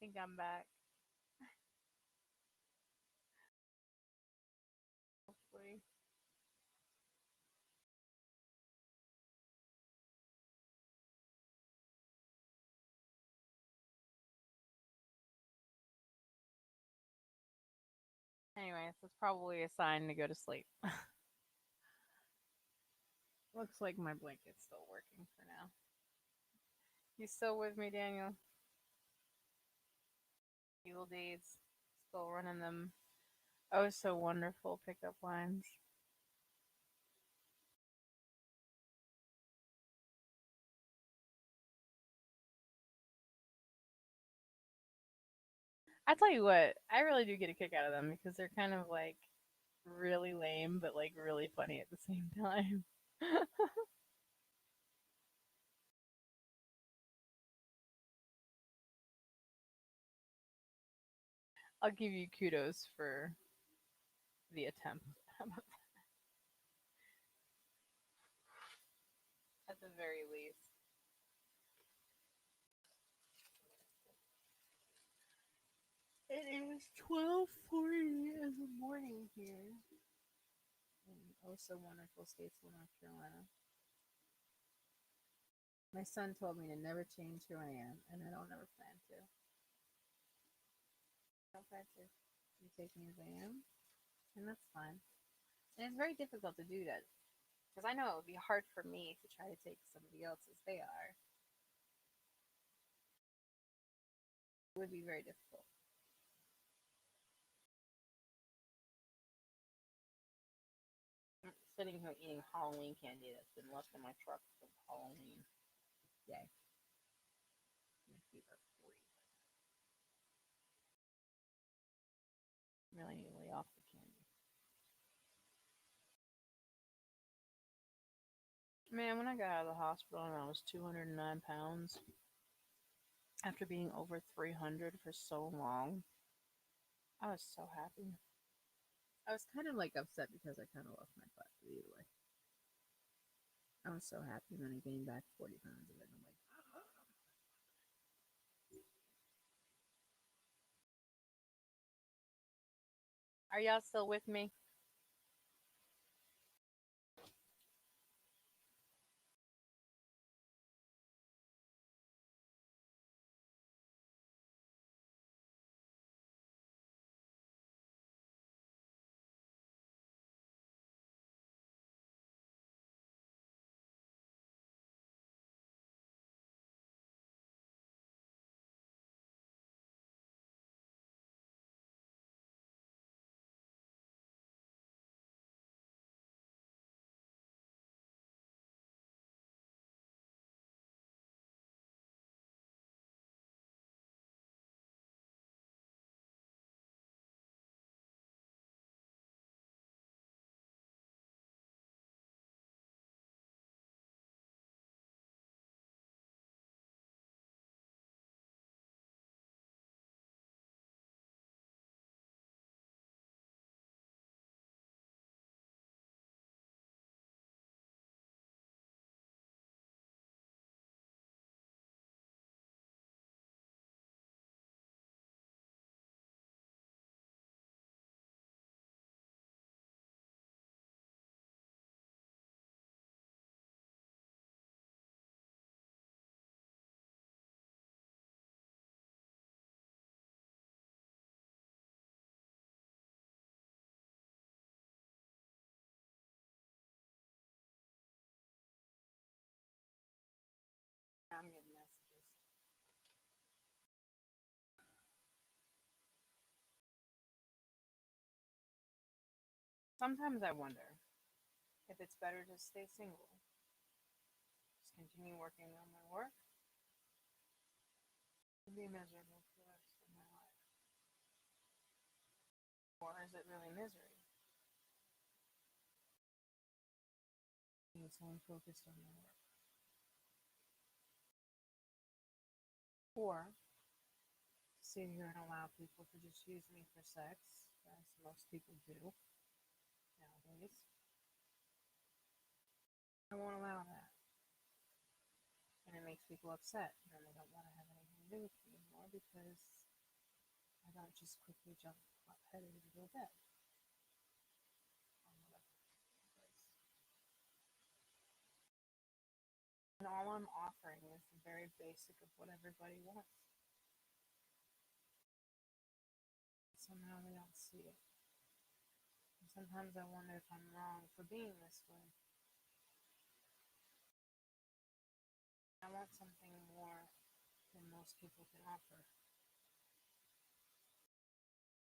I think I'm back. Hopefully. Anyways, that's probably a sign to go to sleep. Looks like my blanket's still working for now. You still with me, Daniel? Evil Deeds. Still running them oh so wonderful pickup lines. I tell you what, I really do get a kick out of them because they're kind of like really lame, but like really funny at the same time. I'll give you kudos for the attempt. At the very least. It is 12:40 in the morning here in oh so wonderful Statesville, North Carolina. My son told me to never change who I am, and I don't ever plan to. I don't plan to. You take me as I am, and that's fine. And it's very difficult to do that because I know it would be hard for me to try to take somebody else as they are. It would be very difficult. I'm sitting here eating Halloween candy that's been left in my truck from Halloween. Yay. My feet are freezing. Really need to lay off the candy. Man, when I got out of the hospital and I was 209 pounds, after being over 300 for so long, I was so happy. I was kind of like upset because I kind of lost my butt, but either way. I was so happy when I gained back 40 pounds of it. I'm like, are y'all still with me? I'm getting messages. Sometimes I wonder if it's better to stay single, just continue working on my work, and be miserable for the rest of my life. Or is it really misery? Being so focused on my work. Or sit here and allow people to just use me for sex, as most people do nowadays. I won't allow that. And it makes people upset, and they don't want to have anything to do with me anymore because I don't just quickly jump headed into a bed on whatever it is. And all I'm offering is the very basic of what everybody wants. Somehow they don't see it. And sometimes I wonder if I'm wrong for being this way. I want something more than most people can offer.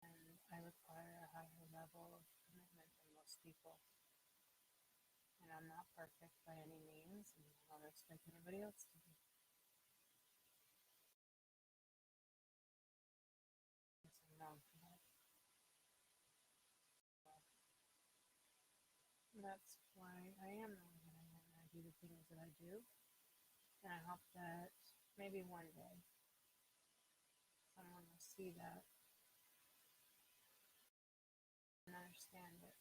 And I require a higher level of commitment than most people. And I'm not perfect by any means, and I don't expect anybody else to be. Yes, I'm wrong for that. That's why I am the way that I am, and I do the things that I do. And I hope that maybe one day someone will see that and understand it.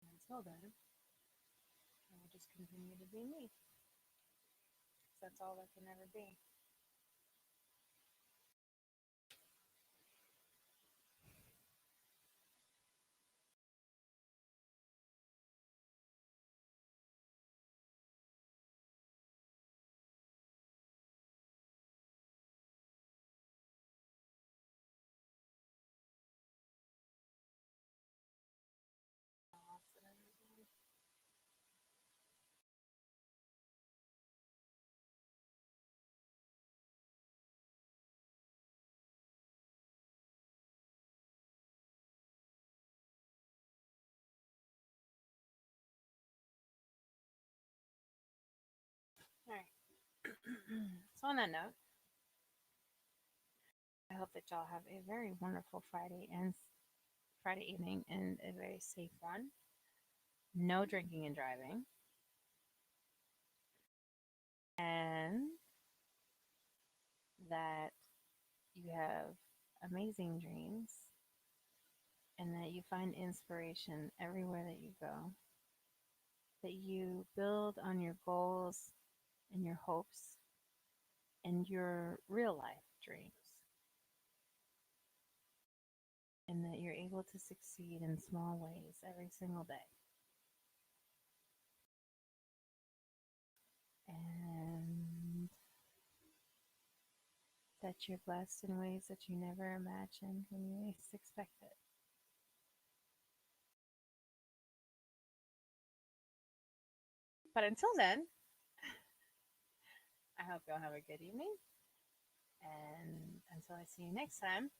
And until then, I will just continue to be me. 'Cause that's all there can ever be. All right. So on that note, I hope that y'all have a very wonderful Friday evening and a very safe one. No drinking and driving, and that you have amazing dreams, and that you find inspiration everywhere that you go. That you build on your goals and your hopes and your real life dreams, and that you're able to succeed in small ways every single day. And that you're blessed in ways that you never imagined when you least expect it. But until then, I hope y'all have a good evening. And until I see you next time,